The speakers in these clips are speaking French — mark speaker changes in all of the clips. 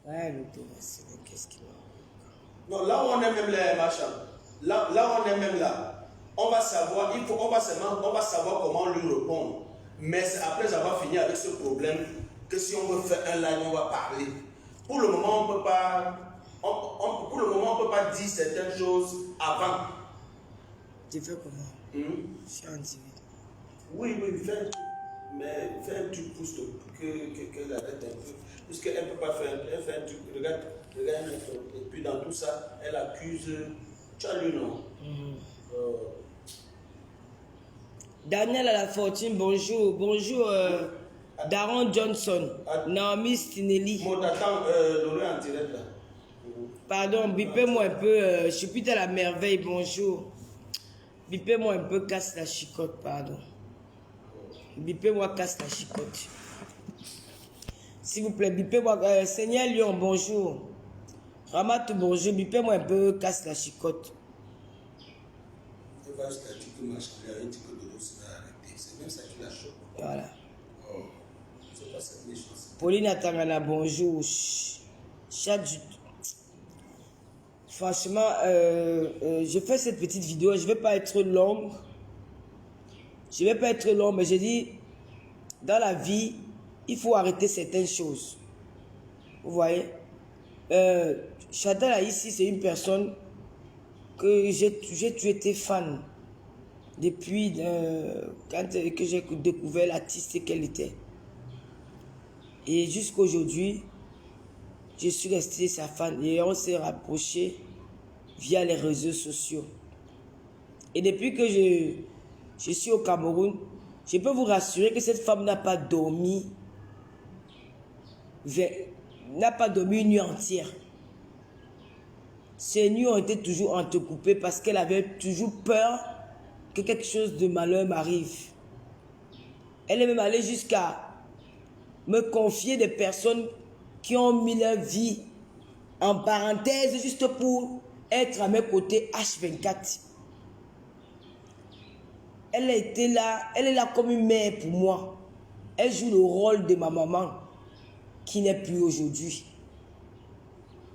Speaker 1: Ouais, l'automation, qu'est-ce qu'il m'a...
Speaker 2: Non, là où on est même là, machin, là où on est même là, on va savoir, on va savoir comment lui répondre. Mais c'est après avoir fini avec ce problème que si on veut faire un live, on va parler. Pour le moment, on peut pas, pour le moment, on peut pas dire certaines choses avant.
Speaker 1: Tu fais comment? Je suis en civil.
Speaker 2: Oui, fais un truc. Mais fais un truc pour qu'elle arrête un peu. Puisqu'elle ne peut pas faire, elle fait un truc. Regarde, et puis dans tout ça, elle accuse. Tu as lu, non?
Speaker 1: Daniel à la fortune, bonjour. Bonjour, Daron Johnson. Naomi Stinelli.
Speaker 2: Moi, t'attends Lolo en direct là.
Speaker 1: Pardon, bipez-moi un peu. Je suis plutôt à la merveille, bonjour. Bipez-moi un peu, casse la chicotte, pardon. Bipez-moi, casse la chicotte. S'il vous plaît, bipez-moi. Seigneur Lyon, bonjour. Ramatou, bonjour. Bipez-moi un peu, casse la chicotte.
Speaker 2: Elle va jusqu'à dire que machin, il a dit que Lolo se va arrêter. C'est même ça qui la choque.
Speaker 1: Voilà.
Speaker 2: Oh, c'est pas cette méchance.
Speaker 1: Pauline Atangana, bonjour. Chat. Franchement, je fais cette petite vidéo. Je ne vais pas être longue. Je ne vais pas être long, mais je dis, dans la vie, il faut arrêter certaines choses. Vous voyez, Chantal ici, c'est une personne que j'ai toujours été fan depuis que j'ai découvert l'artiste qu'elle était. Et jusqu'à aujourd'hui, je suis resté sa fan et on s'est rapproché via les réseaux sociaux. Et depuis que je suis au Cameroun, je peux vous rassurer que cette femme n'a pas dormi une nuit entière. Ses nuits ont été toujours entrecoupées parce qu'elle avait toujours peur que quelque chose de malheur m'arrive. Elle est même allée jusqu'à me confier des personnes qui ont mis leur vie en parenthèse juste pour être à mes côtés H24. Elle était là, elle est là comme une mère pour moi. Elle joue le rôle de ma maman qui n'est plus aujourd'hui.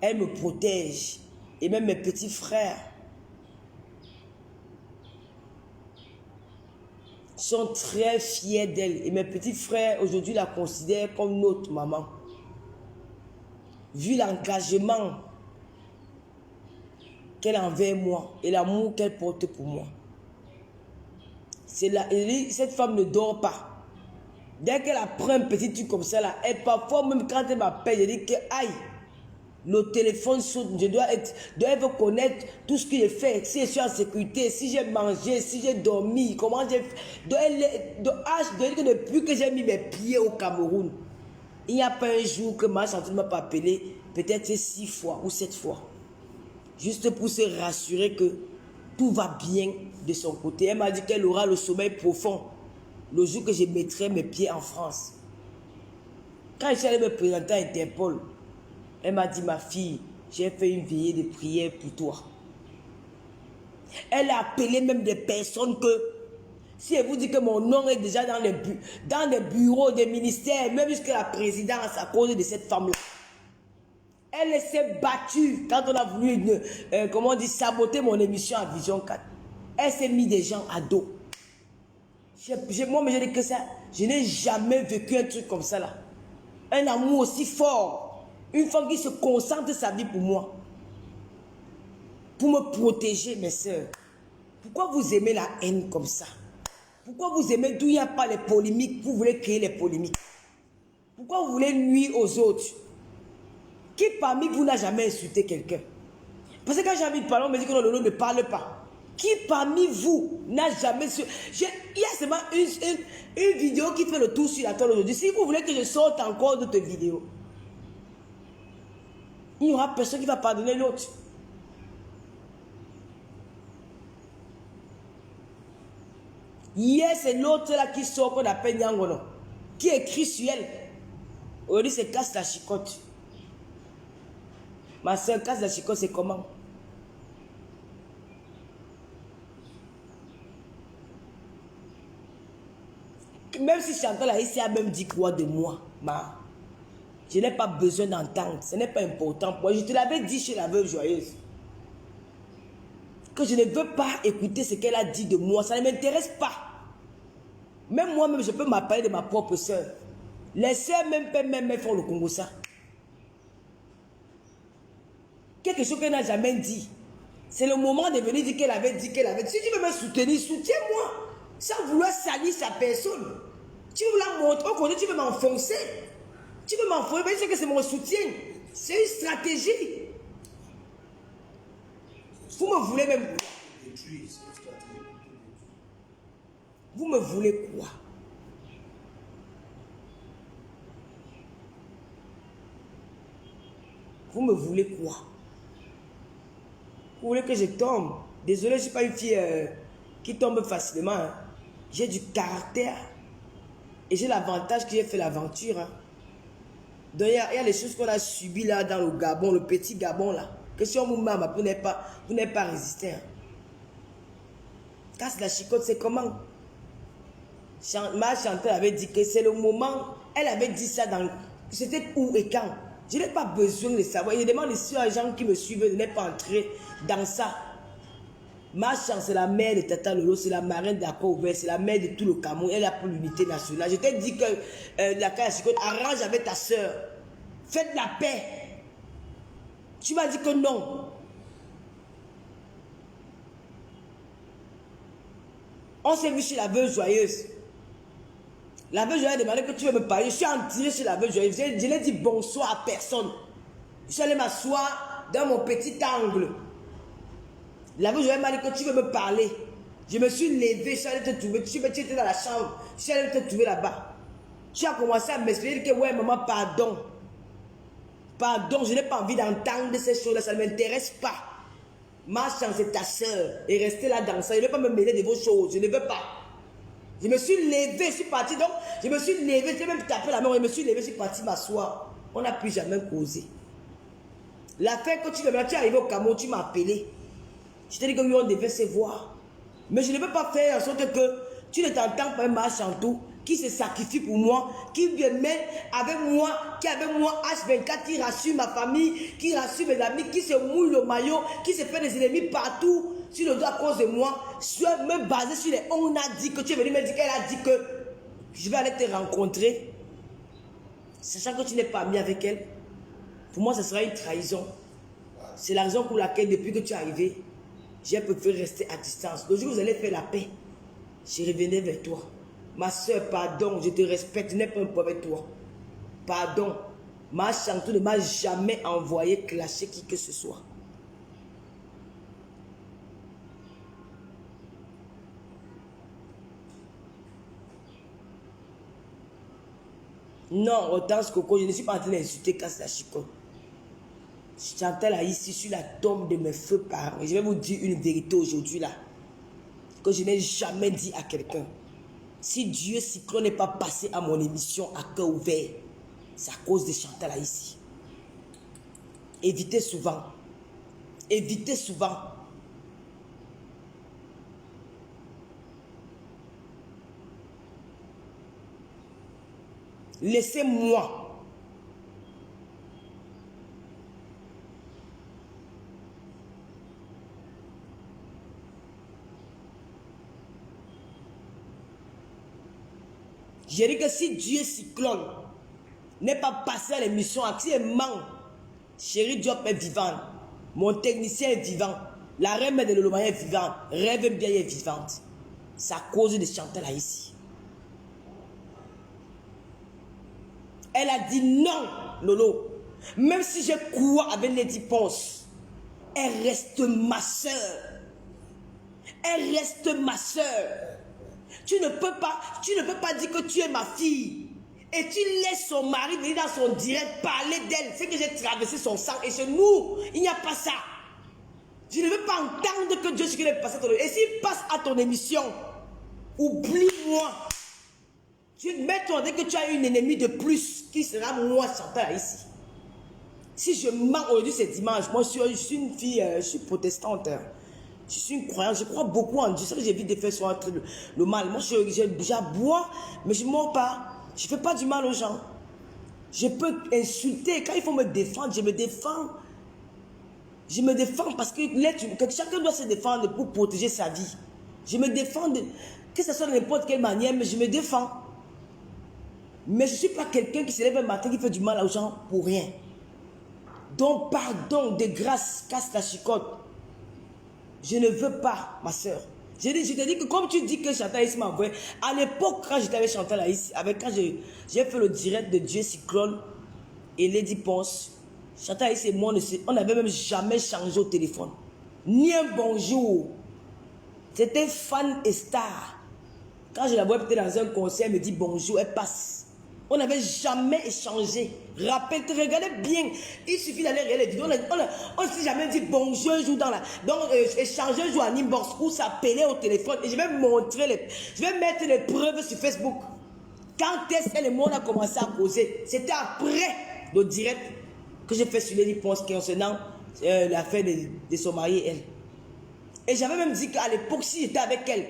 Speaker 1: Elle me protège. Et même mes petits frères sont très fiers d'elle. Et mes petits frères aujourd'hui la considèrent comme notre maman. Vu l'engagement qu'elle a envers moi et l'amour qu'elle porte pour moi. Cette femme ne dort pas. Dès qu'elle apprend un petit truc comme ça, là, et parfois même quand elle m'appelle, je dis que aïe, le téléphone saute, je dois connaître tout ce que j'ai fait, si je suis en sécurité, si j'ai mangé, si j'ai dormi, comment j'ai fait. Depuis que j'ai mis mes pieds au Cameroun, il n'y a pas un jour que ma chanteuse ne m'a pas appelé, peut-être 6 fois ou 7 fois. Juste pour se rassurer que tout va bien de son côté. Elle m'a dit qu'elle aura le sommeil profond le jour que je mettrai mes pieds en France. Quand je suis allée me présenter à Interpol, elle m'a dit, ma fille, j'ai fait une veillée de prière pour toi. Elle a appelé même des personnes que, si elle vous dit que mon nom est déjà dans les bureaux des ministères, même jusqu'à la présidence à cause de cette femme-là. Elle s'est battue quand on a voulu, saboter mon émission à Vision 4. Elle s'est mis des gens à dos. Moi, mais je dis que ça, je n'ai jamais vécu un truc comme ça là. Un amour aussi fort. Une femme qui se concentre sa vie pour moi. Pour me protéger, mes soeurs. Pourquoi vous aimez la haine comme ça? Pourquoi vous aimez d'où il n'y a pas les polémiques? Vous voulez créer les polémiques. Pourquoi vous voulez nuire aux autres? Qui parmi vous n'a jamais insulté quelqu'un? Parce que quand j'ai envie de parler, on me dit que Lolo ne parle pas. Qui parmi vous n'a jamais... Il y a seulement une vidéo qui fait le tour sur la toile aujourd'hui. Si vous voulez que je sorte encore d'autres vidéos, il n'y aura personne qui va pardonner l'autre. Hier, c'est l'autre là qui sort qu'on appelle Nyangono, qui écrit sur elle. Aujourd'hui, c'est casse la chicotte. Ma soeur, casse la chicotte, c'est comment? Même si Chantal a ici a même dit quoi de moi, Je n'ai pas besoin d'entendre. Ce n'est pas important pour moi. Je te l'avais dit chez la veuve joyeuse. Que je ne veux pas écouter ce qu'elle a dit de moi. Ça ne m'intéresse pas. Même moi-même, je peux m'appeler de ma propre soeur. Les soeurs même font le Congo ça. Quelque chose qu'elle n'a jamais dit. C'est le moment de venir dire qu'elle avait dit, qu'elle avait dit. Si tu veux me soutenir, soutiens-moi. Sans vouloir salir sa personne. Tu veux la montrer, au contraire, tu veux m'enfoncer. Tu veux m'enfoncer, mais c'est que c'est mon soutien. C'est une stratégie. Vous me voulez même quoi? Vous me voulez quoi? Vous me voulez quoi? Vous voulez que je tombe? Désolé, je ne suis pas une fille qui tombe facilement. Hein. J'ai du caractère. Et j'ai l'avantage que j'ai fait l'aventure. Hein. Donc il y a les choses qu'on a subies là dans le Gabon, le petit Gabon là. Que si on vous met, vous n'êtes pas résisté. Hein. Quand c'est la chicotte, c'est comment? Ma chanteuse avait dit que c'est le moment. Elle avait dit ça dans... C'était où et quand? Je n'ai pas besoin de savoir. Je demande ici aux gens qui me suivent de ne pas entrer dans ça. Ma chance, c'est la mère de Tata Lolo, c'est la marraine d'Accord Ouvert, c'est la mère de tout le Cameroun. Elle est pour l'unité nationale. Je t'ai dit que la Chicotte arrange avec ta soeur. Faites la paix. Tu m'as dit que non. On s'est vu chez la veuve joyeuse. La veuve joyeuse a demandé que tu veux me parler. Je suis entré chez la veuve joyeuse. Je n'ai dit bonsoir à personne. Je suis allé m'asseoir dans mon petit angle. La veuve joyeuse m'a dit que tu veux me parler. Je me suis levé, je suis allé te trouver. Tu étais dans la chambre. Je suis allé te trouver là-bas. Tu as commencé à m'expliquer que ouais, maman, pardon. Pardon, je n'ai pas envie d'entendre ces choses-là. Ça ne m'intéresse pas. Ma chance, c'est ta soeur. Et rester là dans ça. Je ne veux pas me mêler de vos choses. Je ne veux pas. Je me suis levé, je suis parti. Donc, je me suis levé. J'ai même tapé la main. Je me suis levé, je suis parti m'asseoir. On n'a plus jamais causé. L'affaire que tu es arrivé au Cameroun, tu m'as appelé. Je t'ai dit que oui, on devait se voir. Mais je ne peux pas faire en sorte que tu ne t'entends pas un Machantou qui se sacrifie pour moi, qui vient mettre avec moi, qui est avec moi H24, qui rassure ma famille, qui rassure mes amis, qui se mouille le maillot, qui se fait des ennemis partout sur le dos à cause de moi. Je me baser sur les on a dit que tu es venu me dire qu'elle a dit que je vais aller te rencontrer. Sachant que tu n'es pas ami avec elle, pour moi, ce sera une trahison. C'est la raison pour laquelle, depuis que tu es arrivé, j'ai préféré rester à distance. Le jour où vous allez faire la paix, je revenais vers toi. Ma soeur, pardon, je te respecte, je n'ai pas un problème avec toi. Pardon, ma chanteuse ne m'a jamais envoyé clasher qui que ce soit. Non, Hortense Coco, je ne suis pas en train d'insulter Casse la Chicotte. Chantal là ici sur la tombe de mes feux parents. Et je vais vous dire une vérité aujourd'hui là. Que je n'ai jamais dit à quelqu'un. Si Dieu Cyclone n'est pas passé à mon émission à cœur ouvert, c'est à cause de Chantal là ici. Évitez souvent. Évitez souvent. Laissez-moi. J'ai dit que si Dieu Cyclone n'est pas passé à l'émission, si elle ment, Chérie Diop est vivante, mon technicien est vivant, la reine de Lolomaya est vivante, Rêve bien est vivante. C'est à cause de Chantal là ici. Elle a dit non, Lolo. Même si je cours avec Lady Ponce, elle reste ma soeur. Elle reste ma soeur. Tu ne peux pas dire que tu es ma fille. Et tu laisses son mari venir dans son direct parler d'elle. C'est que j'ai traversé son sang. Et chez nous, il n'y a pas ça. Je ne veux pas entendre que Dieu est passé à ton émission. Et s'il passe à ton émission, oublie-moi. Tu mets ton que tu as une ennemie de plus qui sera moi, Chantal, ici. Si je mens aujourd'hui, c'est dimanche. Moi, je suis une fille, je suis protestante. Je suis une croyante, je crois beaucoup en Dieu. C'est que j'évite de faire soit le mal. Moi, j'aboie, mais je ne mens pas. Je ne fais pas du mal aux gens. Je peux insulter. Quand il faut me défendre, je me défends. Je me défends parce que chacun doit se défendre pour protéger sa vie. Je me défends, que ce soit de n'importe quelle manière, mais je me défends. Mais je ne suis pas quelqu'un qui se lève un matin qui fait du mal aux gens pour rien. Donc, pardon, de grâce, casse la chicotte. Je ne veux pas, ma soeur. Je te dis que comme tu dis que Chantal Aïs m'a envoyé, à l'époque, quand j'étais avec Chantal Aïs, quand j'ai fait le direct de Dieu Cyclone et Lady Ponce, Chantal Aïs et moi, on n'avait même jamais changé au téléphone. Ni un bonjour. C'était fan et star. Quand je la vois peut-être dans un concert, elle me dit bonjour, elle passe. On n'avait jamais échangé. Rappelle-toi, regardez bien. Il suffit d'aller regarder les vidéos. On ne s'est jamais dit bonjour un jour dans la... Donc, échanger un jour en inbox ou s'appeler au téléphone. Et je vais montrer je vais mettre les preuves sur Facebook. Quand est-ce que le monde a commencé à causer? C'était après le direct que j'ai fait sur Lady Ponce concernant l'affaire de son mari et elle. Et j'avais même dit qu'à l'époque, si j'étais avec elle,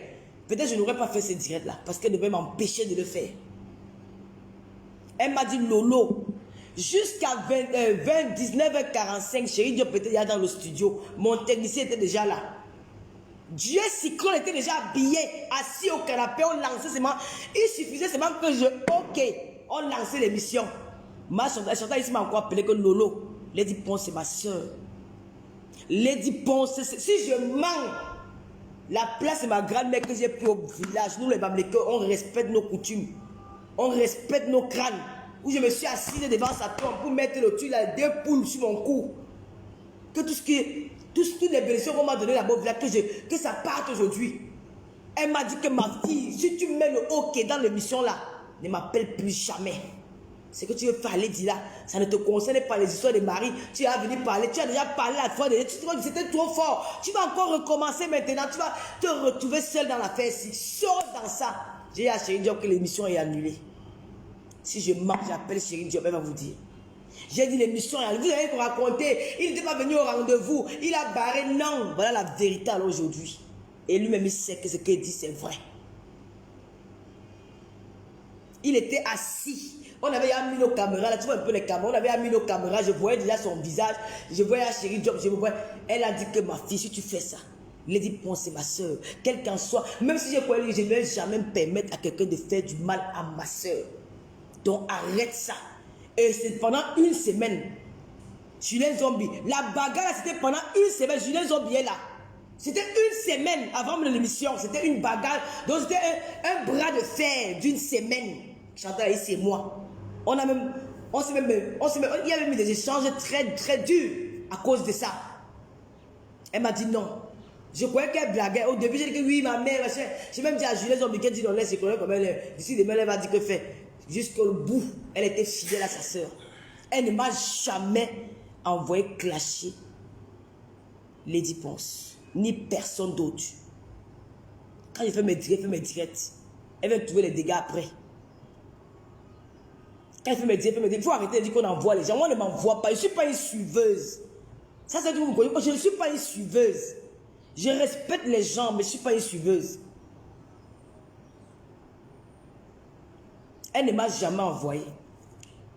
Speaker 1: peut-être je n'aurais pas fait ce direct-là. Parce qu'elle devait m'empêcher de le faire. Elle m'a dit Lolo, jusqu'à 19h45, chérie Diop était déjà dans le studio. Mon technicien était déjà là. Dieu Cyclone était déjà habillé, assis au canapé, on lançait seulement. Il suffisait seulement que on lançait l'émission. Ma Chantal ici m'a encore appelé que Lolo. Lady Ponce, c'est ma soeur. Lady Ponce, si je manque la place de ma grand-mère que j'ai pris au village, nous les Bamlékeux, on respecte nos coutumes. On respecte nos crânes. Où je me suis assise devant sa tombe pour mettre le tuyau, là, 2 poules sur mon cou. Que toutes les blessures qu'on m'a donné là-bas, que ça parte aujourd'hui. Elle m'a dit que ma fille, si tu mets le hockey dans l'émission là, ne m'appelle plus jamais. Ce que tu veux parler, dis là, ça ne te concerne pas les histoires de mari. Tu as venu parler, tu as déjà parlé la fois dernière, c'était trop fort. Tu vas encore recommencer maintenant, tu vas te retrouver seul dans l'affaire ici. Sors dans ça. J'ai dit à Chérie Diop que l'émission est annulée. Si je manque, j'appelle Chérie Diop, elle va vous dire. J'ai dit l'émission est annulée. Vous allez vous raconter, il n'était pas venu au rendez-vous, il a barré. Non, voilà la vérité alors aujourd'hui. Et lui-même, il sait que ce qu'il dit, c'est vrai. Il était assis. On avait mis nos caméras, là, tu vois un peu les caméras, on avait mis nos caméras, je voyais déjà son visage, je voyais Chérie Diop, je me voyais. Elle a dit que ma fille, si tu fais ça, Lady Ponce, c'est ma soeur, quel qu'en soit, même si je croyais, je ne vais jamais me permettre à quelqu'un de faire du mal à ma soeur. Donc arrête ça. Et c'est pendant une semaine, Julien Zombie, la bagarre, c'était pendant une semaine, Julien Zombie est là. C'était une semaine avant l'émission, c'était une bagarre, donc c'était un bras de fer d'une semaine. Chantal ici et moi. Il y a même eu des échanges très très durs à cause de ça. Elle m'a dit non. Je croyais qu'elle blaguait. Au début, j'ai dit que oui, ma mère, j'ai même dit à Juliette Zombie qu'elle dit non, laisse, je connais comme elle est. D'ici demain, elle va dire que fait. Jusqu'au bout, elle était fidèle à sa soeur. Elle ne m'a jamais envoyé clasher Lady Ponce, ni personne d'autre. Quand je fais mes directs, elle vient trouver les dégâts après. Quand elle fait mes directs, il faut arrêter de dire qu'on envoie les gens. Moi, on ne m'envoie pas. Je ne suis pas une suiveuse. Ça, c'est tout. Je ne suis pas une suiveuse. Je respecte les gens, mais je ne suis pas une suiveuse. Elle ne m'a jamais envoyé.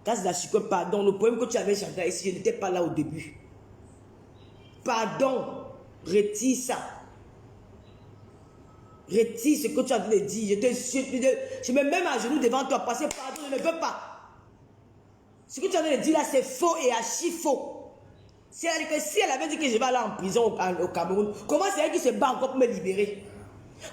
Speaker 1: Quand c'est la chicotte, pardon, le poème que tu avais chanté ici, je n'étais pas là au début. Pardon, retire ça. Retire ce que tu as dit. Je me mets à genoux devant toi parce que pardon, je ne veux pas. Ce que tu as dit là, c'est faux et archi faux. Si elle avait dit que je vais aller en prison au Cameroun, comment c'est elle qui se bat encore pour me libérer?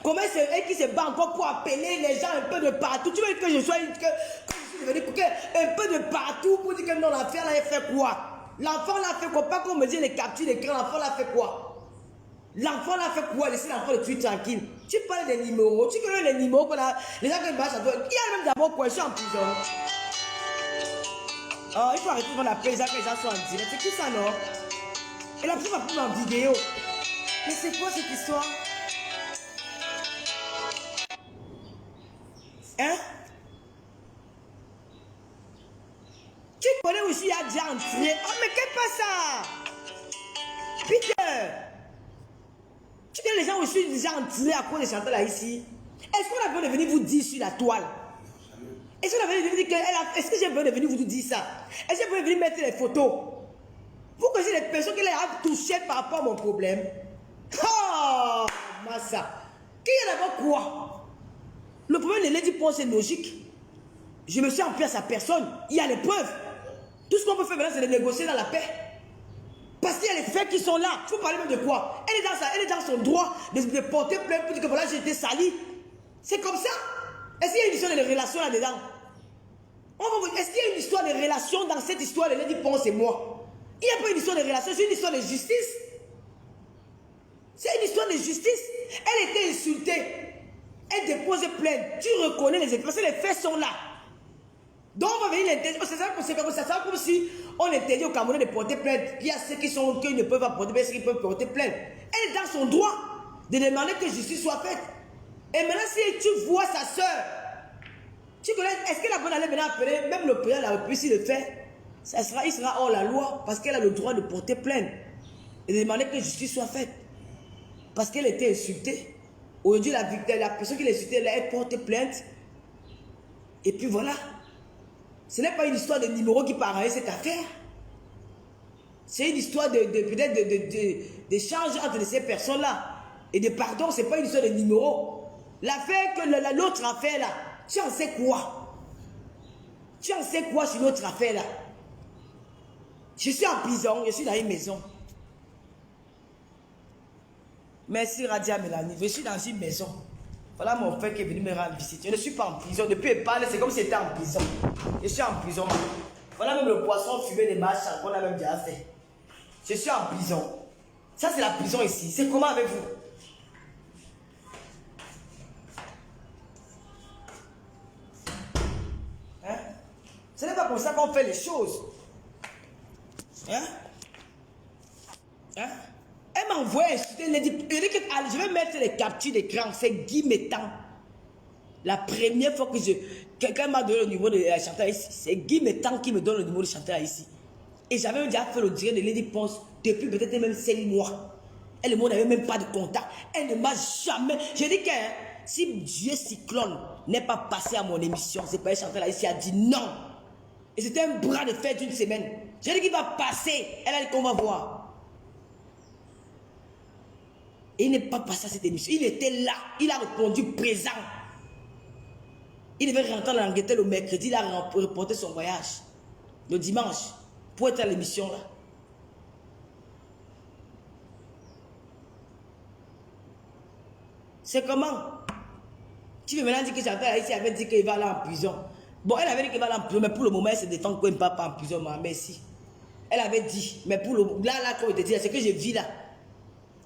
Speaker 1: Comment c'est elle qui se bat encore pour appeler les gens un peu de partout? Tu veux que je sois un peu de partout pour dire que non, l'affaire là, elle fait quoi? L'enfant l'a fait quoi? Pas qu'on me dise les captures d'écran, l'enfant l'a fait quoi? L'enfant l'a fait quoi? Laissez l'enfant le tuer tranquille. Tu parles des numéros, tu connais les numéros qu'on a, les gens qui marchent à toi. Il y a même d'abord quoi? Je suis en prison. Oh, il faut arrêter de l'appeler les gens que les gens sont en direct. C'est tout ça, non? Et la personne va prendre en vidéo. Mais c'est quoi cette histoire? Hein? Tu connais aussi, il a déjà entré. Oh, mais qu'est-ce que ça? Peter! Tu connais les gens aussi déjà entrés à cause de Chantal là ici? Est-ce qu'on a besoin de venir vous dire sur la toile? Est-ce que j'ai besoin de venir vous dire ça? Est-ce que j'ai besoin de venir mettre les photos? Vous connaissez les personnes qui les ont touchées par rapport à mon problème? Oh, Massa. Qui est d'abord quoi? Le problème de Lady Pons, c'est logique. Je me suis appuyé à sa personne. Il y a les preuves. Tout ce qu'on peut faire maintenant, c'est de négocier dans la paix. Parce qu'il y a les faits qui sont là. Vous parlez même de quoi? Elle est dans son droit de porter plainte pour dire que voilà, j'ai été salie. C'est comme ça. Est-ce qu'il y a une histoire de relations là-dedans? Est-ce qu'il y a une histoire de relations dans cette histoire de Lady Pons et moi? Il n'y a pas une histoire de relations, c'est une histoire de justice. C'est une histoire de justice. Elle était insultée. Elle dépose plainte. Tu reconnais les faits parce que les faits sont là. Donc on va venir l'interdire. Ça sera comme si on interdit aux Camerounais de porter plainte. Puis il y a ceux qui ne peuvent pas porter plainte, ceux qui peuvent porter plainte. Elle est dans son droit de demander que justice soit faite. Et maintenant, si tu vois sa soeur, tu connais, est-ce qu'elle a besoin d'aller maintenant appeler, même le président de la République, s'il le fait, il sera hors la loi parce qu'elle a le droit de porter plainte et de demander que justice soit faite. Parce qu'elle était insultée. Aujourd'hui, la personne qui l'a insultée, elle porte plainte. Et puis voilà. Ce n'est pas une histoire de numéro qui peut arranger cette affaire. C'est une histoire peut-être d'échange entre ces personnes-là. Et de pardon, ce n'est pas une histoire de numéro. L'affaire que l'autre affaire là, tu en sais quoi? Tu en sais quoi sur l'autre affaire là? Je suis en prison, je suis dans une maison. Merci Radia Mélanie, je suis dans une maison. Voilà mon frère qui est venu me rendre visite. Je ne suis pas en prison. Depuis qu'il parle, c'est comme si j'étais en prison. Je suis en prison. Voilà même le poisson fumé des marches qu'on a même déjà fait. Je suis en prison. Ça, c'est la prison ici. C'est comment avec vous? Hein? Ce n'est pas comme ça qu'on fait les choses. Hein? Hein? Elle m'a envoyé insulter. Elle dit que je vais mettre les captures d'écran. C'est Guy Métan. La première fois que quelqu'un m'a donné le numéro de chanteur ici, c'est Guy Métan qui me donne le numéro de chanteur ici. Et j'avais déjà fait le direct de Lady Pons depuis peut-être même 5 mois. Elle et moi n'avait même pas de contact. Elle ne m'a jamais. Je dis que si Dieu Cyclone n'est pas passé à mon émission, c'est pas un chanteur ici a dit non. Et c'était un bras de fer d'une semaine. Je dis qu'il va passer. Elle a dit qu'on va voir. Et il n'est pas passé à cette émission. Il était là. Il a répondu présent. Il devait rentrer en Angleterre le mercredi. Il a reporté son voyage. Le dimanche. Pour être à l'émission là. C'est comment? Tu veux maintenant dire que Chantal ici avait dit qu'il va aller en prison. Bon, elle avait dit qu'il va aller en prison. Mais pour le moment, elle se défend qu'il ne va pas en prison. Merci. Elle avait dit. Mais pour le là, quand il te dit, c'est que je vis là.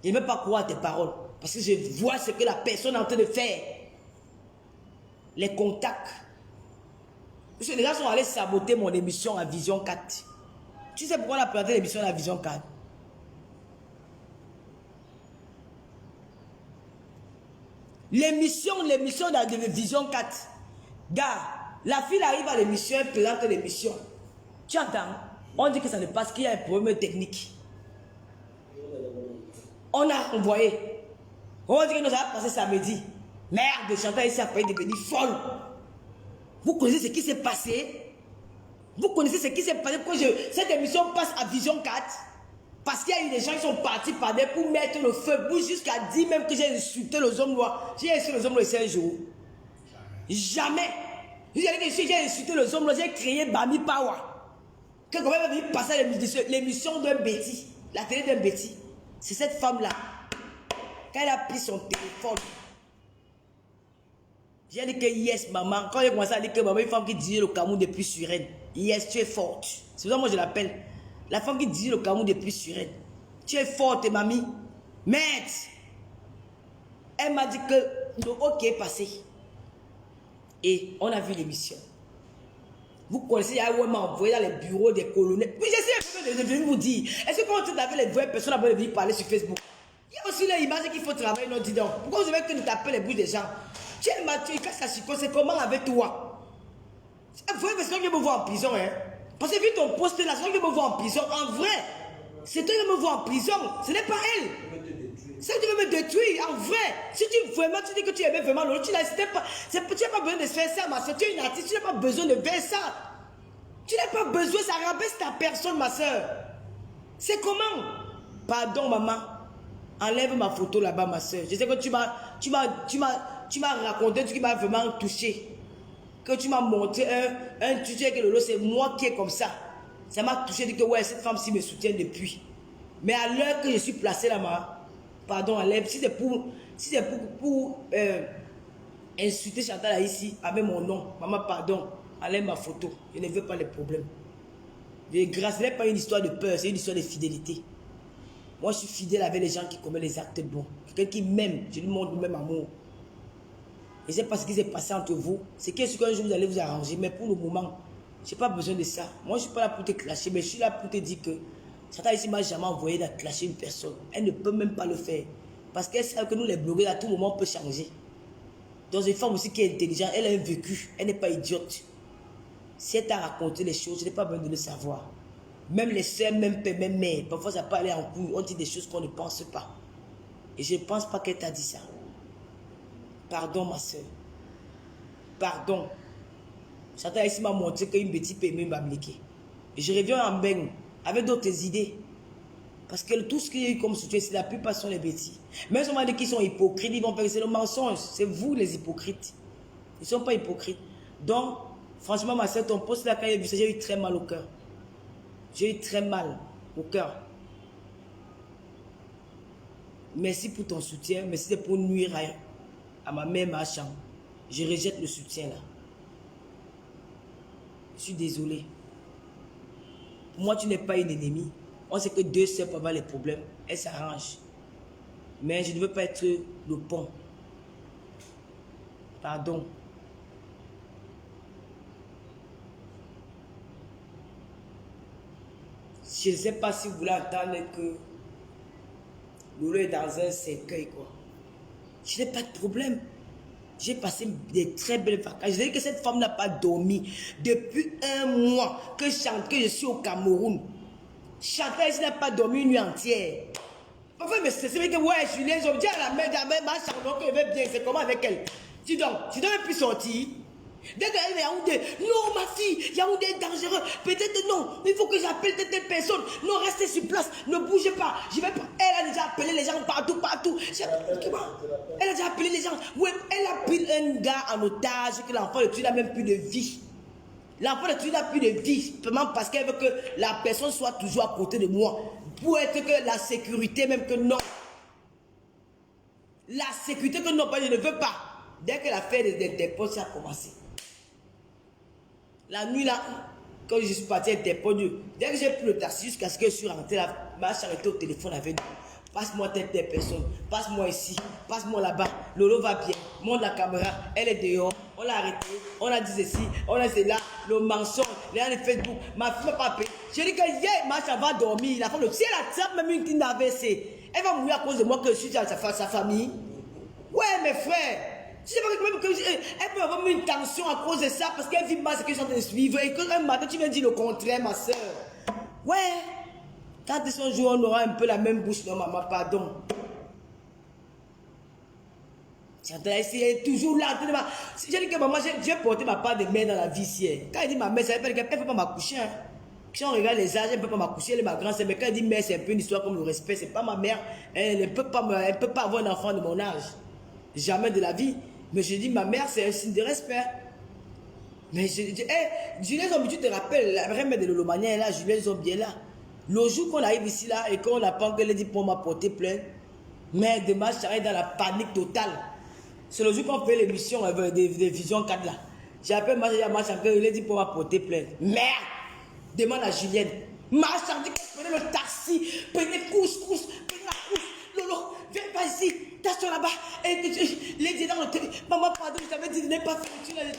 Speaker 1: Je ne veux pas croire tes paroles. Parce que je vois ce que la personne est en train de faire. Les contacts. Parce que les gens sont allés saboter mon émission à Vision 4. Tu sais pourquoi on a présenté l'émission à Vision 4? L'émission de Vision 4. Gars, la fille arrive à l'émission, elle présente l'émission. Tu entends? On dit que ça ne passe qu'il y a un problème technique. On a envoyé. On dit que nous allons passer samedi. Merde, Chantal ici a failli devenir folle. Vous connaissez ce qui s'est passé? Vous connaissez ce qui s'est passé pour que cette émission passe à Vision 4? Parce qu'il y a eu des gens qui sont partis par derrière pour mettre le feu, jusqu'à dire même que j'ai insulté les hommes noirs. J'ai insulté les hommes noirs le 5 jours. Jamais. J'ai insulté les hommes noirs, j'ai créé Bami Power. Que quand même venir passer à l'émission d'un bêtis, la télé d'un bêtis. C'est cette femme-là. Quand elle a pris son téléphone, j'ai dit que yes, maman. Quand j'ai commencé à dire que maman, une femme qui disait le Cameroun depuis Suresnes. Yes, tu es forte. C'est pour ça que moi je l'appelle. La femme qui disait le Cameroun depuis Suresnes. Tu es forte, mamie. Mais elle m'a dit que le OK est passé. Et on a vu l'émission. Vous connaissez, il y a où elle m'a envoyé dans les bureaux des colonels. Oui, j'essaie de venir vous dire. Est-ce que quand tu avais les vraies personnes avant de venir parler sur Facebook? Il y a aussi les images qu'il faut travailler, non, dis donc. Pourquoi vous avez que nous taper les bouches des gens? Tu es Mathieu, il casse la chico, c'est comment avec toi? Vous voyez, c'est toi qui me vois en prison, hein? Parce que vu ton poste là, c'est toi qui me vois en prison. En vrai, c'est toi qui me vois en prison, ce n'est pas elle. Ça, tu veux me détruire, en vrai. Si tu vraiment, tu dis que tu aimais vraiment l'autre, tu n'as pas besoin de faire ça, ma soeur. Tu es une artiste, tu n'as pas besoin de faire ça. Tu n'as pas besoin, ça rabaisse ta personne, ma soeur. C'est comment? Pardon, maman. Enlève ma photo là-bas, ma soeur. Je sais que tu m'as raconté ce qui m'a vraiment touché. Que tu m'as montré tu sais que Lolo, c'est moi qui est comme ça. Ça m'a touché, dit que ouais, cette femme-ci me soutient depuis. Mais à l'heure que je suis placé là-bas, pardon, enlève. Si c'est pour insulter Chantal là, ici, avec mon nom, maman, pardon, enlève ma photo. Je ne veux pas les problèmes. Grâce, ce n'est pas une histoire de peur, c'est une histoire de fidélité. Moi, je suis fidèle avec les gens qui commettent les actes bons. Quelqu'un qui m'aime, je lui montre le même amour. Et c'est pas ce qui s'est passé entre vous. C'est qu'un jour vous allez vous arranger. Mais pour le moment, je n'ai pas besoin de ça. Moi, je ne suis pas là pour te clasher, mais je suis là pour te dire que Chantal ici m'a jamais envoyé de clasher une personne. Elle ne peut même pas le faire. Parce qu'elle sait que nous, les blogueurs, à tout moment, on peut changer. Donc, une femme aussi qui est intelligente, elle a un vécu. Elle n'est pas idiote. Si elle t'a raconté les choses, je n'ai pas besoin de le savoir. Même les soeurs, même père, même mère, parfois ça peut aller en couille. On dit des choses qu'on ne pense pas. Et je ne pense pas qu'elle t'a dit ça. Pardon, ma soeur. Pardon. Chantal ici m'a montré qu'une bêtise peut m'a bliquer. Et je reviens en bain avec d'autres idées. Parce que tout ce qu'il y a eu comme soutien, la plupart sont les bêtises. Même si on m'a dit qu'ils sont hypocrites, ils vont faire c'est le mensonge. C'est vous les hypocrites. Ils ne sont pas hypocrites. Donc, franchement, ma soeur, ton poste là, quand j'ai vu ça, j'ai eu très mal au cœur. J'ai eu très mal au cœur. Merci pour ton soutien, mais si c'est pour nuire à ma mère, ma chambre, je rejette le soutien là. Je suis désolé. Pour moi, tu n'es pas une ennemie. On sait que deux sœurs peuvent avoir les problèmes. Elles s'arrangent. Mais je ne veux pas être le pont. Pardon. Je ne sais pas si vous voulez entendre que Lolo est dans un cercueil, quoi. Je n'ai pas de problème. J'ai passé des très belles vacances. Je dis que cette femme n'a pas dormi depuis un mois que je suis au Cameroun. Chantal ici n'a pas dormi une nuit entière. Parfois, mais c'est vrai que ouais, Julien, je me dis à la mère, ma chambre, qu'elle va bien, c'est comment avec elle? Dis donc, tu ne devais plus sortir. Dès qu'elle est Yaoundé, non ma fille, Yaoundé est dangereux. Peut-être non, il faut que j'appelle telle personne. Non, restez sur place, ne bougez pas. Je vais pas. Elle a déjà appelé les gens partout. Elle a déjà appelé les gens. Ouais, elle a pris un gars en otage que l'enfant de tuer n'a même plus de vie. L'enfant de tuer n'a plus de vie, simplement parce qu'elle veut que la personne soit toujours à côté de moi. Pour être que la sécurité, même que non. La sécurité que non, je ne veux pas. Dès que l'affaire des postes a commencé. La nuit là, quand je suis parti avec des potes, dès que j'ai pris le taxi jusqu'à ce que je suis rentré là, ma soeur était au téléphone avec nous. Passe-moi telle personne, passe-moi ici, passe-moi là-bas. Lolo va bien, monte la caméra, elle est dehors, on l'a arrêté, on a dit ceci, on a dit là, le mensonge, les gens de Facebook, ma fille m'a pas payé. Je dis que hier, ma soeur va dormir, la femme, si elle attrape même une cline d'AVC, elle va mourir à cause de moi que je suis dans sa famille. Ouais, mes frères. Tu sais pas que elle peut avoir une tension à cause de ça parce qu'elle vit mal ce qu'ils sont en train de suivre et qu'un matin tu viens dire le contraire, ma soeur. Ouais. Quand ils sont joués, on aura un peu la même bouche. Non, maman, pardon. Chantal, elle est toujours là. J'ai dit que maman, j'ai porté ma part de mère dans la vie ici. Quand elle dit ma mère, ça veut dire qu'elle ne peut pas m'accoucher. Hein. Si on regarde les âges, elle ne peut pas m'accoucher, elle est ma grand-sœur. Mais quand elle dit mère, c'est un peu une histoire comme le respect. C'est pas ma mère. Elle ne peut pas avoir un enfant de mon âge. Jamais de la vie. Mais je dis, ma mère, c'est un signe de respect. Mais je dis, Julien Zombie, tu te rappelles, la vraie mère de Lolomania est là, Julien Zombie est là. Le jour qu'on arrive ici, là, et qu'on apprend qu'elle dit pour m'apporter plainte, mère de ma charrette dans la panique totale. C'est le jour qu'on fait l'émission de Vision 4 là. J'appelle ma charrette, elle a dit pour m'apporter plainte. Merde! Demande à Julienne. Ma charrette, prenez le taxi, prenez couche, prenez la couche. Lolo, viens pas ici. T'as là-bas, et les dit dans le télé, maman, pardon, je t'avais dit de ne pas faire,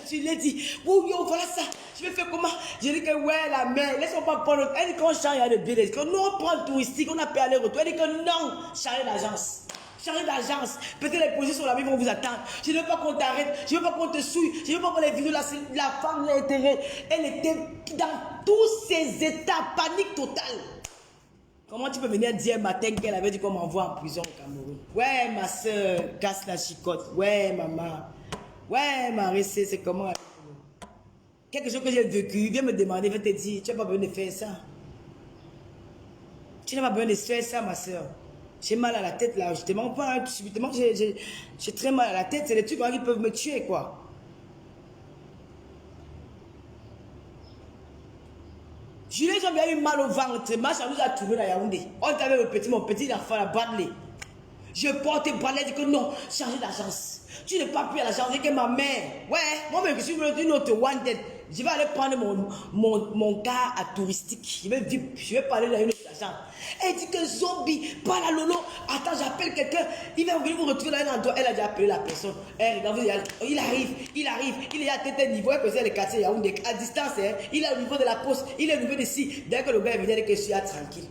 Speaker 1: tu l'as dit, oui, voilà ça, je vais faire comment? Je dis que ouais, la mère, laisse-moi pas prendre, elle dit qu'on change de billet, que nous on prend le touristique, on a payé aller-retour, elle dit que non, changer d'agence. Changer d'agence, peut-être les positions là, ils vont vous attendre. Je ne veux pas qu'on t'arrête, je ne veux pas qu'on te souille, je ne veux pas qu'on les vidéos là, la femme elle était dans tous ses états, panique totale. Comment tu peux venir dire un matin qu'elle avait dit qu'on m'envoie en prison au Cameroun? Ouais, ma soeur, casse la chicotte. Ouais, maman. Ouais, Marie, c'est comment? Quelque chose que j'ai vécu, viens me demander, viens te dire, tu n'as pas besoin de faire ça. Tu n'as pas besoin de faire ça, ma soeur. J'ai mal à la tête là, je te mens pas, hein, subitement j'ai très mal à la tête, c'est des trucs qui peuvent me tuer quoi. Julien, j'ai bien eu mal au ventre, ma chambre nous a tourné à Yaoundé. On était avec mon petit enfant là, Badley. Je porte Badley, dit que non, changer d'agence. Tu n'es pas plus à l'agence que ma mère. Ouais, moi-même je suis une autre wanted. Je vais aller prendre mon cas à touristique. Je vais parler dans une autre agence. Elle dit que zombie, pas la lolo. Attends, j'appelle quelqu'un. Il va venir vous retrouver dans un endroit. Elle a déjà appelé la personne. Regarde, il arrive. Il est à tel niveau. Elle connaît les quartiers Yaoundé. À distance, hein, il est au niveau de la poste. Il est au niveau de ci. Dès que le gars est venu, il dit que je suis tranquille.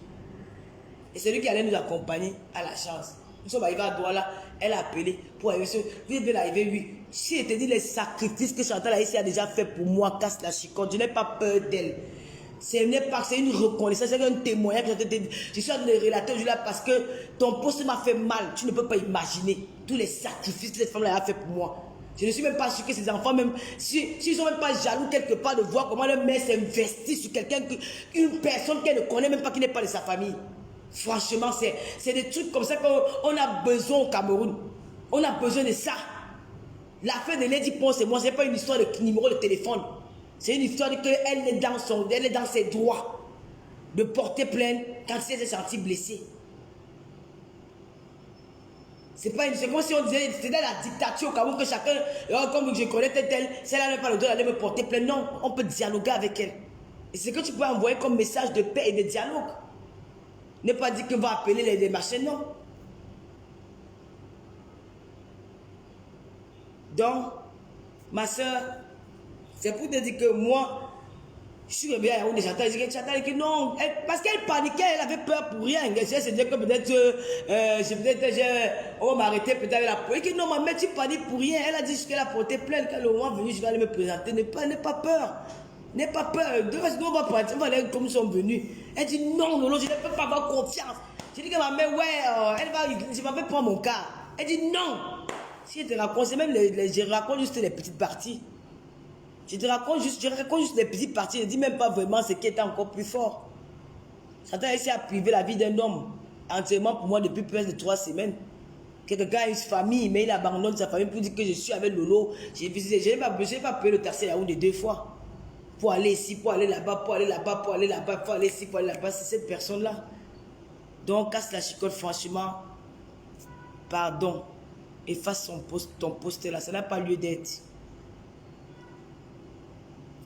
Speaker 1: Et c'est lui qui allait nous accompagner à la chance. Nous sommes arrivés à Douala. Elle a appelé pour arriver sur. Vous êtes arrivé, oui. Si je te dis les sacrifices que Chantal a déjà fait pour moi, casse la chicotte, je n'ai pas peur d'elle. C'est une reconnaissance, c'est un témoignage. Je suis en train de relater aujourd'hui là parce que ton poste m'a fait mal. Tu ne peux pas imaginer tous les sacrifices que cette femme-là a fait pour moi. Je ne suis même pas sûr que ces enfants, même s'ils sont même pas jaloux quelque part de voir comment leur mère s'investit sur quelqu'un, une personne qu'elle ne connaît même pas, qui n'est pas de sa famille. Franchement, c'est des trucs comme ça qu'on a besoin au Cameroun. On a besoin de ça. L'affaire de Lady Ponce et moi, ce n'est pas une histoire de numéro de téléphone. C'est une histoire qu'elle est dans ses droits de porter plainte quand elle s'est sentie blessée. C'est comme si on disait c'était la dictature au Cameroun que chacun, comme je connais tel, celle-là n'a pas le droit d'aller me porter plainte. Non, on peut dialoguer avec elle. Et c'est ce que tu peux envoyer comme message de paix et de dialogue. Ne pas dire qu'on va appeler les machins, non. Donc, ma soeur, c'est pour te dire que moi, je suis revenu à Yaoundé, Chantal dit que non, parce qu'elle paniquait, elle avait peur pour rien. Elle se disait que peut-être, on va m'arrêter peut-être avec la police. Elle dit que non, ma mère, tu paniques pour rien. Elle a dit qu'elle a porté plainte, quand le moment venu, je vais aller me présenter. N'aie pas peur. N'aie pas peur. De toute façon, on va partir, on va aller comme ils sont venus. Elle dit non, Lolo, je ne peux pas avoir confiance. J'ai dit que ma mère, ouais, je m'avais prendre mon cas. Elle dit non. Si je te raconte, c'est même je raconte juste les petites parties. Je raconte juste les petites parties. Je ne dis même pas vraiment ce qui est encore plus fort. Satan a essayé à priver la vie d'un homme entièrement pour moi depuis plus de 3 semaines. Quelqu'un a une famille, mais il abandonne sa famille pour dire que je suis avec Lolo. Je n'ai pas payé le taxi à Yaoundé 2 fois. Pour aller ici, pour aller là-bas, pour aller là-bas, pour aller là-bas, pour aller ici, pour aller là-bas. C'est cette personne-là. Donc, casse la chicotte, franchement. Pardon. Efface ton poste là. Ça n'a pas lieu d'être.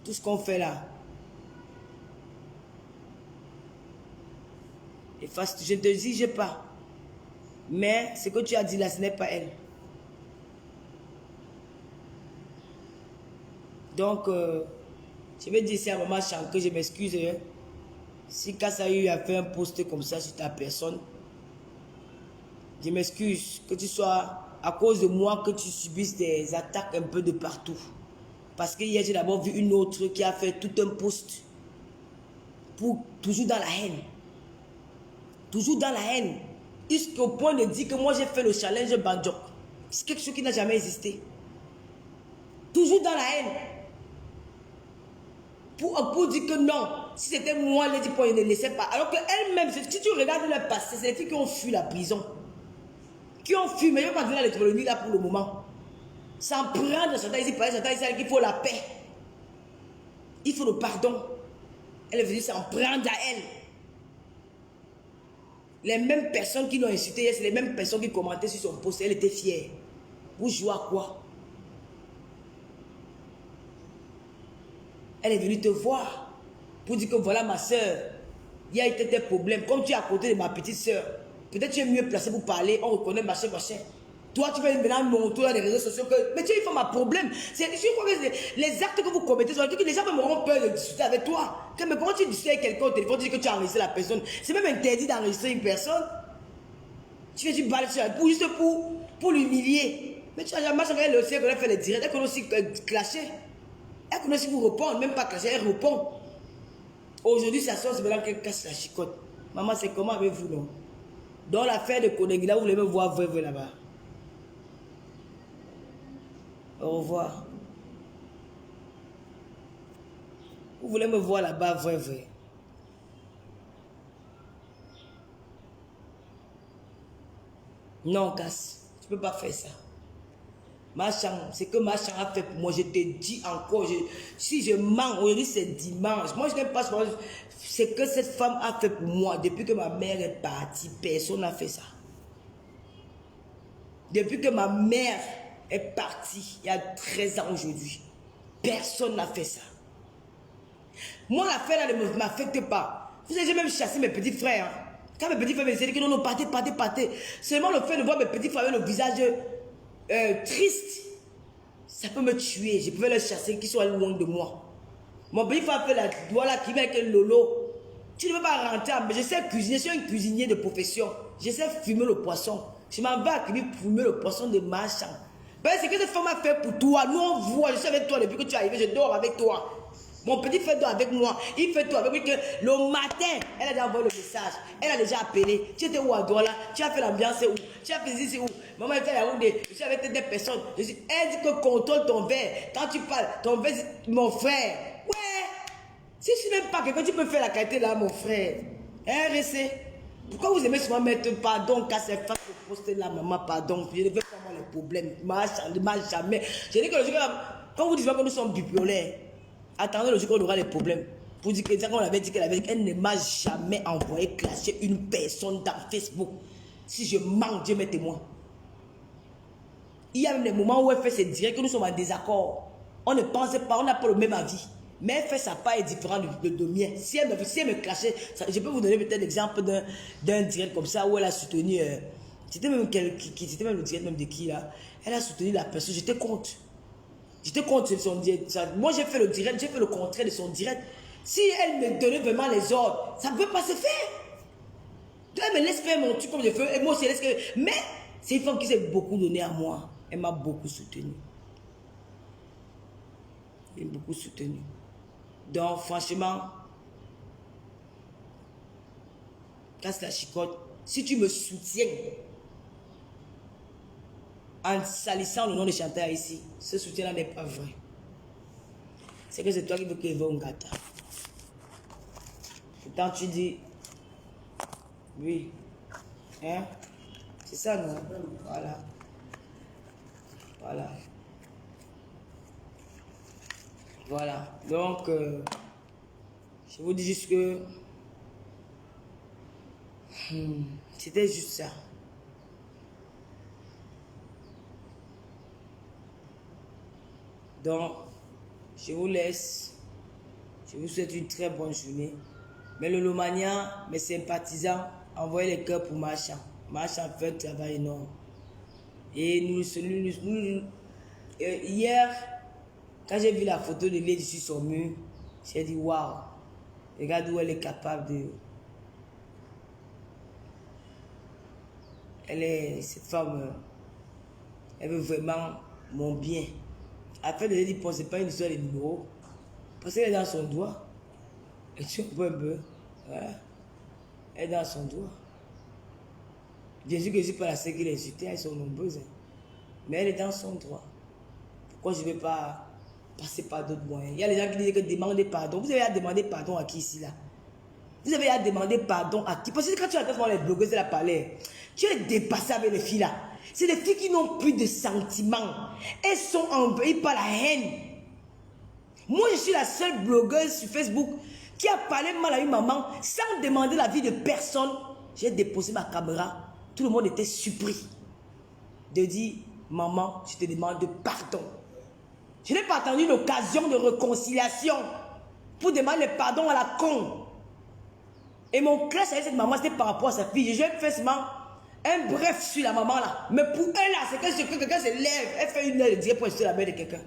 Speaker 1: Tout ce qu'on fait là. Efface. Je ne te dis pas. Mais ce que tu as dit là, ce n'est pas elle. Donc, je vais dire ça à maman Chan que je m'excuse. Hein. Si Kassa a eu à faire un post comme ça sur ta personne, je m'excuse que tu sois à cause de moi que tu subisses des attaques un peu de partout. Parce que hier j'ai d'abord vu une autre qui a fait tout un post pour toujours dans la haine. Toujours dans la haine. Jusqu'au point de dire que moi j'ai fait le challenge Bandjok. C'est quelque chose qui n'a jamais existé. Toujours dans la haine. Pour dire que non, si c'était moi, Lady Point, je ne laissais pas. Alors qu'elle-même, si tu regardes le passé, c'est les filles qui ont fui la prison. Qui ont fui, mais je ne vais pas donner l'électronique là pour le moment. Sans prendre Chantal ici, qu'il faut la paix. Il faut le pardon. Elle est venue s'en prendre à elle. Les mêmes personnes qui l'ont insulté, c'est les mêmes personnes qui commentaient sur son post. Elle était fière. Vous jouez à quoi? Elle est venue te voir pour dire que voilà ma soeur, il y a été des problèmes. Comme tu es à côté de ma petite soeur, peut-être tu es mieux placé pour parler, on reconnaît machin. Toi, tu vas maintenant montrer dans les réseaux sociaux que mais tu es une femme à problème. Je crois que les actes que vous commettez, que les gens auront peur de discuter avec toi. Mais comment tu discutes avec quelqu'un au téléphone, tu dis que tu as enregistré la personne? C'est même interdit d'enregistrer une personne. Tu fais du bal juste pour l'humilier. Mais tu as jamais regardé le ciel qu'on a fait les directs, elle connaît aussi clasher. Elle connaît si vous répondre, même pas clasher, elle répond. Aujourd'hui, ça sort, c'est maintenant qu'elle casse la chicotte. Maman, c'est comment avec vous, non? Dans l'affaire de Konegui, là, vous voulez me voir vrai là-bas. Au revoir. Vous voulez me voir là-bas vrai. Non, casse. Tu peux pas faire ça. Machan, c'est que Machan a fait pour moi. Je te dis encore, si je mens, aujourd'hui c'est dimanche. Moi je n'aime pas ce que cette femme a fait pour moi. Depuis que ma mère est partie, personne n'a fait ça. Depuis que ma mère est partie, il y a 13 ans aujourd'hui, personne n'a fait ça. Moi l'affaire là ne m'affecte pas. Vous avez même chassé mes petits frères. Hein. Quand mes petits frères me disaient que non, partez. Seulement le fait de voir mes petits frères avec le visage triste, ça peut me tuer. Je pouvais les chasser, qu'ils soient loin de moi. Mon petit frère fait la voilà qui vient avec un lolo. Tu ne peux pas rentrer, mais je sais cuisiner, je suis un cuisinier de profession. Je sais fumer le poisson. Je m'en vais à fumer le poisson de Machan. Ben, c'est que cette femme a fait pour toi. Nous on voit, je suis avec toi depuis que tu es arrivé, je dors avec toi. Mon petit frère dort avec moi. Il fait tout avec moi. Que le matin, elle a déjà envoyé le message. Elle a déjà appelé. Tu étais où à Douala? Tu as fait l'ambiance où? Tu as fait ici où? Maman, elle fait la route. Je suis avec des personnes. Elle dit que contrôle ton verre. Quand tu parles, ton verre, mon frère. Ouais. Si tu n'aimes pas quelqu'un, tu peux faire la qualité là, mon frère. Hein, RC? Pourquoi vous aimez souvent mettre pardon quand c'est face au poste là, maman, pardon? Je ne veux pas avoir les problèmes. Jamais. Je dis que le jour quand vous dites que nous sommes bipolaires, attendez le jour qu'on aura des problèmes. Pour dire que quand on avait dit qu'elle ne m'a jamais envoyé clasher une personne dans Facebook. Si je mens, Dieu m'est témoin. Il y a même des moments où elle fait ses directs que nous sommes en désaccord. On ne pense pas, on n'a pas le même avis. Mais elle fait sa part est différent de mien. Si elle me clashait, je peux vous donner peut-être l'exemple d'un direct comme ça où elle a soutenu. C'était même le direct même de qui là. Elle a soutenu la personne. J'étais contre. J'étais contre son direct. Moi j'ai fait le direct, j'ai fait le contraire de son direct. Si elle me donnait vraiment les ordres, ça ne peut pas se faire. Elle me laisse faire mon truc comme je veux. Et moi aussi, mais c'est une femme qui s'est beaucoup donnée à moi. Elle m'a beaucoup soutenu. Elle m'a beaucoup soutenu. Donc, franchement, casse la chicotte. Si tu me soutiens en salissant le nom de chanteur ici, ce soutien-là n'est pas vrai. C'est que c'est toi qui veux qu'il y ait un gâteau. Pourtant, tu dis, oui. Hein? C'est ça, non? Voilà. Voilà. Voilà. Donc, je vous dis juste que c'était juste ça. Donc, je vous laisse. Je vous souhaite une très bonne journée. Mais le Lomania, mes sympathisants, envoyez les cœurs pour Machan. Machan fait un travail énorme. Et hier, quand j'ai vu la photo de Lady sur son mur, j'ai dit waouh, regarde où elle est capable de. Cette femme, elle veut vraiment mon bien. Après, je lui ai dit, c'est pas une histoire de numéro. Parce qu'elle est dans son doigt. Et tu vois un peu. Voilà. Elle est dans son doigt. Bien sûr que je ne suis pas la seule qui l'a insultée, elles sont nombreuses. Mais elle est dans son droit. Pourquoi je ne vais pas passer par d'autres moyens? Il y a les gens qui disent que demander pardon. Vous avez à demander pardon à qui ici là? Vous avez à demander pardon à qui? Parce que quand tu entends les blogueuses de la palais, tu es dépassé avec les filles là. C'est des filles qui n'ont plus de sentiments. Elles sont envahies par la haine. Moi, je suis la seule blogueuse sur Facebook qui a parlé mal à une maman sans demander l'avis de personne. J'ai déposé ma caméra. Tout le monde était surpris de dire, maman, je te demande pardon. Je n'ai pas attendu l'occasion de réconciliation pour demander pardon à la con. Et mon clash avec cette maman, c'était par rapport à sa fille. J'ai fait seulement un bref sur la maman là. Mais pour elle là, c'est que quelqu'un se lève, elle fait une heure de dire pour insulter la mère de quelqu'un.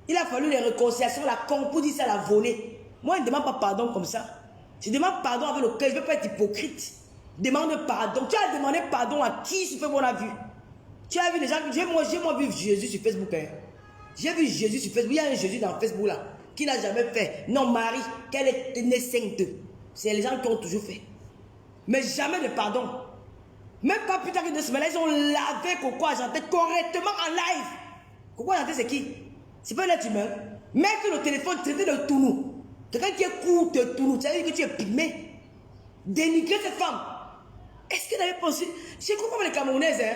Speaker 1: Il a fallu les réconciliations, la con, pour dire ça, la volée. Moi, je ne demande pas pardon comme ça. Je demande pardon avec le cœur, je ne veux pas être hypocrite. Demande pardon. Tu as demandé pardon à qui sur Facebook on a vu? Tu as vu les gens, moi vu Jésus sur Facebook. Hein. J'ai vu Jésus sur Facebook. Il y a un Jésus dans Facebook là, qui n'a jamais fait. Non, Marie, qu'elle est née sainte. C'est les gens qui ont toujours fait. Mais jamais de pardon. Même pas plus tard que 2 semaines, ils ont lavé Coco Argenté correctement en live. Coco Argenté, c'est qui? C'est pas un être humain. Mettre le téléphone, traiter de Tounou. Quelqu'un qui est court de Tounou, ça veut dire que tu es pygmée. Dénigrer cette femme. Est-ce qu'elle avait pensé? Je comprends les Camerounaises, hein.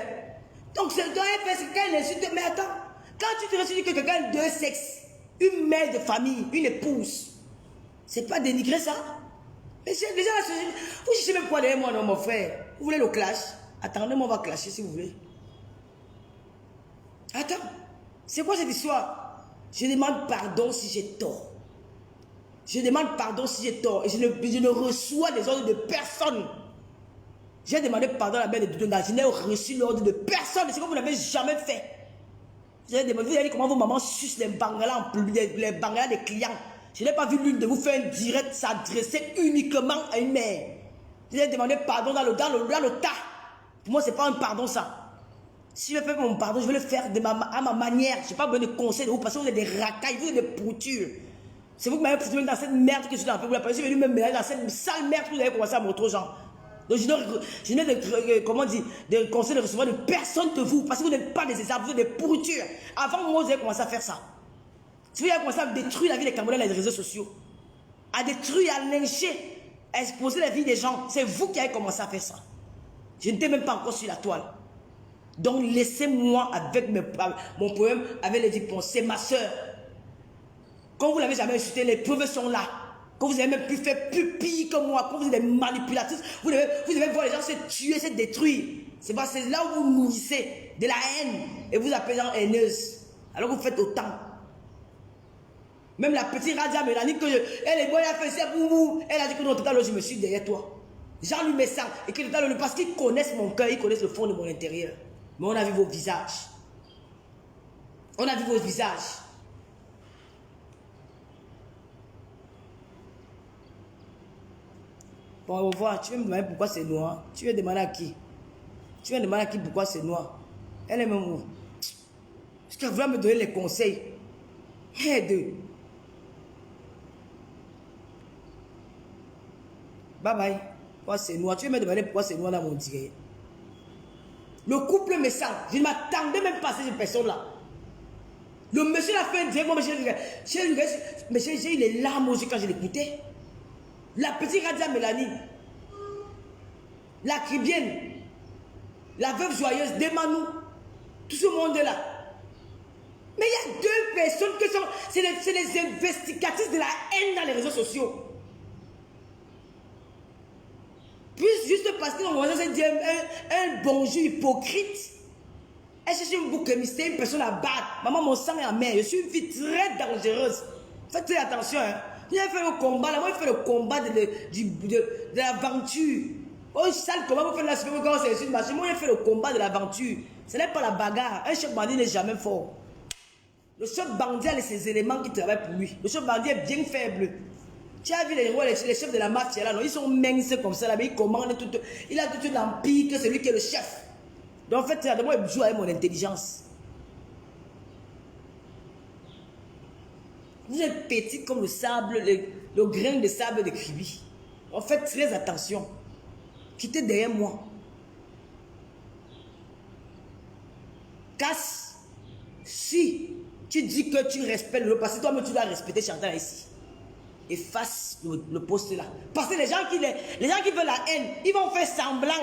Speaker 1: Donc, c'est doit faire ce qu'elle insulte. Mais attends, quand tu te dis que quelqu'un de sexe, une mère de famille, une épouse, c'est pas dénigrer ça? Mais déjà, vous cherchez même quoi derrière moi, non, mon frère? Vous voulez le clash? Attendez-moi, on va clasher si vous voulez. Attends, c'est quoi cette histoire? Je demande pardon si j'ai tort. Je demande pardon si j'ai tort. Et je ne reçois les ordres de personne. J'ai demandé pardon à la mère de Dudonga. Je n'ai reçu l'ordre de personne. C'est comme vous n'avez jamais fait. Vous avez dit comment vos mamans sucent les bangalas en public, les bangalas des clients. Je n'ai pas vu l'une de vous faire un direct s'adresser uniquement à une mère. Je ai demandé pardon dans le tas. Pour moi, ce n'est pas un pardon ça. Si je fais mon pardon, je vais le faire à ma manière. Je n'ai pas besoin de conseils de vous parce que vous êtes des racailles, vous êtes des poutures. C'est vous qui m'avez poussé dans cette merde que je suis dans. Vous l'avez venu me mélanger dans cette sale merde que vous avez commencé à montrer aux gens. Donc je n'ai de conseils de recevoir de personne de vous parce que vous n'êtes pas des exemples, vous êtes des pourritures. Avant moi, vous avez commencé à faire ça. Si vous avez commencé à détruire la vie des Camerounais dans les réseaux sociaux, à détruire, à lyncher, à exposer la vie des gens, c'est vous qui avez commencé à faire ça. Je n'étais même pas encore sur la toile. Donc laissez-moi avec mon problème, avec les dipons. C'est ma soeur. Quand vous ne l'avez jamais insulté, les preuves sont là. Quand vous avez même pu faire plus pire que moi, quand vous êtes des manipulatrices, vous devez voir les gens se tuer, se détruire. C'est là où vous nourrissez de la haine et vous appelez gens haineuses. Alors que vous faites autant. Même la petite Radia Mélanie, elle est bonne, elle a fait ça pour vous. Elle a dit que non, tout à l'heure, je me suis derrière toi. Jean lui met ça. Et que tout à l'heure, parce qu'ils connaissent mon cœur, ils connaissent le fond de mon intérieur. Mais on a vu vos visages. On a vu vos visages. Bon, on va voir. Tu veux me demander pourquoi c'est noir? Tu veux demander à qui? Tu veux demander à qui pourquoi c'est noir? Elle est même où? Parce qu'elle voulait me donner les conseils. Aide. Bye bye. Pourquoi c'est noir? Tu veux me demander pourquoi c'est noir dans mon direct? Le couple me sent. Je ne m'attendais même pas à cette personne-là. Le monsieur l'a fait un direct. Moi, j'ai eu les larmes aux yeux quand je l'écoutais. La petite Radia Mélanie, la Cribienne, la veuve joyeuse, Demanou, tout ce monde-là. Mais il y a deux personnes qui sont, c'est les investigatrices de la haine dans les réseaux sociaux. Puis juste parce qu'ils ont commencé à dire un bonjour hypocrite, elle cherche une boucle mystère, une personne à battre. Maman, mon sang est amer, je suis une fille très dangereuse. Faites très attention, hein. Vous avez fait le combat, là, moi, je fais le combat de l'aventure. Oh, sale combat, vous faites la super quand c'est une machine. Moi, je fais le combat de l'aventure. Ce n'est pas la bagarre. Un chef bandit n'est jamais fort. Le chef bandit a ses éléments qui travaillent pour lui. Le chef bandit est bien faible. Tu as vu les chefs de la mafia là, non, ils sont minces comme ça, là, mais ils commandent tout. Il a tout l'empire que c'est lui qui est le chef. Donc en fait, moi, il joue avec mon intelligence. Vous êtes petit comme le sable, le grain de sable de Kribi. En faites très attention. Quittez derrière moi. Casse. Si tu dis que tu respectes le parce que toi-même tu dois respecter Chantal ici. Efface le poste là. Parce que les gens qui veulent la haine, ils vont faire semblant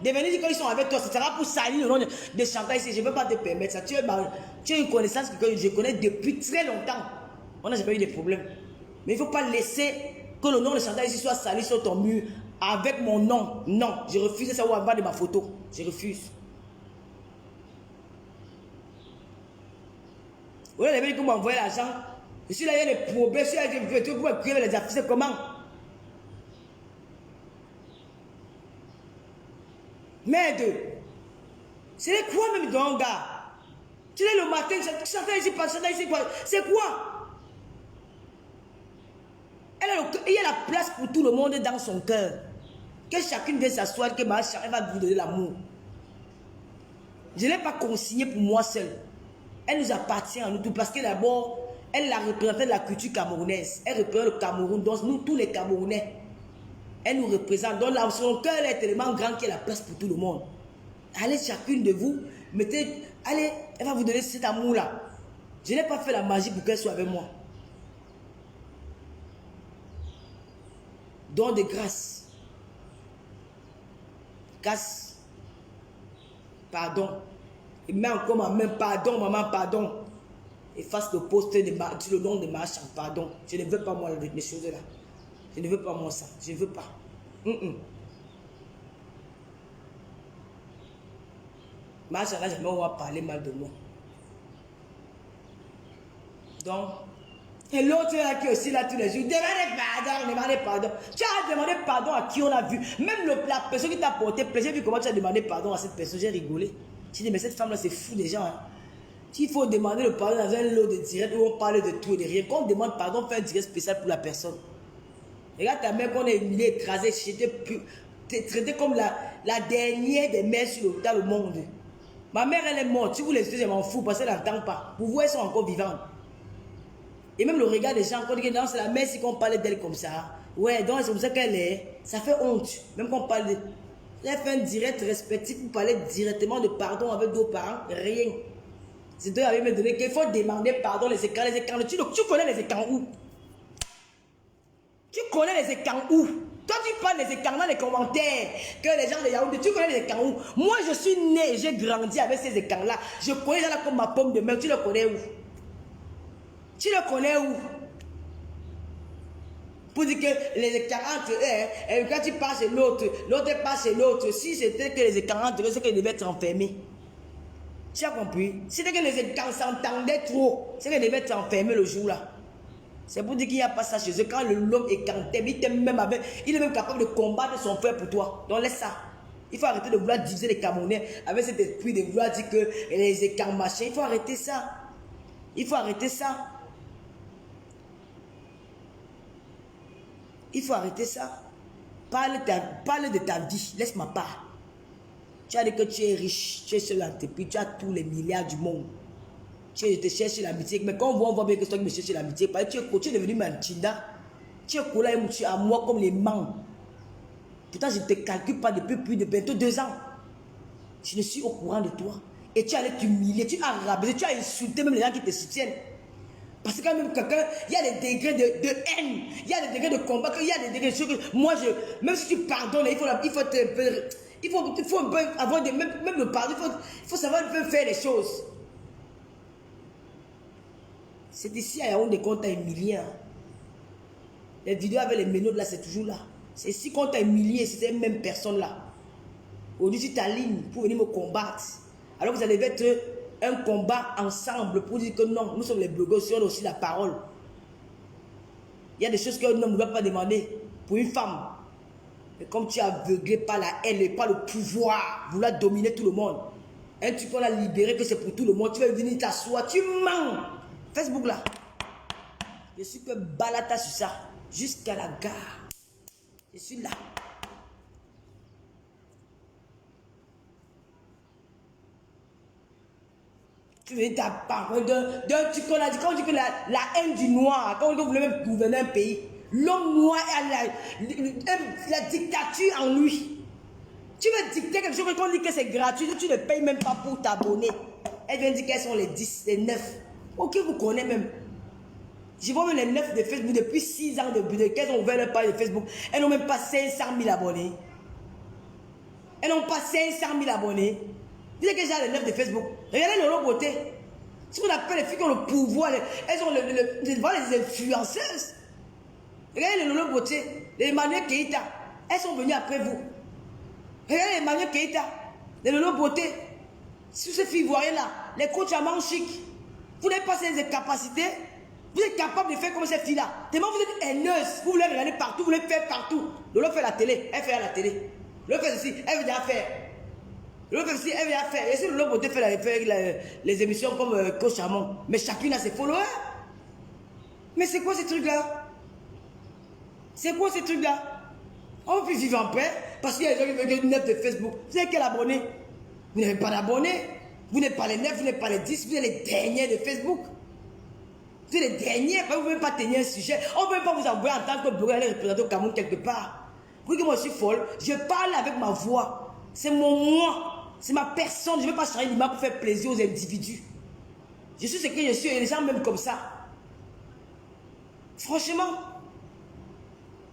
Speaker 1: de venir dire qu'ils sont avec toi. Ce sera pour salir le nom de Chantal ici. Je ne veux pas te permettre ça. Tu as une connaissance que je connais depuis très longtemps. On n'a jamais eu de problème. Mais il ne faut pas laisser que le nom de Chantal ici soit sali sur ton mur avec mon nom. Non, je refuse ça ou en bas de ma photo. Je refuse. Vous avez dit que vous m'envoyez l'argent. Je suis là, il y a des problèmes. Je suis là, vous m'écrivez les affiches. Comment? Merde. C'est quoi même ton gars? Tu es le matin, Chantal ici, pas Chantal ici, quoi? C'est quoi? Il y a la place pour tout le monde dans son cœur. Que chacune vienne s'asseoir, que elle va vous donner l'amour. Je ne l'ai pas consigné pour moi seul. Elle nous appartient à nous tous parce que d'abord, elle a représenté la culture camerounaise. Elle représente le Cameroun, donc nous tous les Camerounais. Elle nous représente. Donc là, son cœur est tellement grand qu'il y a la place pour tout le monde. Allez, chacune de vous, mettez, allez, elle va vous donner cet amour-là. Je n'ai pas fait la magie pour qu'elle soit avec moi. Don de grâce. Grâce. Pardon. Et mets encore ma main, pardon, maman, pardon. Efface le poste sur le nom de ma chambre, pardon. Je ne veux pas moi avec les choses-là. Je ne veux pas moi ça. Je ne veux pas. Ma chambre là, jamais on va parler mal de moi. Donc, et l'autre là qui est aussi là tous les jours, demandez pardon. Tu as demandé pardon à qui on a vu. Même la personne qui t'a porté plaisir, j'ai vu comment tu as demandé pardon à cette personne, j'ai rigolé. J'ai dit, mais cette femme là, c'est fou des gens. Hein. Il faut demander le pardon dans un lot de direct où on parle de tout et de rien. Quand on demande pardon, on fait un direct spécial pour la personne. Regarde ta mère qu'on est humiliée, écrasée, t'es traité comme la dernière des mères dans le monde. Ma mère, elle est morte. Si vous l'excusez, je m'en fous parce qu'elle n'entend pas. Pour vous, elles sont encore vivantes. Et même le regard des gens, quand on dit que c'est la mère, si on parle d'elle comme ça. Ouais, donc c'est comme ça qu'elle est. Ça fait honte. Même quand on parle de. Elle fait un direct respectif pour parler directement de pardon avec d'autres parents. Rien. C'est deux avaient me donné qu'il faut demander pardon les écrans. Tu connais les écrans où? Tu connais les écrans où? Toi, tu parles des écrans dans les commentaires. Que les gens de Yaoundé, tu connais les écrans où? Moi, je suis né, j'ai grandi avec ces écrans-là. Je connais ça là comme ma pomme de main. Tu le connais où? Tu le connais où? Pour dire que les écrans entre eux, quand tu passes chez l'autre, l'autre passe chez l'autre. Si c'était que les écrans entre eux, c'est qu'ils devaient être enfermés. Tu as compris? Si c'était que les écrans s'entendaient trop, c'est qu'ils devaient être enfermés le jour-là. C'est pour dire qu'il n'y a pas ça chez eux. Quand l'homme est canté, il est même capable de combattre son frère pour toi. Donc laisse ça. Il faut arrêter de vouloir diviser les Camerounais avec cet esprit de vouloir dire que les écarts machin. Il faut arrêter ça. Il faut arrêter ça. Il faut arrêter ça. Parle de ta vie. Laisse ma part. Tu as dit que tu es riche. Tu es seul en tes pieds. Tu as tous les milliards du monde. Tu te cherches l'amitié. Mais quand on voit bien que toi qui me cherches l'amitié, parce que tu es devenu Manchinda. Tu es collé à moi comme les mangs. Pourtant, je ne te calcule pas depuis plus de bientôt 2 ans. Je ne suis au courant de toi. Et tu allais t'humilier, tu as rabaissé, tu as insulté même les gens qui te soutiennent. Parce que quand même quelqu'un, il y a des degrés de haine, il y a des degrés de combat, il y a des degrés de choses que moi, même si tu pardonnes, il faut un peu avoir même le pardon, il faut savoir un peu faire les choses. C'est ici à Yaoundé qu'on t'a humilié. Hein. Les vidéos avec les ménodes là, c'est toujours là. C'est ici qu'on t'a humilié, c'est cette même personne là. Aujourd'hui, tu t'alignes pour venir me combattre. Alors que ça devait être un combat ensemble pour dire que non, nous sommes les blogueurs, on a aussi la parole. Il y a des choses qu'un homme ne doit pas demander pour une femme. Mais comme tu es aveuglé par la haine et par le pouvoir, vouloir dominer tout le monde, un truc qu'on a libéré que c'est pour tout le monde, tu vas venir t'asseoir, tu mens. Facebook là, je suis que balata sur ça, jusqu'à la gare. Je suis là. Tu veux ta parole d'un truc qu'on a dit, quand on dit que la haine du noir, quand on voulait même gouverner un pays, l'homme noir a la dictature en lui. Tu veux dicter quelque chose qu'on dit que c'est gratuit, tu ne payes même pas pour t'abonner. Elle vient dire quels sont les 10, les 9. Ok, vous connaissez même. Je vois même les 9 de Facebook depuis 6 ans qu'elles ont ouvert leur page de Facebook. Elles n'ont même pas 500 000 abonnés. Elles n'ont pas 500 000 abonnés. Vous savez que j'ai les 9 de Facebook. Regardez leur beauté. Ce qu'on appelle les filles qui ont le pouvoir. Elles ont les influenceuses. Regardez les Lolo Beauté. Les Emmanuel Keïta. Elles sont venues après vous. Regardez les Emmanuel Keïta. Les Lolo Beauté. Sur ces filles ivoiriennes là. Les coachs à manche chic. Vous n'avez pas ces capacités. Vous êtes capable de faire comme ces filles-là. Tellement vous êtes haineuse. Vous voulez regarder partout. Vous voulez faire partout. Lolo fait la télé. Elle fait à la télé. Lolo fait ceci. Elle veut déjà faire. Lolo fait ceci. Elle veut déjà faire. Et si Lolo Beauté fait les émissions comme Coach Amon. Mais chacune a ses followers. Mais c'est quoi ces trucs-là? C'est quoi ces trucs-là? On peut vivre en paix. Parce qu'il y a des gens qui veulent 9 de Facebook. Vous avez quel abonné? Vous n'avez pas d'abonnés. Vous n'êtes pas les 9, vous n'êtes pas les 10, vous êtes les derniers de Facebook. Vous êtes les derniers, vous ne pouvez pas tenir un sujet. On ne peut pas vous envoyer en tant que blogueur aller représenter au Cameroun quelque part. Oui, que moi je suis folle. Je parle avec ma voix. C'est mon moi. C'est ma personne. Je ne veux pas changer l'image pour faire plaisir aux individus. Je suis ce que je suis et les gens m'aiment comme ça. Franchement.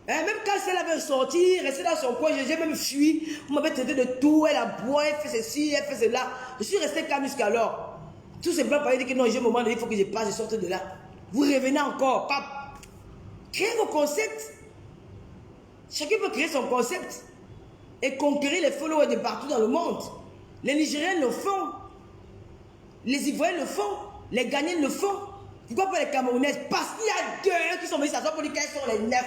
Speaker 1: Même quand elle avait sorti, rester dans son coin, j'ai même fui. Vous m'avez traité de tout. Elle a boit, elle fait ceci, elle fait cela. Je suis resté calme jusqu'alors. Tout simplement pour dire que non, j'ai un moment donné, il faut que je passe, je sorte de là. Vous revenez encore. Pape. Créez vos concepts. Chacun peut créer son concept et conquérir les followers de partout dans le monde. Les Nigériens le font. Les Ivoiriens le font. Les Ghanéens le font. Pourquoi pas les Camerounaises? Parce qu'il y a deux qui sont venus s'asseoir pour dire qu'elles sont les neuf.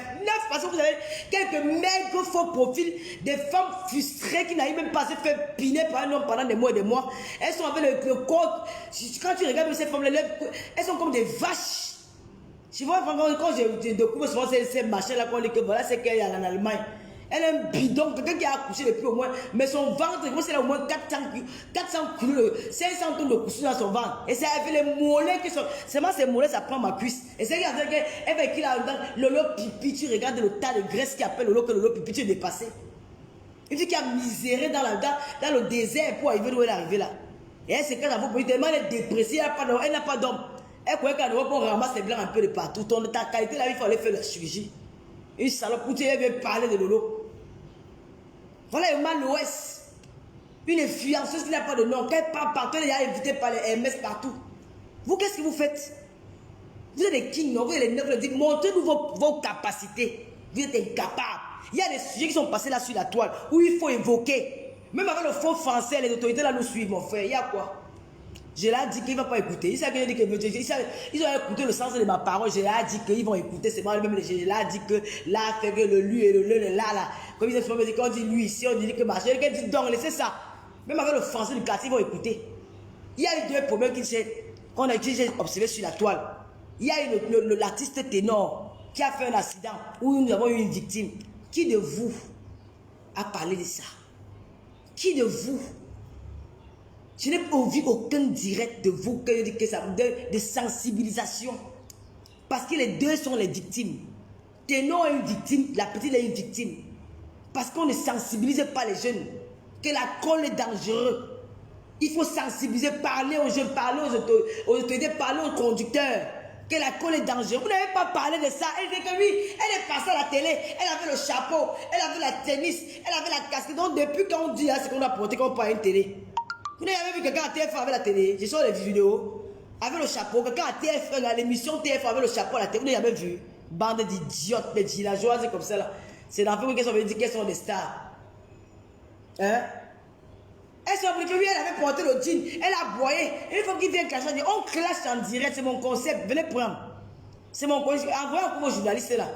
Speaker 1: Parce que vous avez quelques maigres faux profils, des femmes frustrées qui n'arrivent même pas à se faire piner par un homme pendant des mois et des mois. Elles sont avec le code. Quand tu regardes ces femmes, elles sont comme des vaches. Je vois quand je découvre souvent ces machins-là, qu'on dit que voilà, c'est qu'elle est en Allemagne. Elle est un bidon, quelqu'un qui a accouché depuis au moins, mais son ventre, c'est là au moins 400 kilos, 500 tonnes de couches dans son ventre. Et c'est avec les mollets qui sont. Seulement ces mollets, ça prend ma cuisse. Et c'est qu'elle va écrire là-dedans, Lolo Pipi, tu regardes le tas de graisse qui appelle Lolo, que Lolo Pipi, tu es dépassé. Une fille qui a miséré dans le désert pour arriver où elle est arrivée là. Et elle, c'est quand elle a tellement elle est dépressée, elle n'a pas d'homme. Elle croyait qu'en Europe, on ramasse les blancs un peu de partout. Ta qualité là, il faut aller faire la chirurgie. Une salope, elle vient parler de Lolo. Voilà une mal-ouest. Une influenceuse qui n'a pas de nom. Qu'elle parle partout, elle est invitée par les MS partout. Vous, qu'est-ce que vous faites? Vous êtes des kings, non? Vous êtes les neufs. Montrez-nous vos capacités. Vous êtes incapables. Il y a des sujets qui sont passés là sur la toile où il faut évoquer. Même avec le fond français, les autorités là nous suivent, mon frère. Il y a quoi? Je leur ai dit qu'ils ne vont pas écouter. Ils ont écouté le sens de ma parole. Je leur ai dit qu'ils vont écouter. C'est moi-même. Je leur ai dit que là, fait que le lui et le là. Comme ils ont dit, quand on dit lui ici, on dit que machin. Quelqu'un dit donc, laissez ça. Même avec le français du quartier, ils vont écouter. Il y a eu deux problèmes qu'on a observé sur la toile. Il y a eu l'artiste ténor qui a fait un accident où nous avons eu une victime. Qui de vous a parlé de ça? Qui de vous? Je n'ai pas vu aucun direct de vous que ça me donne de sensibilisation. Parce que les deux sont les victimes. Ténor est une victime, la petite est une victime. Parce qu'on ne sensibilise pas les jeunes. Que l'alcool est dangereux. Il faut sensibiliser, parler aux jeunes, parler aux autorités, parler aux conducteurs. Que l'alcool est dangereux. Vous n'avez pas parlé de ça. Elle dit que oui, elle est passée à la télé. Elle avait le chapeau, elle avait la tennis, elle avait la casquette. Donc depuis qu'on dit ce qu'on a porté, qu'on parle à une télé. Vous n'avez vu quelqu'un à TF1 avec la télé? Je sors les vidéos. Avec le chapeau. Quelqu'un à TF1, l'émission TF1 avec le chapeau à la télé. Vous n'avez jamais vu? Bande d'idiotes, des villageois, c'est comme ça là. C'est dans le film qu'elles ont dit qu'elles sont des stars. Hein? Elles sont que oui, elle avait porté le jean. Elle a boyé. Il faut qu'ils viennent clasher. On clash en direct. C'est mon concept. Venez prendre. C'est mon concept. Envoyez un coup au journaliste là.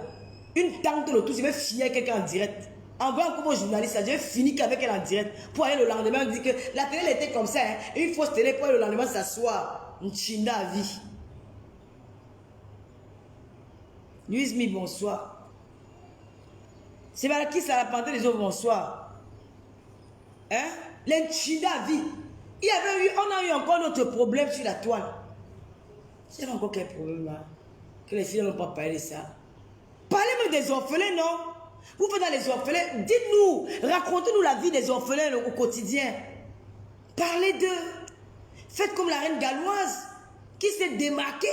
Speaker 1: Une tante de tout. Je vais fier quelqu'un en direct. Envoie un coup au journaliste, je vais finir avec elle en direct. Pour aller le lendemain, on dit que la télé elle était comme ça. Hein. Une fausse télé pour aller le lendemain s'asseoir. Une chinda à vie. Louise Mi, bonsoir. C'est vers qui ça a planté les autres, bonsoir. Hein? L'inchinda à vie. On a eu encore notre problème sur la toile. Il y avait encore quel problème là? Que les filles n'ont pas parlé de ça. Parlez même des orphelins, non? Vous faites dans les orphelins, dites-nous, racontez-nous la vie des orphelins au quotidien. Parlez d'eux. Faites comme la reine galloise, qui s'est démarquée,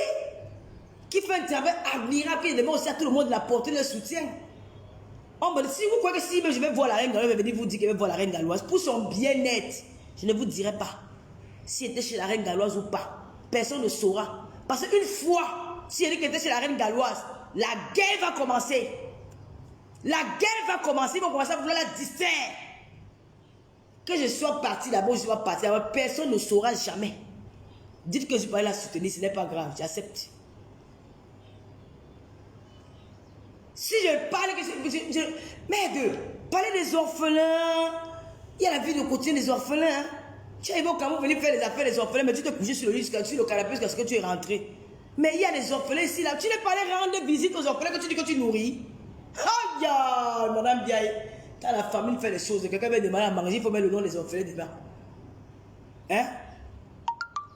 Speaker 1: qui fait un travail admirable, qui demande aussi à tout le monde de la porter le soutien. Si vous croyez que si je vais voir la reine galloise, je vais venir vous dire que je vais voir la reine galloise, pour son bien-être, je ne vous dirai pas si elle était chez la reine galloise ou pas. Personne ne saura. Parce qu'une fois, si elle était chez la reine galloise, la guerre va commencer. La guerre va commencer, ils vont commencer à vouloir la distraire. Que je sois parti là-bas, je sois parti là-bas, personne ne saura jamais. Dites que je peux aller la soutenir, ce n'est pas grave, j'accepte. Si je parle, merde, parler des orphelins, il y a la vie de quotidien des orphelins. Hein. Tu arrives au Cameroun, venir faire les affaires des orphelins, mais tu te couches sur le lit, sur le canapé jusqu'à ce que tu es rentré. Mais il y a des orphelins ici, là. Tu n'es pas allé rendre visite aux orphelins que tu dis que tu nourris. Aïe, madame Biaye. Quand la famille fait les choses, quelqu'un vient demander à manger, il faut mettre le nom des orphelins dedans. Hein?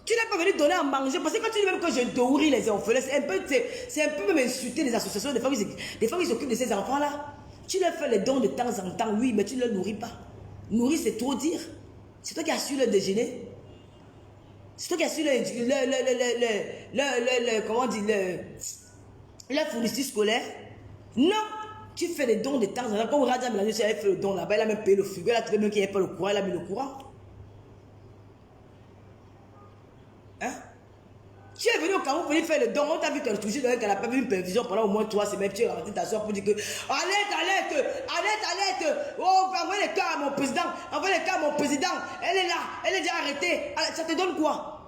Speaker 1: Tu n'es pas venu donner à manger, parce que quand tu dis même que je nourris les orphelins, c'est un peu même insulter les associations des familles qui s'occupent de ces enfants-là. Tu leur fais les dons de temps en temps, oui, mais tu ne les nourris pas. Nourrir, c'est trop dire. C'est toi qui assures le déjeuner. C'est toi qui assures comment dire, la fourniture scolaire. Non, tu fais des dons de temps en temps. Comme Raja Mélanie, elle fait le don là-bas, elle a même payé le frigo, elle a trouvé même qu'il n'y avait pas le courant, elle a mis le courant. Hein? Tu es venu au Cameroun pour lui faire le don, on t'a vu qu'elle touchait, qu'elle n'a pas vu une prévision pendant au moins 3 semaines, tu es rentré ta soeur pour dire que alerte, oh, envoyez les cas à mon président, elle est là, elle est déjà arrêtée, ça te donne quoi?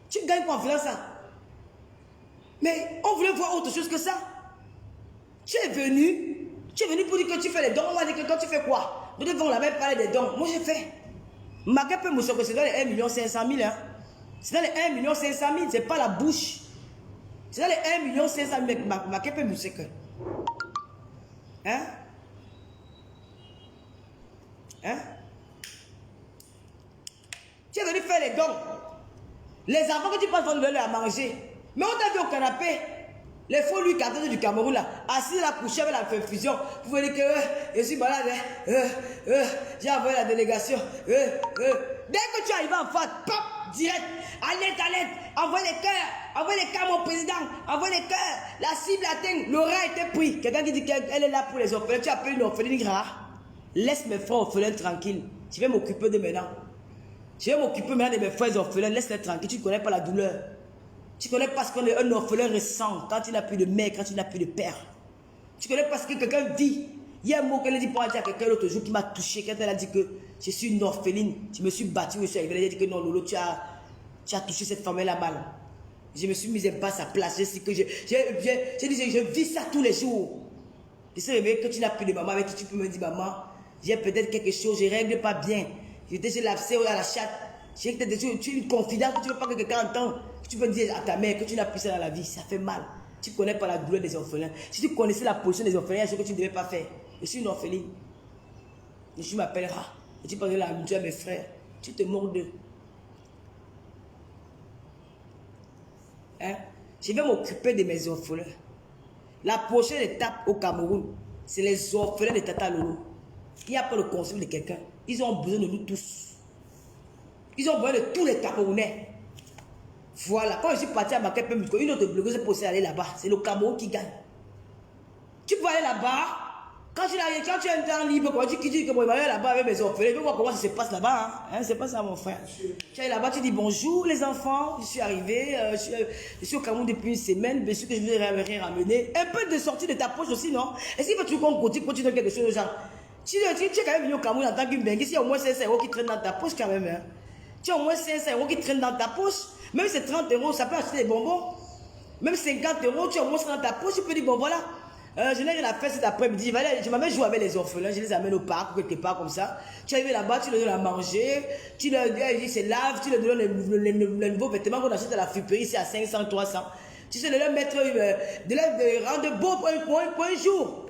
Speaker 1: Tu gagnes quoi en faisant ça? Mais on voulait voir autre chose que ça. Tu es venu pour dire que tu fais les dons, on m'a dit que quand tu fais quoi? Nous devons la même parler des dons, moi j'ai fait. Ma gueule peut me sortir, c'est dans les 1 500 000, hein. C'est dans les 1 500 000, c'est pas la bouche. C'est dans les 1 500 000, ma gueule peut me sortir. Hein? Hein? Tu es venu faire les dons. Les enfants que tu passes vont donner à manger. Mais on t'a vu au canapé. Les faux Louis XIV du Cameroun là, assis là, couché avec la perfusion. Vous voyez que je suis malade. J'ai envoyé la délégation. Dès que tu arrives en face, pop, direct. Alerte, envoie les cœurs, mon président. Envoie les cœurs. La cible atteint. L'aura a été pris. Quelqu'un qui dit qu'elle est là pour les orphelins. Tu appelles une orpheline rare. Laisse mes frères orphelins tranquilles. Je vais m'occuper de maintenant. Je vais m'occuper maintenant de mes frères orphelins. Laisse-les tranquilles. Tu ne connais pas la douleur. Tu connais pas ce qu'un orphelin ressent quand il n'a plus de mère, quand il n'a plus de père. Tu connais pas ce que quelqu'un dit. Il y a un mot qu'elle a dit pour dire à quelqu'un l'autre jour qui m'a touché. Quand elle a dit que je suis une orpheline, je me suis battue, je suis arrivée. Elle a dit que non, Lolo, tu as touché cette femme-là mal. Je me suis mise en bas à sa place. Je dis, je vis ça tous les jours. Je sais que tu n'as plus de maman avec qui tu peux me dire, maman, j'ai peut-être quelque chose, je ne règle pas bien. J'étais chez l'abcès à la chatte. Tu es une confidente, tu ne veux pas que quelqu'un entende. Tu peux dire à ta mère que tu n'as plus ça dans la vie, ça fait mal. Tu ne connais pas la douleur des orphelins. Si tu connaissais la position des orphelins, il y a ce que tu ne devais pas faire. Je suis une orpheline. Et tu m'appelleras. Et tu parleras à mes frères. Tu te mords d'eux. Hein? Je vais m'occuper de mes orphelins. La prochaine étape au Cameroun, c'est les orphelins de Tata Lolo. Il n'y a pas le concept de quelqu'un. Ils ont besoin de nous tous. Ils ont besoin de tous les Camerounais. Voilà, quand je suis parti à Makepe, une autre blogueuse est possible d'aller là-bas. C'est le Cameroun qui gagne. Tu peux aller là-bas. Quand tu es un temps libre, quand tu dis que moi, je vais aller là-bas avec mes orphelins, je vais voir comment ça se passe là-bas. Hein? C'est pas ça, mon frère. Tu es là-bas, tu dis bonjour les enfants, je suis arrivé, je suis au Cameroun depuis une semaine, bien sûr que je vais rien ramener. Un peu de sortie de ta poche aussi, non? Est-ce qu'il faut toujours qu'on continue quelque chose aux gens? Tu es quand même venu au Cameroun en tant qu'une bengue, il y a au moins 500 € qui traînent dans ta poche quand même. Hein? Tu as au moins 500 € qui traînent dans ta poche. Même si c'est 30 €, ça peut acheter des bonbons. Même 50 €, tu as au moins ça dans ta poche, tu peux dire, bon voilà, je n'ai rien à faire cet après-midi, je m'amène jouer avec les orphelins, je les amène au parc ou quelque part comme ça. Tu arrives là-bas, tu leur donnes à manger, tu leur dis c'est lave, tu leur donnes les nouveaux vêtements qu'on achète à la friperie, c'est à 500, 300. Tu sais de leur mettre, de leur rendre beau pour un jour.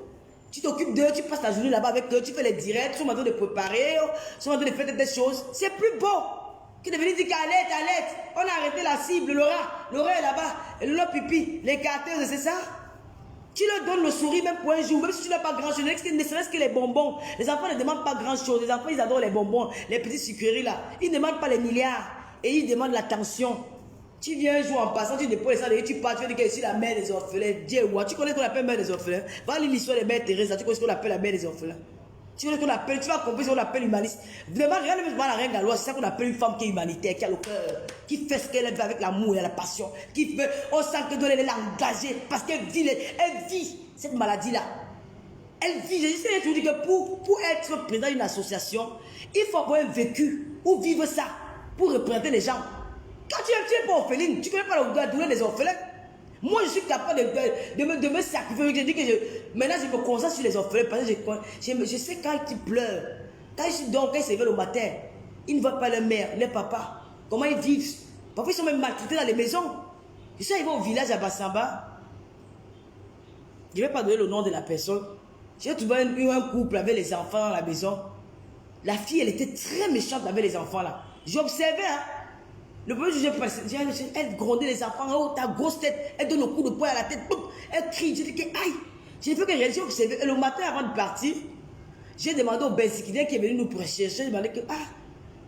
Speaker 1: Tu t'occupes d'eux, tu passes la journée là-bas avec eux, tu fais les directs, ils sont en train de préparer, ils sont en train de faire des choses. C'est plus beau. Qui est venu dire qu'alerte, on a arrêté la cible, Laura est là-bas, le pipi, les carteuses, c'est ça? Tu leur donnes le sourire même pour un jour, même si tu n'as pas grand-chose, ne serait-ce que les bonbons. Les enfants ne demandent pas grand-chose, les enfants ils adorent les bonbons, les petites sucreries là. Ils ne demandent pas les milliards, et ils demandent l'attention. Tu viens un jour en passant, tu déposes ça, et tu pars, tu dis que je suis la mère des orphelins. Dieu, tu connais ce qu'on appelle mère des orphelins? Va lire l'histoire des mères Thérèse, tu connais ce qu'on appelle la mère des orphelins? Tu vois qu'on appelle, tu vas comprendre ce qu'on appelle humaniste. Vraiment, rien ne me demande à rien galois. C'est ça qu'on appelle une femme qui est humanitaire, qui a le cœur, qui fait ce qu'elle veut avec l'amour et la passion, qui veut, on sent que elle est engagée parce qu'elle vit, cette maladie-là. Elle vit. Je dis que pour être président d'une association, il faut avoir un vécu ou vivre ça pour représenter les gens. Quand tu n'es pas orpheline, tu ne connais pas la douleur des orphelins. Moi, je suis capable de me sacrifier. Je dis que maintenant, je me concentre sur les orphelins parce que je sais quand ils pleurent, quand ils se réveillent le matin, ils ne voient pas leur mère, leur papa. Comment ils vivent. Parfois, ils sont même maltraités dans les maisons. Je suis arrivé au village à Bassamba. Je ne vais pas donner le nom de la personne. J'ai trouvé un couple avec les enfants dans la maison. La fille, elle était très méchante avec les enfants là. J'observais, hein. Le premier jour, elle grondait les enfants. Oh, ta grosse tête. Elle donne le coup de poing à la tête. Elle crie. Je dis que, aïe. J'ai fait que j'ai observé. Et le matin avant de partir, j'ai demandé au Bensikidien qui est venu nous prêcher. J'ai demandé que,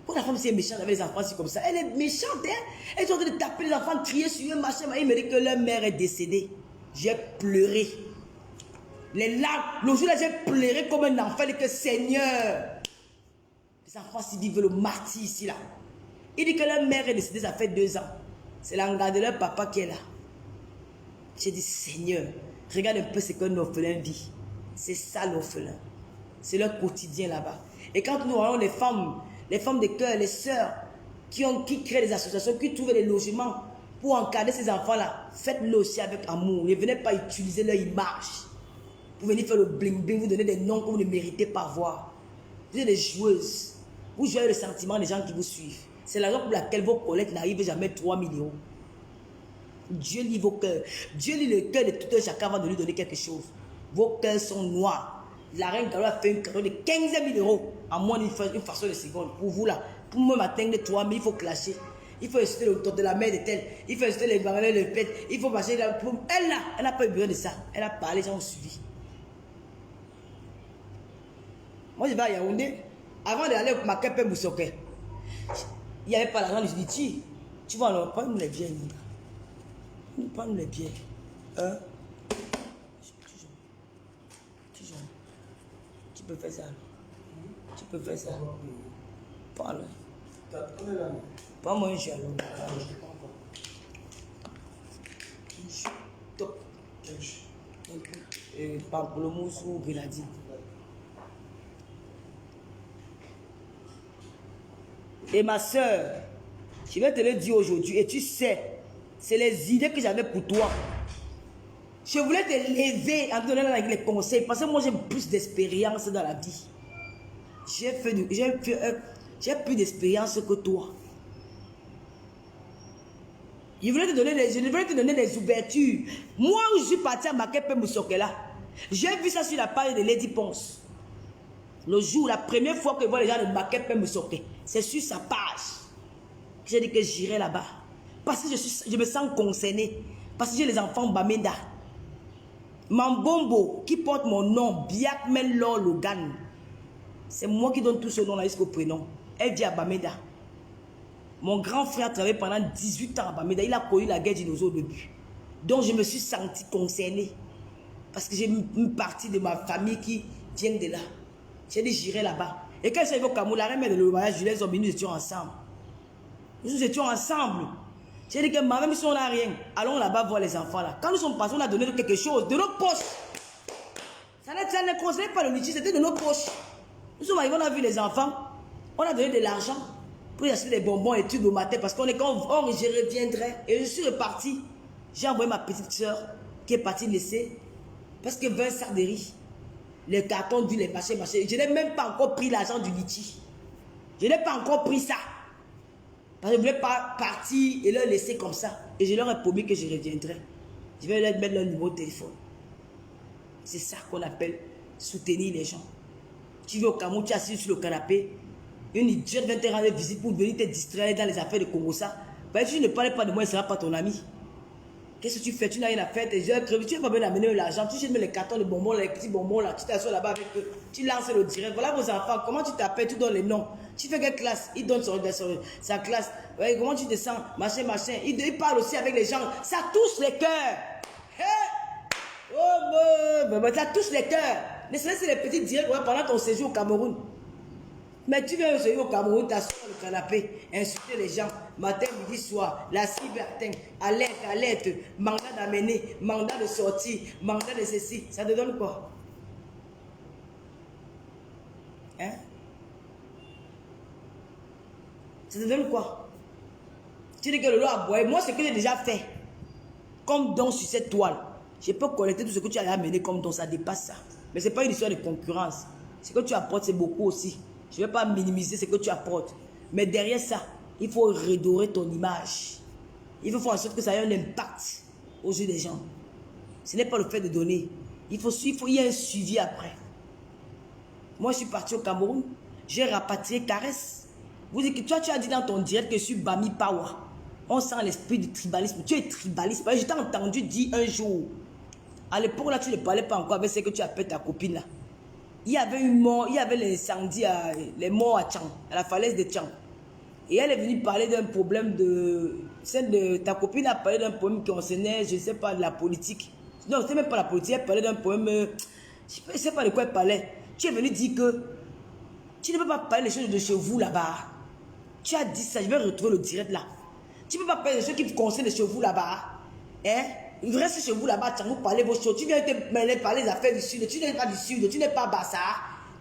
Speaker 1: pourquoi la femme si est méchante avec les enfants c'est comme ça? Elle est méchante, hein? Elle est en train de taper les enfants, de crier sur eux, machin. Il me dit que leur mère est décédée. J'ai pleuré. Les larmes, le jour-là, j'ai pleuré comme un enfant. Et que Seigneur, les enfants s'y vivent le martyr ici, là. Il dit que leur mère est décédée, ça fait 2 ans. C'est l'engagement de leur papa qui est là. J'ai dit, Seigneur, regarde un peu ce qu'un orphelin vit. C'est ça l'orphelin. C'est leur quotidien là-bas. Et quand nous voyons les femmes de cœur, les sœurs, qui créent des associations, qui trouvent des logements pour encadrer ces enfants-là, faites-le aussi avec amour. Ne venez pas utiliser leur image pour venir faire le bling-bling, vous donner des noms que vous ne méritez pas voir. Vous êtes des joueuses. Vous jouez le sentiment des gens qui vous suivent. C'est la raison pour laquelle vos collectes n'arrivent jamais 3 millions. Dieu lit vos cœurs. Dieu lit le cœur de tout un chacun avant de lui donner quelque chose. Vos cœurs sont noirs. La reine Galo a fait un cadeau de 15 000 € en moins d'une fraction de seconde. Pour vous là, pour même atteindre 3 000, il faut clasher. Il faut insulter le tour de la mère de tel. Il faut insulter les parents, le pète. Il faut marcher là. Elle là, elle n'a pas eu besoin de ça. Elle a parlé, les gens ont suivi. Moi je vais à Yaoundé. Avant d'aller au Makepe Moussoké, il n'y avait pas l'argent du Liti. Tu vois, alors, prends-nous les biens. Prends-nous les biens. Hein? Tu peux faire ça. Tu peux faire ça. Prends-le. Prends-moi un jus alors. Top. Pamplemousse ou grenadine. Et ma soeur, je vais te le dire aujourd'hui, et tu sais, c'est les idées que j'avais pour toi. Je voulais te lever en te donnant les conseils, parce que moi j'ai plus d'expérience dans la vie. J'ai plus d'expérience que toi. Je voulais te donner des ouvertures. Moi, où je suis parti à Makepe Moussokela, j'ai vu ça sur la page de Lady Ponce. Le jour, la première fois que je vois les gens de Makepe Moussoké, c'est sur sa page. J'ai dit que j'irai là-bas. Parce que je me sens concernée. Parce que j'ai les enfants Bamenda. Mambombo, qui porte mon nom, Biakmen Lor Logan. C'est moi qui donne tout ce nom-là jusqu'au prénom. Elle dit à Bamenda. Mon grand frère travaillait pendant 18 ans à Bamenda. Il a connu la guerre dinosaure au début. Donc je me suis sentie concernée. Parce que j'ai une partie de ma famille qui vient de là. J'ai dit j'irai là-bas. Et quand je suis arrivé au Cameroun, la reine de le mariage, Juliette Zombie, nous étions ensemble. Nous étions ensemble. J'ai dit que même si on n'a rien, allons là-bas voir les enfants là. Quand nous sommes passés, on a donné quelque chose de nos poches. Ça ne concernait pas le litige, c'était de nos poches. Nous sommes arrivés, on a vu les enfants, on a donné de l'argent pour y acheter des bonbons et tout au matin parce qu'on est quand je reviendrai. Et je suis reparti. J'ai envoyé ma petite soeur qui est partie laisser parce que 20 sacs de riz. Les cartons d'huile, les machins. Je n'ai même pas encore pris l'argent du litige. Je n'ai pas encore pris ça. Parce que je ne voulais pas partir et leur laisser comme ça. Et je leur ai promis que je reviendrai. Je vais leur mettre leur numéro de téléphone. C'est ça qu'on appelle soutenir les gens. Tu vas au Cameroun, tu es assis sur le canapé. Une idiote vient te rendre visite pour venir te distraire dans les affaires de Congo. Ça. Si tu ne parles pas de moi, elle ne sera pas ton ami. Qu'est-ce que tu fais? Tu n'as rien à faire, tes yeux crevés, tu n'as pas besoin d'amener l'argent, tu mets les cartons de bonbons, les petits bonbons là, tu t'assois là-bas avec eux, tu lances le direct. Voilà vos enfants, comment tu t'appelles, tu donnes les noms. Tu fais quelle classe? Il donne sa classe. Ouais, comment tu te sens? Machin. Il parle aussi avec les gens. Ça touche les cœurs. Hey! Oh, ça touche les cœurs. Ne serait-ce que les petits directs pendant ton séjour au Cameroun. Mais tu viens au Cameroun, t'assois sur le canapé, insulter les gens, matin, midi, soir, la cybertin, alerte, mandat d'amener, mandat de sortie, mandat de ceci, ça te donne quoi? Hein? Ça te donne quoi? Tu dis que le lot a boire. Moi, ce que j'ai déjà fait, comme don sur cette toile, je peux collecter tout ce que tu as amené comme don, ça dépasse ça. Mais ce n'est pas une histoire de concurrence. Ce que tu apportes, c'est beaucoup aussi. Je ne vais pas minimiser ce que tu apportes. Mais derrière ça, il faut redorer ton image. Il faut faire en sorte que ça ait un impact aux yeux des gens. Ce n'est pas le fait de donner. Il y a un suivi après. Moi, je suis parti au Cameroun. J'ai rapatrié Caresse. Vous dites que toi, tu as dit dans ton direct que je suis Bami Pawa. On sent l'esprit du tribalisme. Tu es tribaliste. Je t'ai entendu dire un jour À l'époque, là, tu ne parlais pas encore avec ce que tu appelles ta copine, là. Il y avait une mort, il y avait l'incendie, les morts à Tchang, à la falaise de Tchang. Et elle est venue parler d'un problème de... Celle de ta copine a parlé d'un problème qui concernait, je ne sais pas, de la politique. Non, ce n'est même pas la politique, elle parlait d'un problème... je ne sais pas de quoi elle parlait. Tu es venu dire que tu ne peux pas parler des choses de chez vous là-bas. Tu as dit ça, je vais retrouver le direct là. Tu ne peux pas parler des choses qui vous concernent de chez vous là-bas. Hein? Il reste chez vous là-bas, vous parlez vos choses. Tu viens te mêler parler des affaires du sud. Tu n'es pas du sud, tu n'es pas Bassa.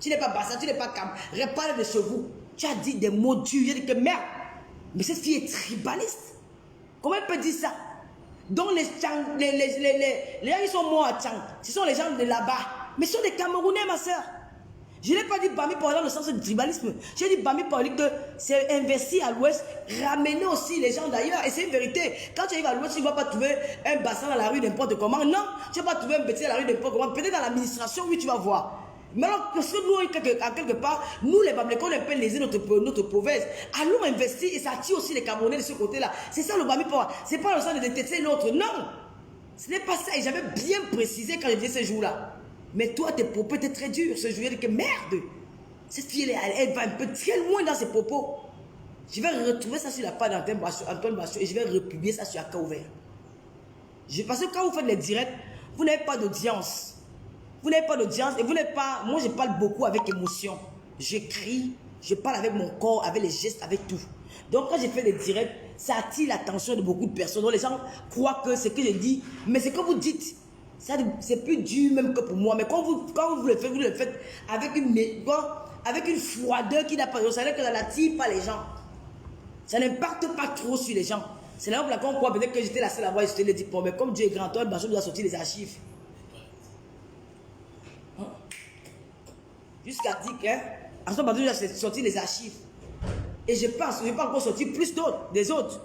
Speaker 1: Tu n'es pas Bassa, tu n'es pas Cam. Reparle de chez vous. Tu as dit des mots durs. Il a dit que merde. Mais cette fille est tribaliste. Comment elle peut dire ça? Donc les gens qui sont morts à Tchang, ce sont les gens de là-bas. Mais ce sont des Camerounais, ma soeur. Je n'ai pas dit Bami pour aller dans le sens du tribalisme. J'ai dit Bami pour dire que c'est investir à l'ouest, ramener aussi les gens d'ailleurs. Et c'est une vérité. Quand tu arrives à l'ouest, tu ne vas pas trouver un bassin dans la rue n'importe comment. Non, tu ne vas pas trouver un petit dans la rue n'importe comment. Peut-être dans l'administration, oui, tu vas voir. Mais alors, parce que nous, quelque part, nous les Bamilekons, on peut léser notre province. Allons investir et ça attire aussi les Camerounais de ce côté-là. C'est ça le Bami pour. C'est pas le sens de détester l'autre. Non. Ce n'est pas ça. Et j'avais bien précisé quand je disais ce jour-là. Mais toi, tes propos étaient très durs. Ce jour-là, que merde. Cette fille, elle va un peu très loin dans ses propos. Je vais retrouver ça sur la page d'Antoine Bachot et je vais republier ça sur Aka Ouvert. Parce que quand vous faites les directs, vous n'avez pas d'audience. Vous n'avez pas d'audience et vous n'êtes pas... Moi, je parle beaucoup avec émotion. J'écris, je parle avec mon corps, avec les gestes, avec tout. Donc, quand je fais des directs, ça attire l'attention de beaucoup de personnes. Donc, les gens croient que ce que je dis, mais ce que vous dites, c'est plus dur même que pour moi. Mais quand vous le faites avec une froideur qui n'a pas de... Ça veut dire que ça n'attire pas les gens. Ça n'impacte pas trop sur les gens. C'est là où on croit peut-être que j'étais la seule à voir, je te l'ai dit. Mais comme Dieu est grand, toi, Bachot nous a sorti les archives. Jusqu'à dire qu'Antoine Bachot nous a sorti les archives. Et je pense, je vais pas encore sortir plus d'autres, des autres.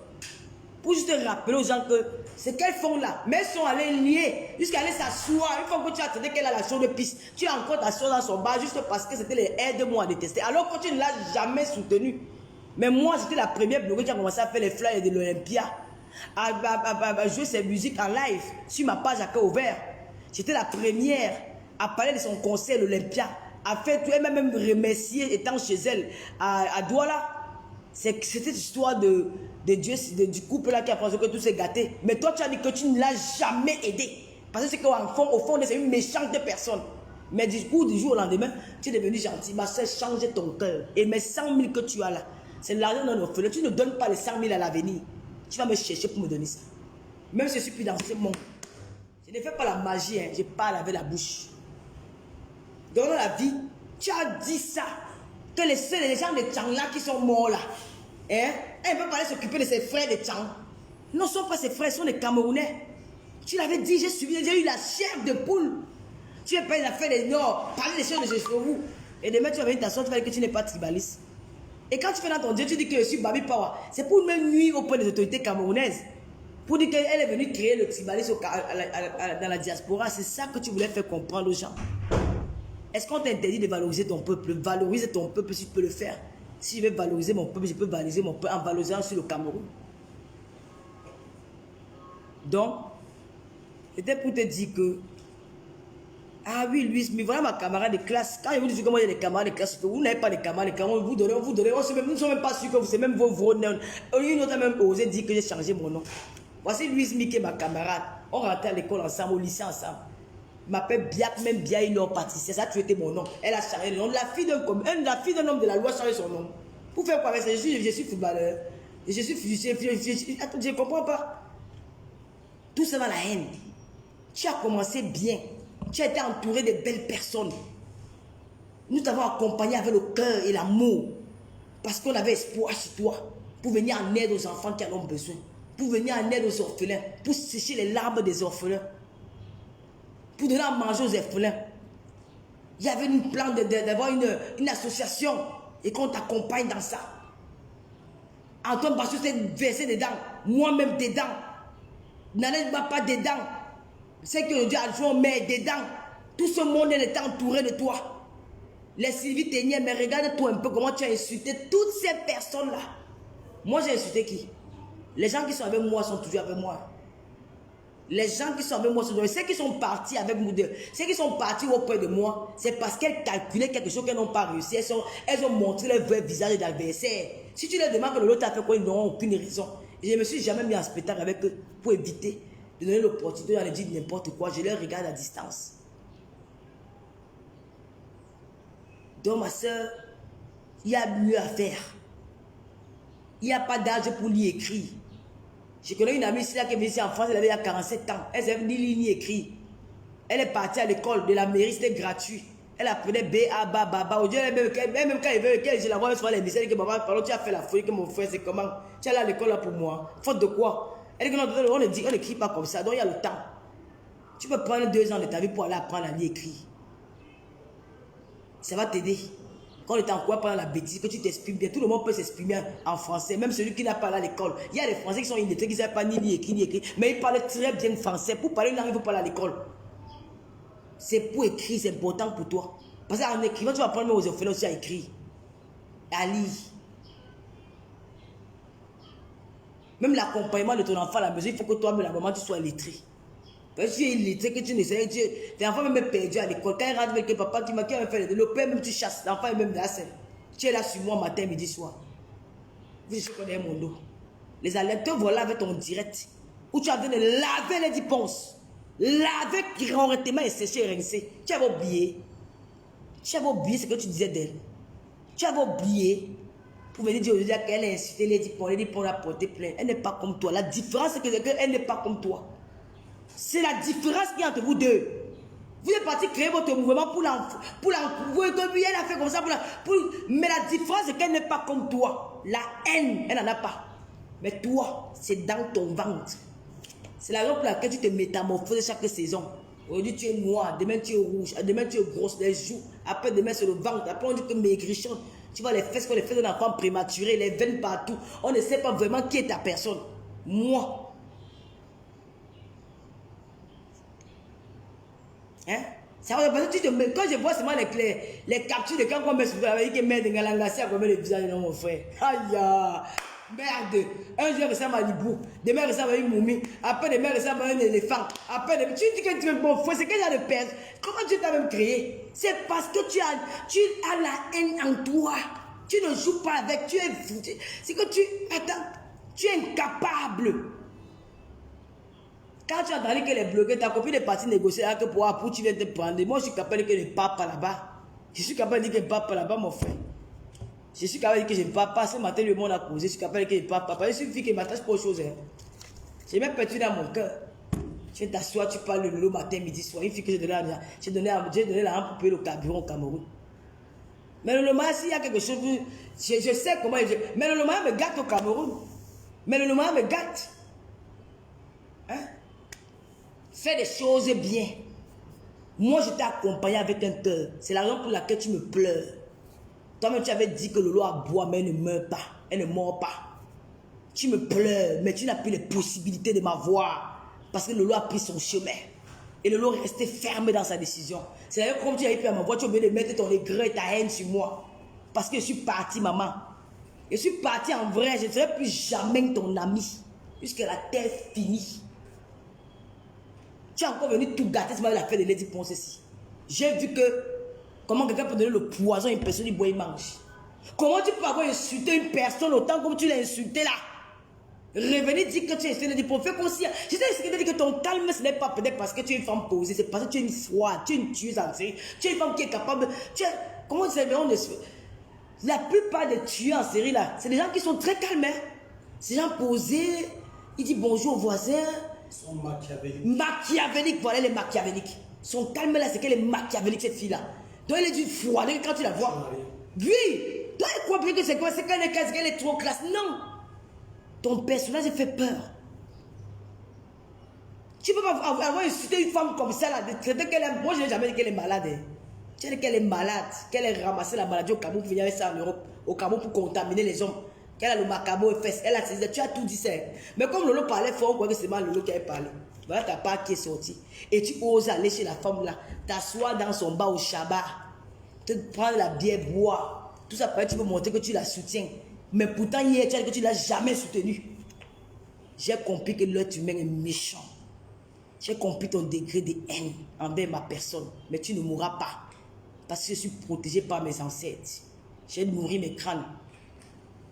Speaker 1: Pour juste rappeler aux gens que c'est qu'elles font là. Mais elles sont allées lier jusqu'à aller s'asseoir. Une fois que tu as attendu qu'elle a la chaude de piste, tu as encore t'asseoir dans son bar juste parce que c'était les aide-moi à détester. Alors que tu ne l'as jamais soutenu. Mais moi, j'étais la première blogueuse qui a commencé à faire les flyers de l'Olympia. À jouer ses musiques en live sur ma page à cœur ouvert. J'étais la première à parler de son concert l'Olympia. À faire tout, elle m'a même remercié étant chez elle à Douala. C'était cette histoire de Dieu, du couple là qui a pensé que tout s'est gâté. Mais toi, tu as dit que tu ne l'as jamais aidé. Parce que c'est qu'au fond, c'est une méchante personne. Mais du coup, du jour au lendemain, tu es devenu gentil. Ma soeur, change ton cœur. Et mes 100 000 que tu as là, c'est l'argent d'un orphelin. Tu ne donnes pas les 100 000 à l'avenir. Tu vas me chercher pour me donner ça. Même si je suis plus dans ce monde. Je ne fais pas la magie, hein. Je parle avec la bouche. Dans la vie, tu as dit ça. Que les gens de Tchang là qui sont morts là, hein, elle ne peut pas aller s'occuper de ses frères de Tchang. Non, ce ne sont pas ses frères, ce sont des Camerounais. Tu l'avais dit, j'ai eu la chair de poule. Tu n'as pas une affaire des Nord, parler des choses de chez vous. Et demain, tu vas venir t'asseoir, tu vas dire que tu n'es pas tribaliste. Et quand tu fais dans ton Dieu, tu dis que je suis Babi Power. C'est pour me nuire auprès des autorités camerounaises. Pour dire qu'elle est venue créer le tribalisme dans la diaspora. C'est ça que tu voulais faire comprendre aux gens. Est-ce qu'on t'interdit de valoriser ton peuple? Valorise ton peuple si tu peux le faire. Si je veux valoriser mon peuple, je peux valoriser mon peuple en valorisant sur le Cameroun. Donc, c'était pour te dire que, ah oui, Louise, mais voilà ma camarade de classe. Quand je vous dis comment il y a des camarades de classe, vous n'avez pas de camarades de classe, on vous donne, nous ne sommes même pas sûrs que vous, c'est même vos noms. Une autre a même osé dire que j'ai changé mon nom. Voici Louise Mickey, ma camarade. On rentrait à l'école ensemble, au lycée ensemble. M'appelle Biak, même Biaïno Pâtissier, ça a tué mon nom. Elle a changé le nom. La fille d'un homme de la loi a changé son nom. Pour faire quoi avec ça? Je suis footballeur. Attends, je ne comprends pas. Tout ça dans la haine. Tu as commencé bien. Tu as été entouré de belles personnes. Nous t'avons accompagné avec le cœur et l'amour. Parce qu'on avait espoir chez toi. Pour venir en aide aux enfants qui en ont besoin. Pour venir en aide aux orphelins. Pour sécher les larmes des orphelins. Pour donner à manger aux orphelins. Il y avait une plan d'avoir une association et qu'on t'accompagne dans ça. Antoine Bachot s'est versé dedans. Moi-même dedans. N'allez pas dedans. C'est que Dieu a joué au maire dedans. Tout ce monde est entouré de toi. Les Sylvie Ténier, mais regarde-toi un peu comment tu as insulté toutes ces personnes-là. Moi, j'ai insulté qui? Les gens qui sont avec moi sont toujours avec moi. Les gens qui sont avec moi, ceux qui sont partis avec nous, ceux qui sont partis auprès de moi, c'est parce qu'elles calculaient quelque chose qu'elles n'ont pas réussi. Elles ont montré leur vrai visage d'adversaire. Si tu leur demandes que l'autre a fait quoi, ils n'auront aucune raison. Et je ne me suis jamais mis en spectacle avec eux pour éviter de donner l'opportunité de leur dire n'importe quoi. Je les regarde à distance. Donc ma soeur, il y a mieux à faire. Il n'y a pas d'âge pour lire écrire. Je connais une amie ici là, qui est venue ici en France, elle avait 47 ans. Elle savait ni lire ni écrire. Elle est partie à l'école de la mairie, c'était gratuit. Elle apprenait B, A, B, B, B. Aujourd'hui, même quand elle veut, je la vois sur les lycées, elle dit que maman, pardon, tu as fait la folie, que mon frère, c'est comment? Tu es allé à l'école là pour moi. Faute de quoi? Elle dit que non, on n'écrit pas comme ça, donc il y a le temps. Tu peux prendre 2 ans de ta vie pour aller apprendre à lire et écrire. Ça va t'aider. Quand on est en quoi pendant la bêtise, que tu t'exprimes bien, tout le monde peut s'exprimer en français, même celui qui n'a pas allé à l'école. Il y a des Français qui sont illettrés, qui ne savent pas ni lire, ni écrire, mais ils parlent très bien français. Pour parler une langue, il faut parler à l'école. C'est pour écrire, c'est important pour toi. Parce qu'en écrivant, tu vas apprendre aux orphelins aussi à écrire, à lire. Même l'accompagnement de ton enfant à la maison, il faut que toi-même, la maman, tu sois lettré. Parce que tu es illettré, que tu ne sais pas, tes enfants même perdus à l'école. Quand ils rentrent avec le papa, qui m'a fait le père, même tu chasses, l'enfant est même dans la scène. Tu es là sur moi matin, midi, soir. Vous savez qu'on est mon dos. Les alertes, voilà avec ton direct. Où tu as besoin de laver les dépenses. Laver correctement et sécher et rincer. Tu avais oublié. Tu avais oublié ce que tu disais d'elle. Tu avais oublié. Pour venir dire aujourd'hui qu'elle a insulté les dipons, l'a porté plainte. Elle n'est pas comme toi. La différence, c'est qu'elle n'est pas comme toi. C'est la différence qu'il y a entre vous deux. Vous êtes parti créer votre mouvement pour l'enfouir. Elle a fait comme ça. Mais la différence, c'est qu'elle n'est pas comme toi. La haine, elle n'en a pas. Mais toi, c'est dans ton ventre. C'est la raison pour laquelle tu te métamorphoses chaque saison. Aujourd'hui, tu es noir, demain, tu es rouge, demain, tu es grosse, les joues. Après, demain, c'est le ventre. Après, on dit que maigrichon. Tu vois les fesses, les fesses d'un enfant prématuré, les veines partout. On ne sait pas vraiment qui est ta personne. Moi. Hein? Ça va, parce que quand je vois seulement les captures de quand on met sur la qui met des galangassi à combien le visage de mon frère. Aïe! Merde! Un jour, ça m'a Libou. Demain, ça m'a une momie. Après, demain, ça m'a un éléphant. Après, tu dis que tu es bon frère. C'est quel genre de personne? Comment tu t'as même créé? C'est parce que tu as la haine en toi. Tu ne joues pas avec. C'est que attends, tu es incapable. Quand tu as entendu que les bloqués, ta copine est partie négocier avec pour tu viens te prendre. Moi, je suis capable de dire que je ne pars pas là-bas. Je suis capable de dire que je ne pars pas là-bas, mon frère. Je suis capable de dire que je ne pars pas. Ce matin, le monde a causé. Je suis capable de dire que je ne pars pas. Parce que je suis que je m'attache pas aux choses. Hein. J'ai même perdu dans mon cœur. Tu viens t'asseoir, tu parles le lolo matin, midi, soir. Il faut que j'ai donné l'argent pour payer le carburant au Cameroun. Mais le loma, s'il y a quelque chose, je sais comment. Mais le loma me gâte au Cameroun. Mais le loma me gâte. Hein? Fais des choses bien. Moi, je t'ai accompagné avec un cœur. C'est la raison pour laquelle tu me pleures. Toi-même, tu avais dit que Lolo aboie, mais elle ne meurt pas. Elle ne mord pas. Tu me pleures, mais tu n'as plus les possibilités de m'avoir. Parce que Lolo a pris son chemin. Et Lolo est resté fermé dans sa décision. C'est là comme tu as pris à ma voix, tu as oublié de mettre ton regret et ta haine sur moi. Parce que je suis parti, maman. Je suis parti en vrai. Je ne serai plus jamais ton ami. Jusqu'à la terre finie. Tu es encore venu tout gâter, c'est la fête de Lady Ponce ici. J'ai vu que comment quelqu'un peut donner le poison à une personne, il boit, il mange. Comment tu peux avoir insulté une personne autant comme tu l'as insulté là? Revenir dire que tu es insulté Lady Ponce, fais conscience. Je sais ce que tu dis que ton calme, ce n'est pas peut-être parce que tu es une femme posée, c'est parce que tu es une froide, tu es une tueuse en série, tu es une femme qui est capable. Comment tu sais, la plupart des tueurs en série là, c'est des gens qui sont très calmes. Hein? Ces gens posés, ils disent bonjour aux voisins.
Speaker 2: Ils sont machiavéliques.
Speaker 1: Machiavéliques, voilà les machiavéliques. Son calme là, c'est qu'elle est machiavélique cette fille là. Donc elle est d'une froide quand tu la vois. Oui, toi elle croit bien que c'est quoi? C'est qu'elle est trop classe. Non. Ton personnage fait peur. Tu peux pas avoir insulté une femme comme ça là. Moi je n'ai jamais dit qu'elle est malade. Hein. Tu as dit qu'elle est malade, qu'elle a ramassé la maladie au Cameroun pour venir avec ça en Europe. Au Cameroun pour contaminer les hommes. Qu'elle a le macabo et fesses, elle a ses tu as tout dit ça. Mais comme Lolo parlait fort, on croit que c'est mal Lolo qui avait parlé. Voilà ta part qui est sortie. Et tu oses aller chez la femme là, t'asseoir dans son bas au Shabbat, te prendre la bière, boire. Tout ça, tu peux montrer que tu la soutiens. Mais pourtant, hier, tu as dit que tu ne l'as jamais soutenue. J'ai compris que l'être humain est méchant. J'ai compris ton degré de haine envers ma personne. Mais tu ne mourras pas. Parce que je suis protégé par mes ancêtres. J'ai nourri mes crânes.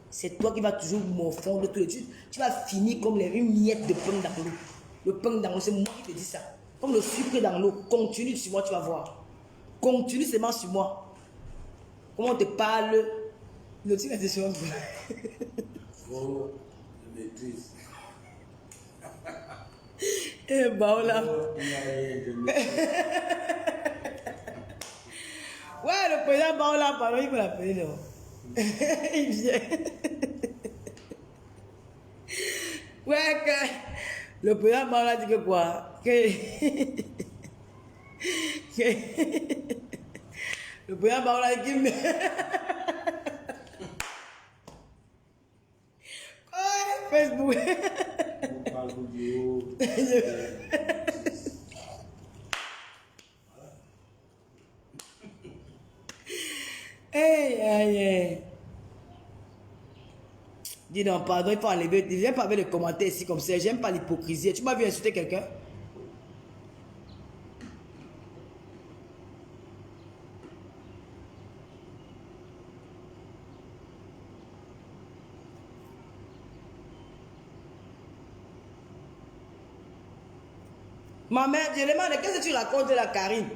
Speaker 1: C'est toi qui vas toujours m'enfondre tout le temps. Tu vas finir comme une miette de pain dans l'eau. Le pain dans l'eau, c'est moi qui te dis ça. Comme le sucre dans l'eau. Continue sur moi, tu vas voir. Continue seulement sur moi. Comment on te parle? Le truc est sur moi.
Speaker 3: Faut je maîtrise.
Speaker 1: Eh ben là. Ouais, le président Baola, pardon, il peut l'appeler, non? Il vient. Ouais, que le président Baola dit que quoi? Le président Baola dit que... Facebook.
Speaker 3: On parle vidéo.
Speaker 1: Hey, hey, hey. Dis non, pardon, il faut enlever. Ne viens pas avec les commentaires ici comme ça. J'aime pas l'hypocrisie. Tu m'as vu insulter quelqu'un? Ma mère, je demande, qu'est-ce que tu racontes là, Karine?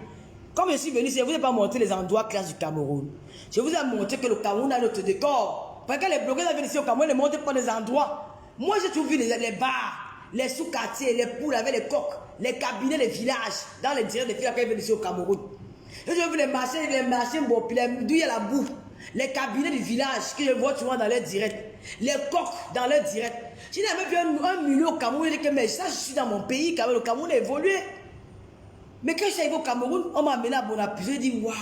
Speaker 1: Comme je suis venu, je ne vous ai pas montré les endroits classe du Cameroun. Je vous ai montré que le Cameroun a notre décor. Parce que les blogueurs viennent ici au Cameroun, ils ne montrent pas les endroits. Moi, j'ai toujours vu les bars, les sous-quartiers, les poules avec les coques, les cabinets, les villages, dans les directs des filles qui viennent ici au Cameroun. Et j'ai vu les marchés populaires, d'où il y a la boue. Les cabinets du village que je vois souvent dans les directs. Les coques dans les directs. Je n'ai même vu un milieu au Cameroun, je dis que mais ça, je suis dans mon pays, quand même, le Cameroun a évolué. Mais quand je suis arrivé au Cameroun, on m'a amené à Bonaparte. J'ai dit, waouh,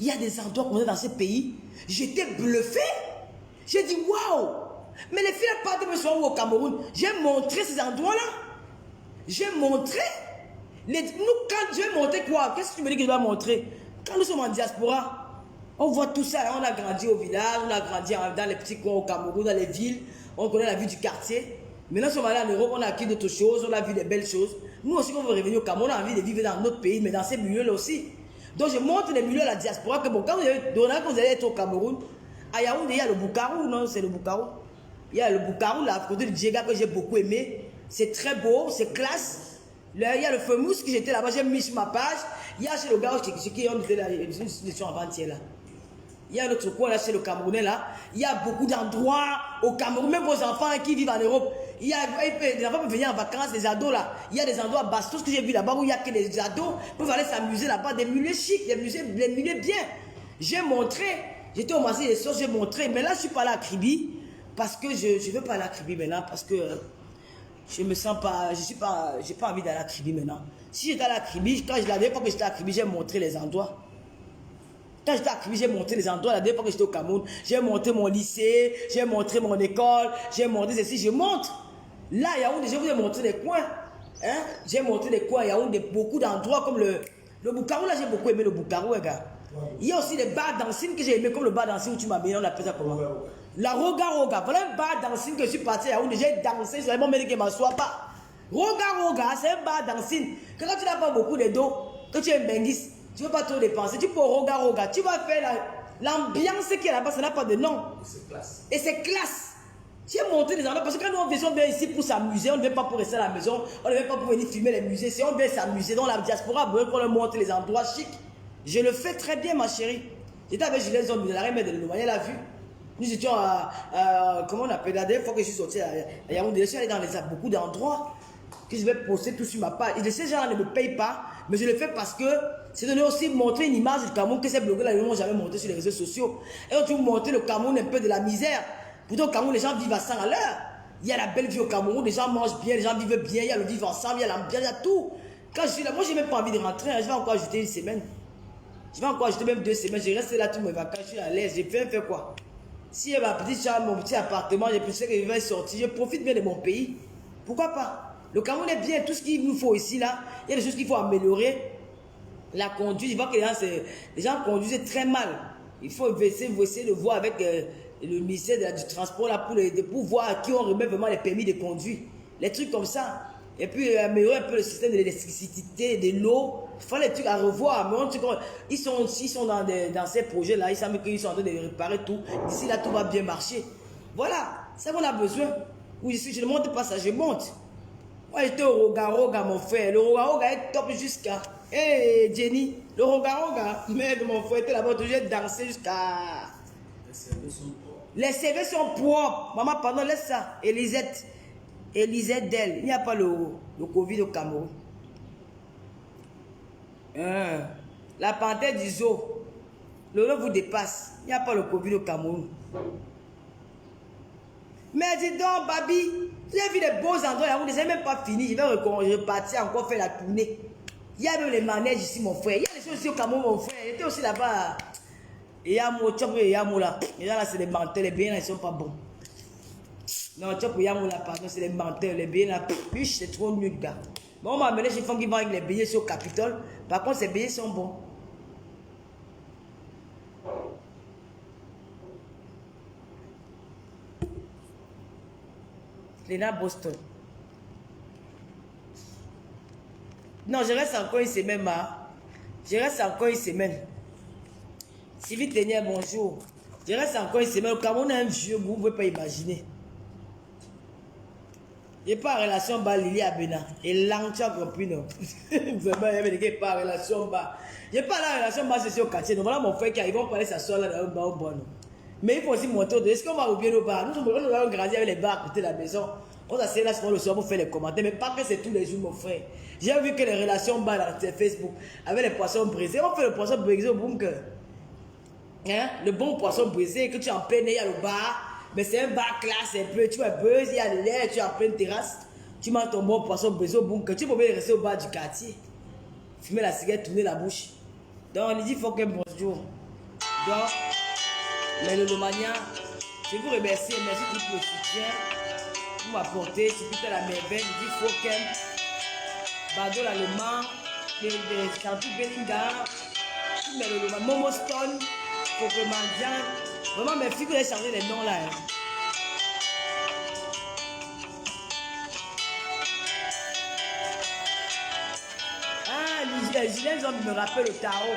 Speaker 1: il y a des endroits comme ça dans ce pays. J'étais bluffé. J'ai dit, waouh. Mais les filles partent de me soigner au Cameroun. J'ai montré ces endroits-là. J'ai montré. Nous, quand je vais montrer quoi? Qu'est-ce que tu me dis que je dois montrer? Quand nous sommes en diaspora, on voit tout ça. On a grandi au village, on a grandi dans les petits coins au Cameroun, dans les villes. On connaît la vie du quartier. Maintenant, si on va aller en Europe, on a acquis d'autres choses, on a vu des belles choses. Nous aussi, quand on veut revenir au Cameroun, on a envie de vivre dans notre pays, mais dans ces milieux-là aussi. Donc, je montre les milieux à la diaspora que bon, quand vous allez être au Cameroun, à Yaoundé, il y a le Boukarou, non, c'est le Boukarou. Il y a le Boukarou, là, à côté du Djega, que j'ai beaucoup aimé. C'est très beau, c'est classe. Là, il y a le Femous, qui j'étais là-bas, j'ai mis sur ma page. Il y a chez le gars qui on était là, une situation avant-hier là. Il y a un autre coin là chez le Camerounais là. Il y a beaucoup d'endroits au Cameroun, même vos enfants qui vivent en Europe. Les enfants peuvent venir en vacances, les ados là. Il y a des endroits Bastos que j'ai vu là-bas où il y a que les ados peuvent aller s'amuser là-bas, des milieux chics, des milieux bien. J'ai montré, j'étais au marché des sauces, j'ai montré, mais là je suis pas là à Kribi parce que je veux pas aller à Kribi maintenant parce que je me sens pas, j'ai pas envie d'aller à Kribi maintenant. Si j'étais allé à Kribi, quand la dernière fois que j'étais à Kribi, j'ai montré les endroits. Quand j'étais à Kribi, j'ai montré les endroits. La dernière fois que j'étais au Cameroun, j'ai montré mon lycée, j'ai montré mon école, j'ai montré ceci, je montre. Là, il y a où je vous ai montré des coins. Hein? J'ai montré des coins, il y a où beaucoup d'endroits comme le Boukarou. Là, j'ai beaucoup aimé le Boukarou, les gars. Il y a aussi des bars dancing que j'ai aimé, comme le bar dancing où tu m'as mis, on appelle ça comment? La Roga Roga. Voilà un bar dancing que je suis parti à où j'ai dansé, je n'avais pas dit que je ne m'assois pas. Roga Roga, c'est un bar dancing. Quand tu n'as pas beaucoup de dos, que tu es un benguis, tu ne veux pas trop dépenser, tu peux Roga Roga. Tu vas faire l'ambiance qui est là-bas, ça n'a pas de nom.
Speaker 2: C'est classe.
Speaker 1: Et c'est classe. J'ai montré les endroits parce que quand nous on vient ici pour s'amuser, on ne vient pas pour rester à la maison, on ne vient pas pour venir filmer les musées. Si on vient s'amuser dans la diaspora, on leur montre les endroits chics. Je le fais très bien, ma chérie. J'étais avec Julien Zombi de la reine de l'Oumanie, elle a vu. Nous étions comment on appelle la dernière fois que je suis sorti à Yaoundé, je suis allé dans beaucoup d'endroits que je vais poster tout sur ma page. Et ces gens ne me payent pas, mais je le fais parce que c'est donner aussi montrer une image du Cameroun que ces blogueurs-là ne m'ont jamais montré sur les réseaux sociaux. Et on veut montrer le Cameroun un peu de la misère. Pourtant, au Cameroun, les gens vivent à 100 à l'heure. Il y a la belle vie au Cameroun, les gens mangent bien, les gens vivent bien, il y a le vivre ensemble, il y a l'ambiance, il y a tout. Quand je suis là, moi, je n'ai même pas envie de rentrer, hein. Je vais encore ajouter une semaine. Je vais encore ajouter même 2 semaines. Je reste là toutes mes vacances, je suis à l'aise. J'ai fait quoi? Si j'ai ma petite chambre, mon petit appartement, je sais que je vais sortir, je profite bien de mon pays. Pourquoi pas? Le Cameroun est bien, tout ce qu'il nous faut ici, là, il y a des choses qu'il faut améliorer. La conduite, je vois que les gens conduisent très mal. Il faut essayer de voir avec le ministère du transport là, pour voir à qui on remet vraiment les permis de conduire. Les trucs comme ça. et puis améliorer un peu le système de l'électricité, de l'eau. Il faut les trucs à revoir. Mais ils sont dans ces projets-là, ils savent qu'ils sont en train de réparer tout. D'ici là, tout va bien marcher. Voilà, c'est ce qu'on a besoin. Oui, je ne monte pas ça, je monte. Moi, j'étais au Roga-Roga, mon frère. Le Roga-Roga est top jusqu'à... Hé, Jenny, le Roga-Roga, merde, mon frère était là-bas, toujours dansé jusqu'à...
Speaker 3: Les CV sont propres.
Speaker 1: Les CV sont propres. Maman, pardon, laisse ça. Elisette d'elle. Il n'y a pas le Covid au Cameroun. La panthère du zoo. Le lot vous dépasse. Il n'y a pas le Covid au Cameroun. Mais dis donc, Babi, vous avez vu les beaux endroits là, vous ne même pas fini. Je vais repartir encore faire la tournée. Il y a même les manèges ici, mon frère. Il y a des choses aussi au Cameroun, mon frère. J'étais aussi là-bas. Et Yamo, Tchop et Yamo là. Les gens là, c'est les menteurs. Les billets là, ils sont pas bons. Non, Tchop et Yamo là, pardon, c'est les menteurs. Les billets là, c'est trop nul, gars. Bon, on m'a amené chez Fonds qui vend avec les billets sur Capitole. Par contre, ces billets sont bons. Léna Boston. Non, je reste encore une semaine, ma. Je reste encore une semaine. Sylvie Ténière, bonjour. Je reste encore une semaine. Au Cameroun, on a un vieux goût, vous ne pouvez pas imaginer. Je n'ai pas en relation bas Lili Abena. Et là, tu as compris, non? Vraiment, il y avait des gars pas en relation bas. Je n'ai pas la relation bas, c'est au quartier. Donc voilà mon frère qui arrive, on parlait s'asseoir là dans un bar au bon. Mais il faut aussi monter au-dessus. Est-ce qu'on va oublier nos bars? Nous avons grandi avec les bars à côté de la maison. On s'assied là souvent le soir pour faire les commentaires. Mais pas que c'est tous les jours, mon frère. J'ai vu que les relations bas dans Facebook, avec les poissons brisés, on fait le poisson brisé au bunker. Hein? Le bon poisson brisé que tu es en plein, il y a le bar. Mais c'est un bar classe un peu. Tu es buzz, il y a l'air, tu es en pleine terrasse. Tu manges ton bon poisson brisé au bunker. Tu peux bien rester au bar du quartier. Fumer la cigarette, tourner la bouche. Donc on dit faut que bonjour. Donc, les Lolomania, je vous remercie. Merci pour le soutien. Vous m'apportez. C'est plutôt la merveille. Je dis faut que Bado l'allemand, les Chantou Bellingham, tous mes Lolomania, Momo Stone, Pokémon. Vraiment, mes filles, vous avez changé les noms là. Hein. Ah, Julien, me rappelle le tarot.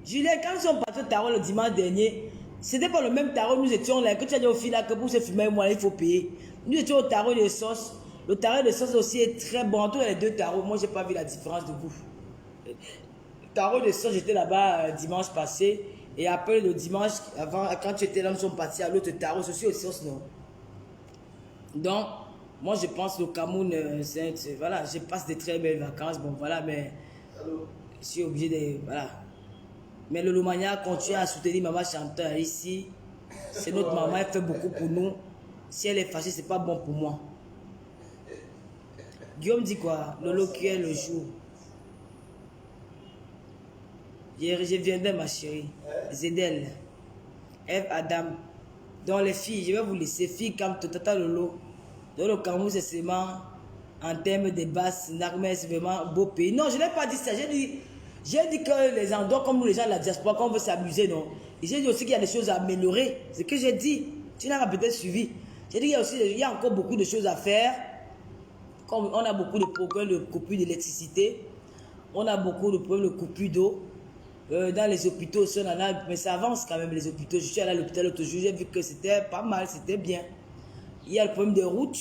Speaker 1: Julien, quand nous sommes partis au tarot le dimanche dernier, c'était pas le même tarot. Nous étions là, que tu as dit au fil là, que pour se fumer, moi, il faut payer. Nous étions au tarot de sauce. Le tarot de sauce aussi est très bon. Entre les deux tarots, moi, j'ai pas vu la différence de goût. Le tarot de sauce, j'étais là-bas dimanche passé. Et après le dimanche, avant, quand tu étais là, nous sommes partis à l'autre tarot. Ceci aussi, non. Donc, moi, je pense que le Cameroun, voilà, je passe de très belles vacances. Bon, voilà, mais je suis obligé de. Voilà. Mais le Lomania continue à soutenir Maman Chanteur ici. C'est notre maman, elle fait beaucoup pour nous. Si elle est fâchée, c'est pas bon pour moi. Guillaume dit quoi? Lolo qui est le jour. Je viendrai, ma chérie. Zedel. Eve Adam. Donc les filles, je vais vous laisser. Filles comme Tata Lolo. Dans le Cameroun, c'est seulement en termes de basse, c'est vraiment un beau pays. Non, je n'ai pas dit ça. J'ai dit que les endroits comme nous, les gens de la diaspora, qu'on veut s'amuser, non. Et j'ai dit aussi qu'il y a des choses à améliorer. C'est ce que j'ai dit. Tu n'as peut-être suivi. J'ai dit qu'il y a encore beaucoup de choses à faire. Comme on a beaucoup de problèmes de coupure d'électricité. On a beaucoup de problèmes de coupure d'eau. Dans les hôpitaux aussi, on en a, mais ça avance quand même, les hôpitaux. Je suis allé à l'hôpital l'autre jour, j'ai vu que c'était pas mal, c'était bien. Il y a le problème des routes,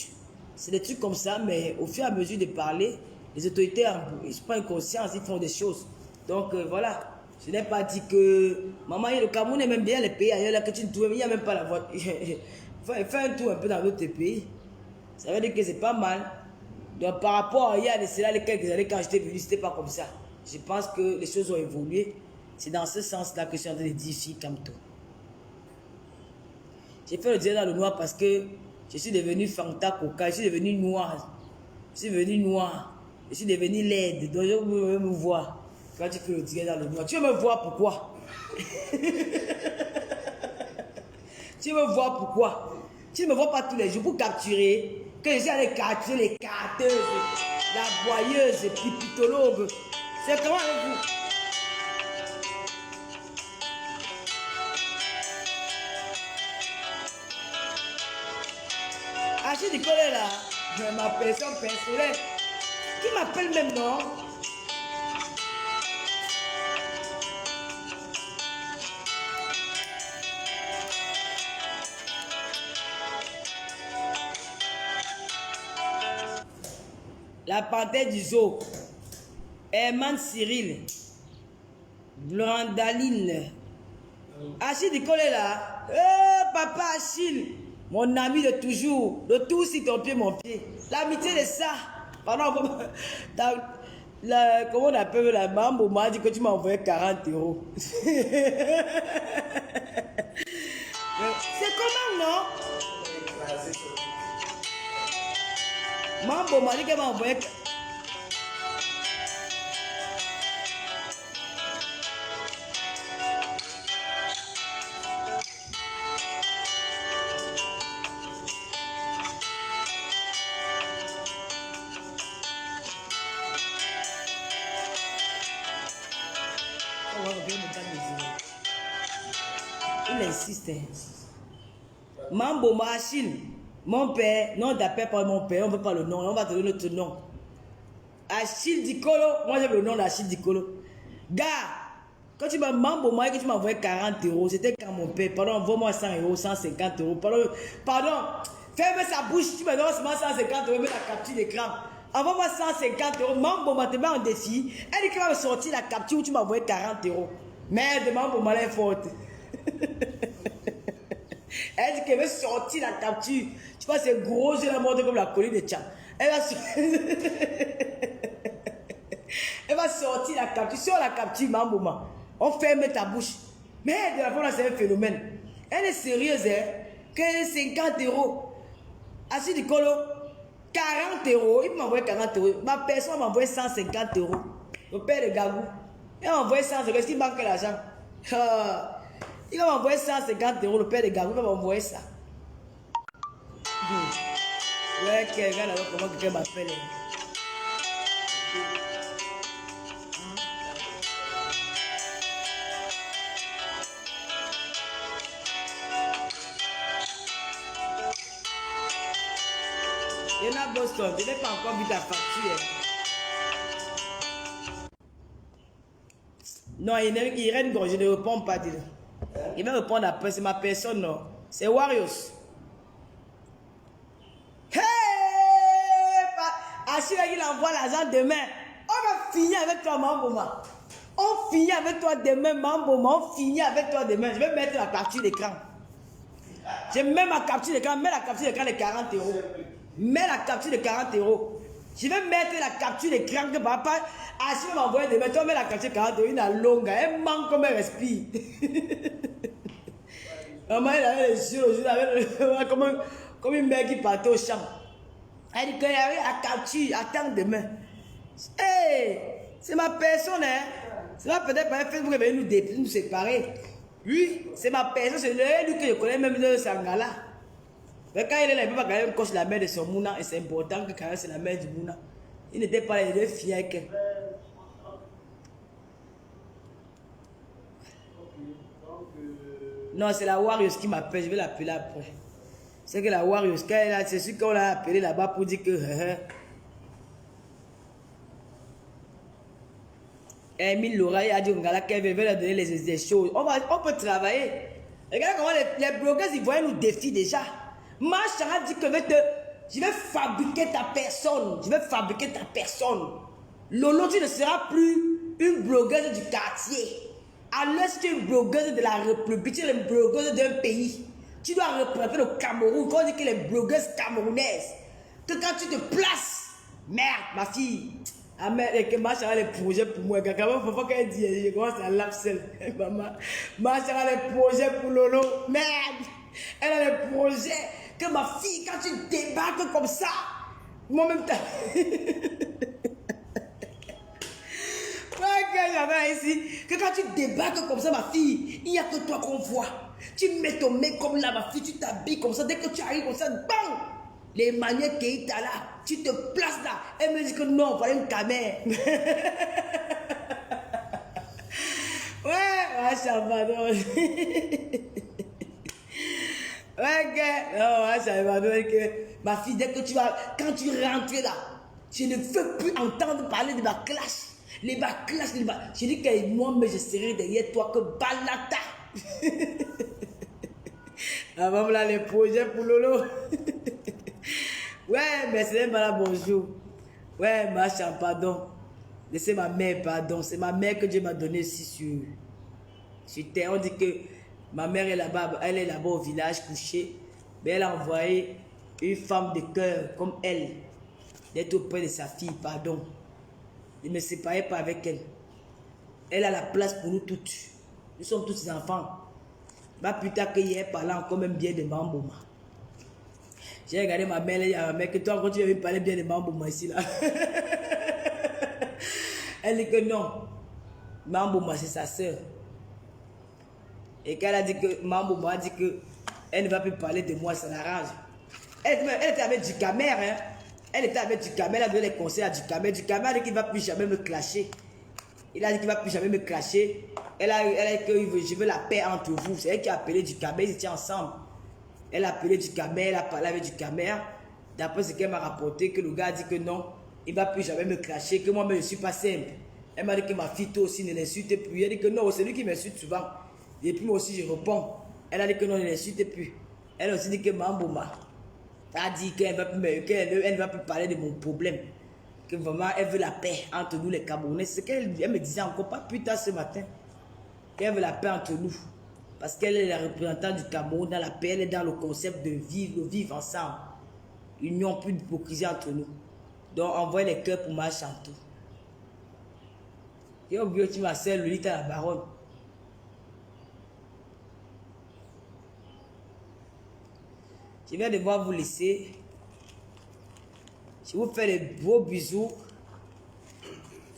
Speaker 1: c'est des trucs comme ça, mais au fur et à mesure de parler, les autorités, ils prennent conscience, ils font des choses. Donc voilà, je n'ai pas dit que maman, le Cameroun aime bien les pays ailleurs là que tu ne trouves, il n'y a même pas la voiture. Fais un tour un peu dans d'autres pays, ça veut dire que c'est pas mal. Donc par rapport à il y a les quelques années quand j'étais venu, c'était pas comme ça. Je pense que les choses ont évolué. C'est dans ce sens-là que je suis en train de dire fille comme toi. J'ai fait le dire dans le noir parce que je suis devenu Fanta Coca, je suis devenu noir. Je suis devenu noir. Je suis devenu laide. Donc je veux me voir. Quand tu fais le dire dans le noir. Tu veux me voir pourquoi? Tu veux me voir pourquoi? Tu ne me vois pas tous les jours pour capturer. Que je suis allé capturer les carteuses, la boyeuse, pipitologue. C'est comment avec vous? Ah, je dis là. Ma personne personnelle. Qui m'appelle même, non? La panthère du zoo. Herman Cyril. Blandaline. Achille Nicole est là. Papa Achille. Mon ami de toujours. De tout si ton pied, mon pied. L'amitié de ça. Pardon, comment on appelle la maman m'a dit que tu m'as envoyé 40 €. C'est comment, non? Maman m'a dit qu'elle m'a envoyé. Il insiste. Mambo Achille, mon père, non d'appel par mon père, on ne veut pas le nom, on va te donner notre nom. Achille Dicolo, moi j'ai le nom d'Achille Dicolo. Gars, quand tu m'as Mambo, moi que tu m'as envoyé 40 €, c'était quand mon père, pardon, envoie-moi 100 €, 150 €, pardon, ferme sa bouche, tu me donnes seulement 150 €, mets la capture d'écran. Envoie-moi 150 €, Mambo m'a te mis en défi, elle dit qu'elle va me sortir la capture où tu m'as envoyé 40 €. Merde, Mambo m'a l'air forte. Elle dit qu'elle veut sortir la capture. Tu vois, c'est gros, j'ai la montre comme la colline de Tchad. Elle va sortir la capture. Sur la capture, Mambouma. On ferme ta bouche. Mais de la fois, c'est un phénomène. Elle est sérieuse, hein. Que 50 €. Assis du colo, 40 €. Il m'a envoyé 40 €. Ma personne m'a envoyé 150 €. Le père de Gagou. Il m'a envoyé 100 €. Est-ce qu'il manque l'argent? Il va m'envoyer 150 €, le père de Gabou va m'envoyer ça. Ouais, quelqu'un là, comment quelqu'un m'appelle. Il y en a Boston, je n'ai pas encore vu ta facture. Non, Irène, je ne réponds pas. Il va répondre après, c'est ma personne, non. C'est Warriors. Hey! Achille, il envoie l'argent demain. On va finir avec toi, Mamboma. On finit avec toi demain, Mamboma. On finit avec toi demain. Je vais mettre la capture d'écran. Je mets ma capture d'écran. Mets la capture d'écran de 40 €. Mets la capture de 40 €. Je vais mettre la capture d'écran que papa Achille m'a envoyé demain. Toi, mets la capture de 40 €. Une a longue. Elle manque comme elle respire. Maman, elle avait les yeux comme une mère qui partait au champ. Elle dit qu'il y avait la capture. Attends demain. Hey, c'est ma personne, hein. C'est pas peut-être par Facebook qui va nous séparer. Oui, c'est ma personne. C'est lui que je connais même de Sangala. Mais quand il est là, il ne peut pas quand même cocher la mère de son Mouna. Et c'est important que quand même c'est la mère du Mouna. Il n'était pas là, il était fier avec elle. Non, c'est la Warriors qui m'appelle, je vais l'appeler après. C'est que la Warriors, c'est celui qu'on l'a appelé là-bas pour dire que... Emile Laura, il a dit qu'elle veut leur donner les choses. On peut travailler. Regarde comment les blogueurs, ils voient nous défient déjà. Ma chara dit que je vais fabriquer ta personne. Je vais fabriquer ta personne. Lolo, tu ne seras plus une blogueuse du quartier. Alors, si tu es une blogueuse de la République, tu es une blogueuse d'un pays. Tu dois représenter le Cameroun. Quand on dit que les blogueuses camerounaises, que quand tu te places, merde, ma fille, ah merde, que ma chara les projets pour moi. Quand même, faut pas qu'elle dise, je commence à l'absel. Maman, ma chara les projets pour Lolo, merde. Elle a les projets que ma fille, quand tu débarques comme ça, moi-même, ici, que quand tu débarques comme ça, ma fille, il n'y a que toi qu'on voit. Tu mets ton mec comme là, ma fille, tu t'habilles comme ça. Dès que tu arrives comme ça, bang! Les manières qu'il t'a là, tu te places là. Elle me dit que non, voilà une caméra. Ouais, ça va. Ouais, que, non, ça m'a donné que ma fille, dès que tu vas, quand tu rentres là, je ne veux plus entendre parler de ma classe. Les classes, je dis que moi, mais je serai derrière toi que Balata. Avant là, les projets pour Lolo. Ouais, mais c'est madame, bonjour. Ouais, ma chère, pardon. Laissez ma mère, pardon. C'est ma mère que Dieu m'a donné ici sur terre. On dit que ma mère est là-bas, elle est là-bas au village couchée. Mais elle a envoyé une femme de cœur comme elle d'être auprès de sa fille, pardon. Ne me séparez pas avec elle. Elle a la place pour nous toutes. Nous sommes tous ses enfants. Pas plus tard que hier, parlant encore même bien de Mambouma. J'ai regardé ma mère, elle dit à ma mère que toi, quand tu viens parler bien de Mambouma ici, là. Elle dit que non. Mambouma, c'est sa soeur. Et quand elle a dit que Mambouma a dit que elle ne va plus parler de moi, ça l'arrange. Elle était avec du camère, hein. Elle était avec du camère, elle a donné les conseils à du camère. Du camère a dit qu'il ne va plus jamais me clasher. Il a dit qu'il ne va plus jamais me clasher. Elle a dit que je veux la paix entre vous. C'est elle qui a appelé du camère, ils étaient ensemble. Elle a appelé du camère, elle a parlé avec du camère. D'après ce qu'elle m'a rapporté, que le gars a dit que non, il ne va plus jamais me clasher, que moi, je ne suis pas simple. Elle m'a dit que ma fille, toi aussi, ne l'insulte plus. Elle a dit que non, c'est lui qui m'insulte souvent. Et puis moi aussi, je réponds. Elle a dit que non, ne l'insulte plus. Elle a aussi dit que Mambouma a dit qu'elle ne va plus parler de mon problème. Que vraiment, elle veut la paix entre nous, les Camerounais. C'est ce qu'elle me disait encore pas plus tard ce matin. Qu'elle veut la paix entre nous. Parce qu'elle est la représentante du Cameroun dans la paix. Elle est dans le concept de vivre ensemble. Union, plus d'hypocrisie entre nous. Donc, envoie les cœurs pour ma chanteau. Et au bureau, tu m'as serré le lit à la baronne. Je viens devoir vous laisser. Je vous fais des gros bisous.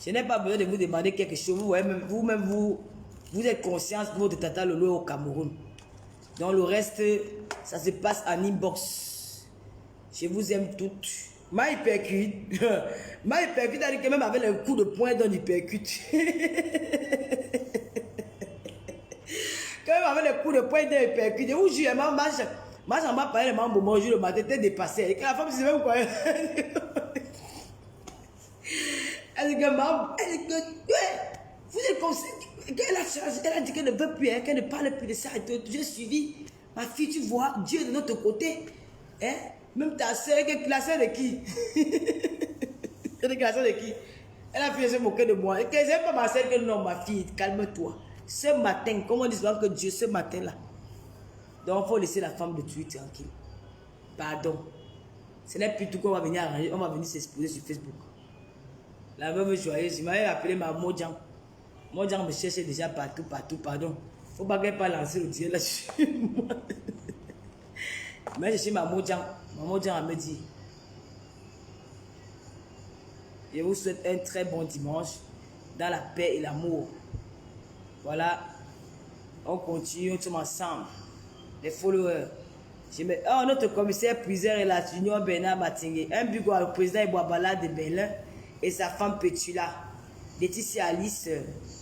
Speaker 1: Je n'ai pas besoin de vous demander quelque chose. Vous-même, vous êtes conscient de votre tata Lolo au Cameroun. Donc le reste, ça se passe en inbox. Je vous aime toutes. Ma hypercute. Ma hypercute a dit que même avec un coup de poing dans l'hypercute. Quand même avec le coup de poing dans l'hypercute. Je vous jure, moi, j'en m'a parlé de Mambo, bonjour le matin, t'es dépassé. Et que la femme, c'est même quoi. Elle dit que Mambo, elle dit que, vous êtes comme ça. Elle a dit qu'elle ne veut plus, hein, qu'elle ne parle plus de ça. J'ai suivi ma fille, tu vois, Dieu de notre côté. Hein? Même ta soeur, la soeur de qui? La soeur de qui? Elle a fait se moquer de moi. Et que c'est pas ma soeur que non, ma fille, calme-toi. Ce matin, comment on dit souvent que Dieu, ce matin-là. Donc, il faut laisser la femme de tuer tranquille. Pardon. Ce n'est plus tout qu'on va venir arranger. On va venir s'exposer sur Facebook. La veuve joyeuse, il m'avait appelé ma Mojang. Mojang me cherchait déjà partout, pardon. Faut pas qu'elle pas lancer le tir là-dessus. Mais je suis ma Mojang. Ma Mojang me dit. Je vous souhaite un très bon dimanche dans la paix et l'amour. Voilà. On continue, on sommes ensemble. Les followers. Notre commissaire priseur est là, Junior Bernard Matingue. Un bureau au président Iboabala de Berlin et sa femme Petula. Laetitia Alice,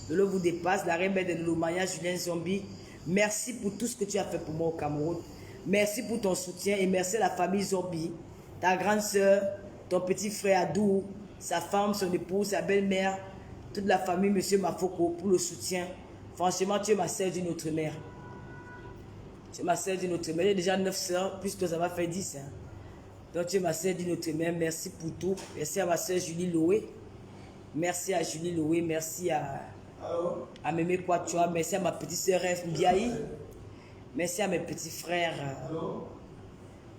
Speaker 1: Lolo vous dépasse, la reine de Lomaya, Julien Zombie. Merci pour tout ce que tu as fait pour moi au Cameroun. Merci pour ton soutien et merci à la famille Zombie, ta grande soeur, ton petit frère Adou, sa femme, son épouse, sa belle-mère, toute la famille, monsieur Mafoko, pour le soutien. Franchement, tu es ma sœur d'une autre mère. Tu es ma sœur d'une autre mère. J'ai déjà 9 sœurs, plus que ça va faire 10. Hein. Donc tu es ma sœur d'une autre mère. Merci pour tout. Merci à ma sœur Julie Loé. Merci à Julie Loé. Merci à Mémé Kouachoua. Merci à ma petite sœur F. Mbiaï. Merci à mes petits frères.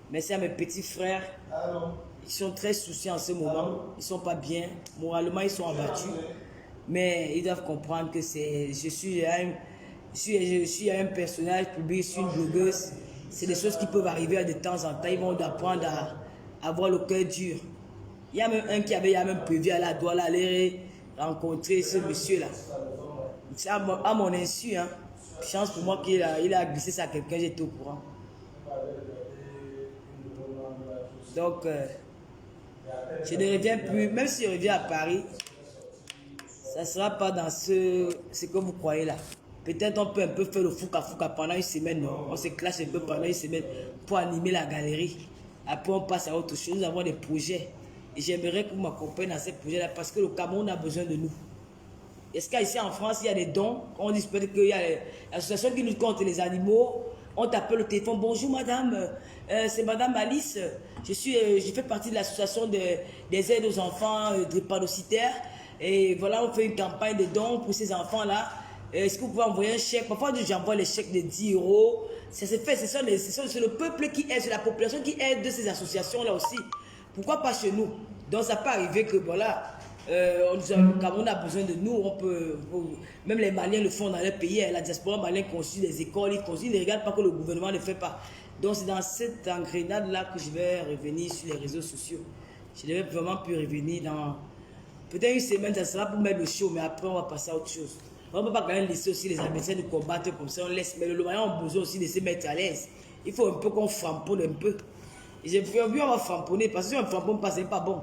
Speaker 1: Merci à mes petits frères. Ils sont très soucieux en ce moment. Ils ne sont pas bien. Moralement, ils sont abattus. Mais ils doivent comprendre que je suis un personnage public, je suis une blogueuse. C'est des choses qui peuvent arriver de temps en temps. Ils vont apprendre à avoir le cœur dur. Il y a même un qui avait même prévu à la douane aller rencontrer ce monsieur-là. C'est à mon insu. Hein. Chance pour moi qu'il a glissé ça à quelqu'un, j'étais au courant. Donc, je ne reviens plus, même si je reviens à Paris, ça ne sera pas dans ce que vous croyez là. Peut-être on peut un peu faire le fouca pendant une semaine, non? On se clash un peu pendant une semaine pour animer la galerie. Après, on passe à autre chose. Nous avons des projets. Et j'aimerais que vous m'accompagniez dans ces projets-là parce que le Cameroun a besoin de nous. Est-ce qu'ici en France, il y a des dons? On dit peut-être qu'il y a l'association qui lutte contre les animaux. On t'appelle au téléphone. Bonjour madame, c'est madame Alice. Je fais partie de l'association des aides aux enfants drépanocytaires. Et voilà, on fait une campagne de dons pour ces enfants-là. Est-ce que vous pouvez envoyer un chèque? Parfois, j'envoie les chèques de 10 euros. Ça se fait, c'est le peuple qui aide, c'est la population qui aide de ces associations-là aussi. Pourquoi pas chez nous? Donc, ça peut arriver que, voilà, le Cameroun a besoin de nous. Même les Maliens le font dans leur pays. La diaspora malienne construit des écoles, ils ne regardent pas que le gouvernement ne fait pas. Donc, c'est dans cette engrenade-là que je vais revenir sur les réseaux sociaux. Je devais vraiment plus revenir dans... Peut-être une semaine, ça sera pour mettre le show, mais après, on va passer à autre chose. On ne peut pas quand même laisser aussi les Américains nous combattre comme ça, on laisse. Mais le Maliens ont besoin aussi de se mettre à l'aise. Il faut un peu qu'on framponne un peu. Et j'ai vu, on va framponner, parce que si on ne framponne pas, ce n'est pas bon.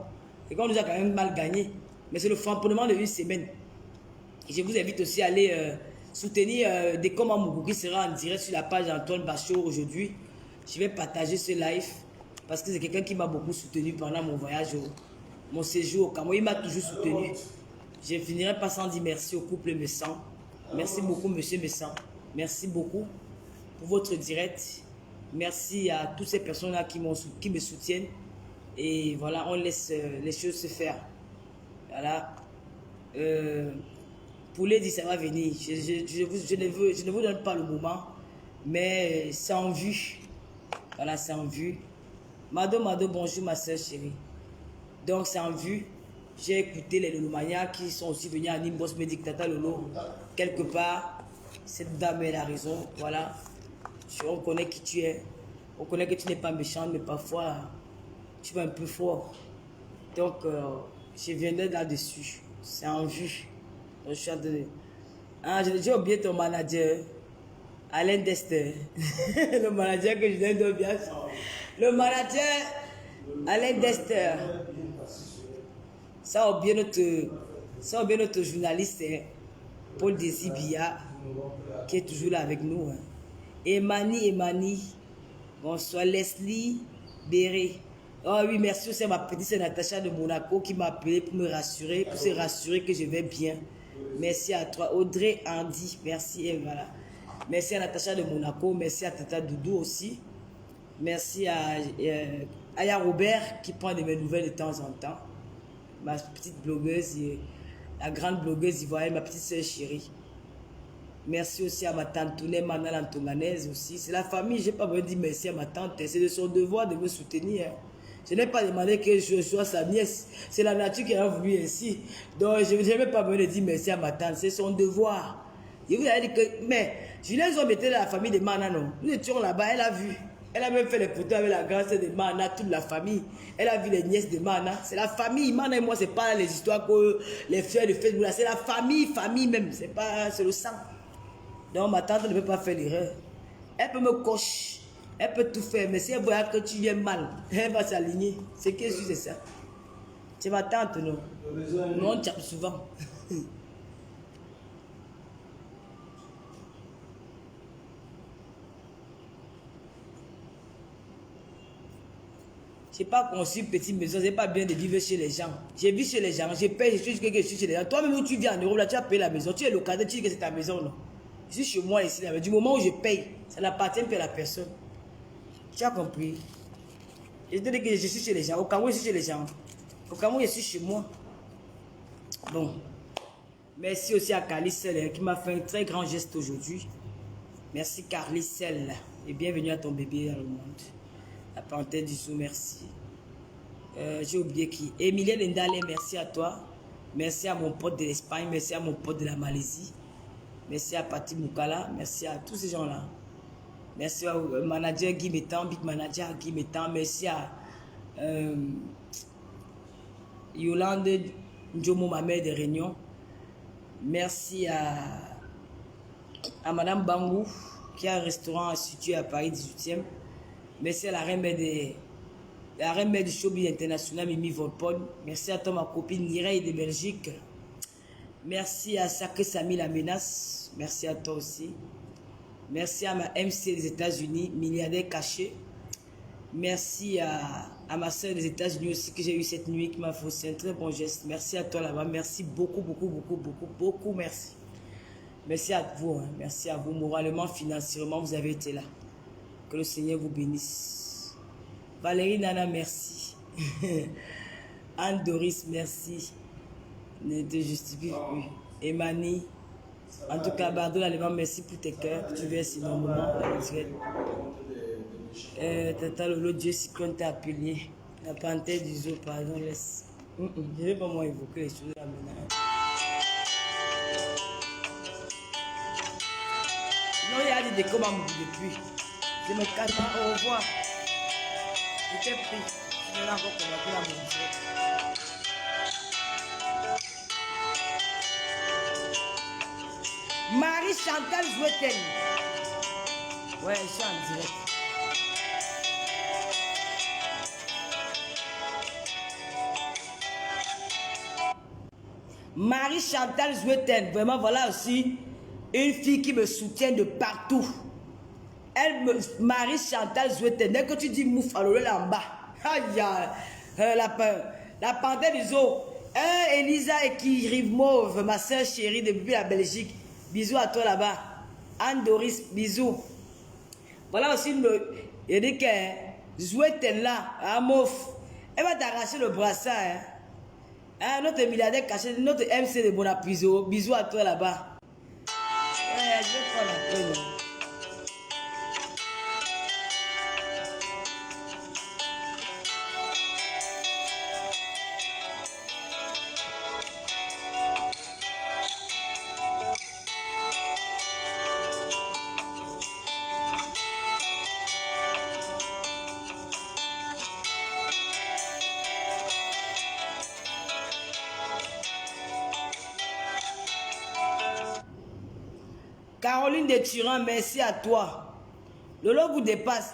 Speaker 1: C'est qu'on nous a quand même mal gagné. Mais c'est le framponnement de une semaine. Et je vous invite aussi à aller soutenir Décom Amougou qui sera en direct sur la page d'Antoine Bachot aujourd'hui. Je vais partager ce live parce que c'est quelqu'un qui m'a beaucoup soutenu pendant mon voyage, mon séjour au Cameroun. Il m'a toujours soutenu. Je ne finirai pas sans dire merci au couple Messan. Merci beaucoup, monsieur Messan. Merci beaucoup pour votre direct. Merci à toutes ces personnes-là qui me soutiennent. Et voilà, on laisse les choses se faire. Voilà. Pour les dire, ça va venir. Je ne vous donne pas le moment, mais c'est en vue. Voilà, c'est en vue. Mado, bonjour ma soeur chérie. Donc, c'est en vue. J'ai écouté les Lolomanias qui sont aussi venus à Nimbos Medictata Lolo. Quelque part, cette dame, elle a raison. Voilà. On connaît qui tu es. On connaît que tu n'es pas méchante, mais parfois, tu vas un peu fort. Donc, je viendrai là-dessus. C'est en vue. Donc, je suis en train de... Ah, j'ai oublié ton manager, Alain Dester. Le manager que je viens de bien. Le manager, Alain Dester. Ça a bien notre journaliste, hein, Paul Desibia, qui est toujours là avec nous. Hein. Emani, bonsoir Leslie Béré. Oh oui, merci aussi à ma petite sœur Natacha de Monaco qui m'a appelé pour me rassurer, pour se rassurer que je vais bien. Merci à toi. Audrey Andy, merci. Et voilà. Merci à Natacha de Monaco, merci à Tata Doudou aussi. Merci à Aya Robert qui prend de mes nouvelles de temps en temps. Ma petite blogueuse, la grande blogueuse ivoirienne, ma petite soeur chérie. Merci aussi à ma tante Touné Manal Antonganaise aussi. C'est la famille, je n'ai pas besoin de dire merci à ma tante. C'est de son devoir de me soutenir. Je n'ai pas demandé que je sois sa nièce. C'est la nature qui a voulu ainsi. Donc je n'ai même pas besoin de dire merci à ma tante. C'est son devoir. Je vous ai dit que... Mais Julien Zom était dans la famille de Mana, non? Nous étions là-bas, elle a vu. Elle a même fait les photos avec la grande sœur de Mana, toute la famille. Elle a vu les nièces de Mana. C'est la famille. Mana et moi, c'est pas les histoires que les frères de Facebook. C'est la famille même. C'est le sang. Donc ma tante ne peut pas faire l'erreur. Elle peut me cocher. Elle peut tout faire. Mais si elle voit que tu viens mal, elle va s'aligner. C'est que c'est ça. C'est ma tante, non? Nous, on tape souvent. Je n'ai pas conçu une petite maison, ce n'est pas bien de vivre chez les gens. J'ai vu chez les gens, je paye, je suis chez les gens. Toi-même où tu viens en Europe, là, tu as payé la maison, tu es locataire, tu dis que c'est ta maison, non. Je suis chez moi ici, là, mais du moment où je paye, ça n'appartient plus à la personne. Tu as compris? Je te dis que je suis chez les gens. Au Cameroun, je suis chez les gens. Au Cameroun, je suis chez moi. Bon. Merci aussi à Carlicel qui m'a fait un très grand geste aujourd'hui. Merci Carlicel et bienvenue à ton bébé dans le monde. La panthère du sou, merci. J'ai oublié qui. Emilie Lendale, merci à toi. Merci à mon pote de l'Espagne. Merci à mon pote de la Malaisie. Merci à Pati Moukala. Merci à tous ces gens-là. Merci au manager Guy Métan, Big Manager Guy Métan. Merci à Yolande Ndjomo, ma mère de Réunion. Merci à Madame Bangou, qui a un restaurant situé à Paris 18e. Merci à la reine du showbiz international, Mimi Volpone. Merci à toi, ma copine Mireille de Belgique. Merci à Sacré Samy la menace. Merci à toi aussi. Merci à ma MC des États-Unis, milliardaire caché. Merci à ma soeur des États-Unis aussi que j'ai eu cette nuit qui m'a faussé un très bon geste. Merci à toi là-bas. Merci beaucoup, beaucoup, beaucoup, beaucoup, beaucoup. Merci. Merci à vous. Hein. Merci à vous. Moralement, financièrement, vous avez été là. Que le Seigneur vous bénisse. Valérie Nana, merci. Anne Doris, merci. Ne te justifie plus. Emani. En tout cas, Bardo l'allemand, merci pour tes cœurs. Tu verses énormément. Tata Lolo, Dieu Cyclone t'a appelé. La panthère du zoo, pardon, laisse. Je ne vais pas moi évoquer les choses là maintenant. Non, il y a des commandes depuis. Je me cache pas, au revoir. Je t'ai pris. Je vais encore commenter la musique. Marie Chantal Jouetel. Ouais, je suis en direct. Marie Chantal Jouetel. Vraiment, voilà aussi une fille qui me soutient de partout. Marie Chantal Jouetel. Dès que tu dis mouf, alors là en bas. Aïe, la panthère du zoo. Elisa et qui rive mauve, ma soeur chérie depuis la Belgique. Bisous à toi là-bas. Anne Doris, bisous. Voilà aussi il dit que Jouetel là, à Mouf. Elle va t'arracher le brassard. Notre milliardaire caché, notre MC de Bonapiso. Bisous à toi là-bas. Je vais prendre un peu. Caroline de Turin, merci à toi. Le lot vous dépasse.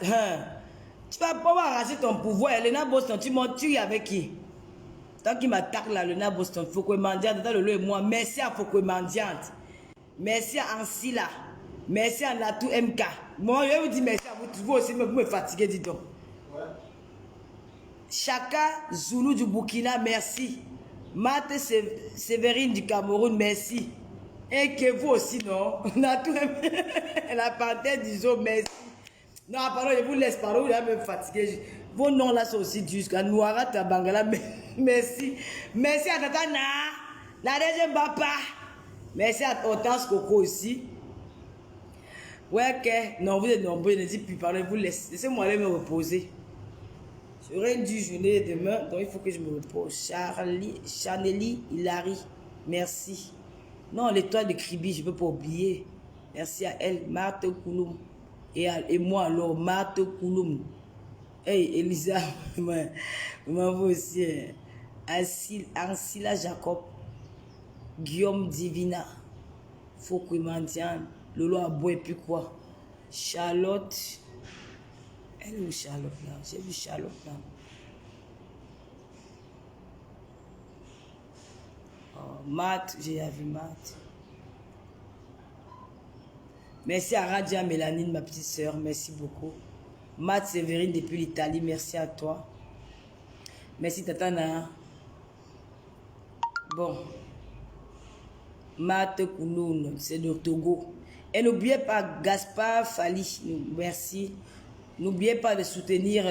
Speaker 1: Tu vas pas arracher ton pouvoir. Elena Boston, tu es avec qui? Tant qu'il m'attaque là, Elena Boston, Foucault Mandiante, dans le lot et moi. Merci à Foucault Mandiante. Merci à Ansila. Merci à Natou MK. Moi, je vais vous dire merci à vous. Vous aussi, vous me fatiguez, dis donc. Ouais. Chaka Zulu du Burkina, merci. Mate Sévérine du Cameroun, merci. Et que vous aussi, non? Natou MK. La panthère du zoo, merci. Non, pardon, je vous laisse parler, vous allez me fatiguer. Vos noms là sont aussi durs. Noira Tabangala, merci. Merci à Tatana, la deuxième papa. Merci à Hortense Coco aussi. Ouais, ok. Non, vous êtes nombreux, ne dites plus parler, vous laissez-moi aller me reposer. J'aurai une dure journée demain, donc il faut que je me repose. Chaneli, Hilary, merci. Non, l'étoile de Kribi, je ne peux pas oublier. Merci à elle, Marthe Kouloum. Et moi alors, Marthe Kouloum. Hey, Elisa, moi aussi. Ancila Jacob, Guillaume Divina, Foucault Mandiane, Lolo Abou et puis quoi? Charlotte. Elle est où Charlotte là? J'ai vu Charlotte là. Oh, Matt, j'ai vu Matt. Merci à Radia Mélanine, ma petite soeur, merci beaucoup. Matt Sévérine depuis l'Italie, merci à toi. Merci Tatana. Bon. Matt Kounoun, c'est de Togo. Et n'oubliez pas Gaspard Fali, merci. N'oubliez pas de soutenir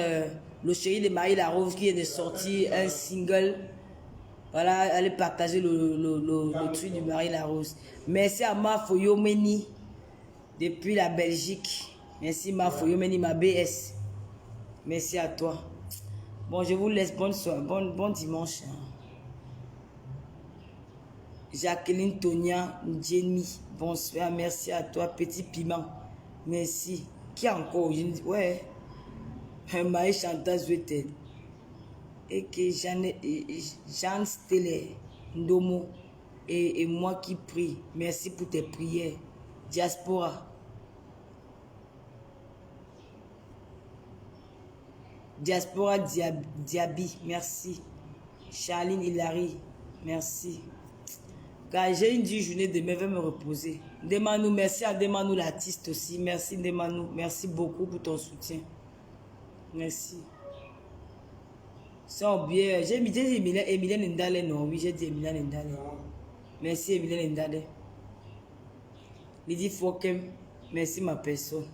Speaker 1: le chéri de Marie Larose qui est de sortir un single. Voilà, allez partager le truc de Marie Larose. Merci à Mafoyo Meni depuis la Belgique. Merci Mafoyo Meni, ma BS. Merci à toi. Bon, je vous laisse. Bonne soirée, bon dimanche. Jacqueline Tonia Jenny, bonsoir. Merci à toi, Petit Piment. Merci. Qui encore? Ouais. Maï Chantal Zouetel. Et que Jean Steller, Ndomo. Et moi qui prie. Merci pour tes prières. Diaspora. Diaspora Diaby, merci. Charline Hilary, merci. Car j'ai une dure journée demain, je vais me reposer. Demande-nous, merci à Demande-nous l'artiste aussi. Merci Demande-nous, merci beaucoup pour ton soutien. Merci. Sans oublier, j'ai dit Emilien Ndale, non, oui, j'ai dit Emilien Ndale. Merci Emilien Ndale. Lydie Fokem, merci ma personne.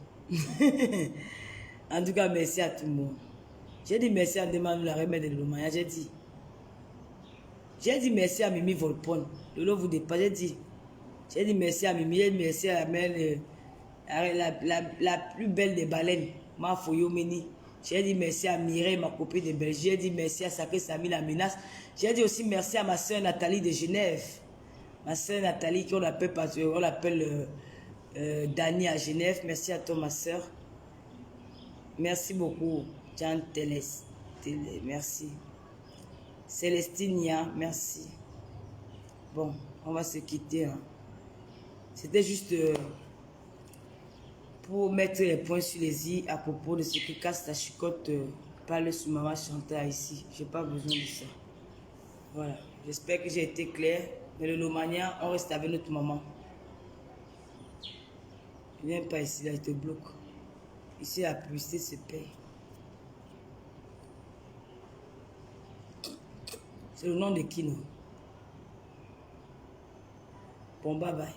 Speaker 1: En tout cas, merci à tout le monde. J'ai dit merci à Demande-nous la remède de l'Omaya, j'ai dit. J'ai dit merci à Mimi Volpone. Lolo vous dépasse, j'ai dit merci à Mimi, j'ai dit merci à la plus belle des baleines, Ma Foyomeni. J'ai dit merci à Mireille, ma copine de Belgique. J'ai dit merci à Saké Sami, la menace. J'ai dit aussi merci à ma soeur Nathalie de Genève. Ma soeur Nathalie, qu'on l'appelle Dani à Genève. Merci à toi, ma soeur. Merci beaucoup, Jean Télé. Merci. Célestinia, merci. Bon, on va se quitter. Hein. C'était juste pour mettre les points sur les i à propos de ce que Casse la Chicotte parle sur Maman Chantal ici. Je n'ai pas besoin de ça. Voilà. J'espère que j'ai été clair. Mais le Lomania, on reste avec notre maman. Ne viens pas ici, là, il te bloque. Ici, la publicité se paye. C'est le nom de qui, non? Bon, bye bye.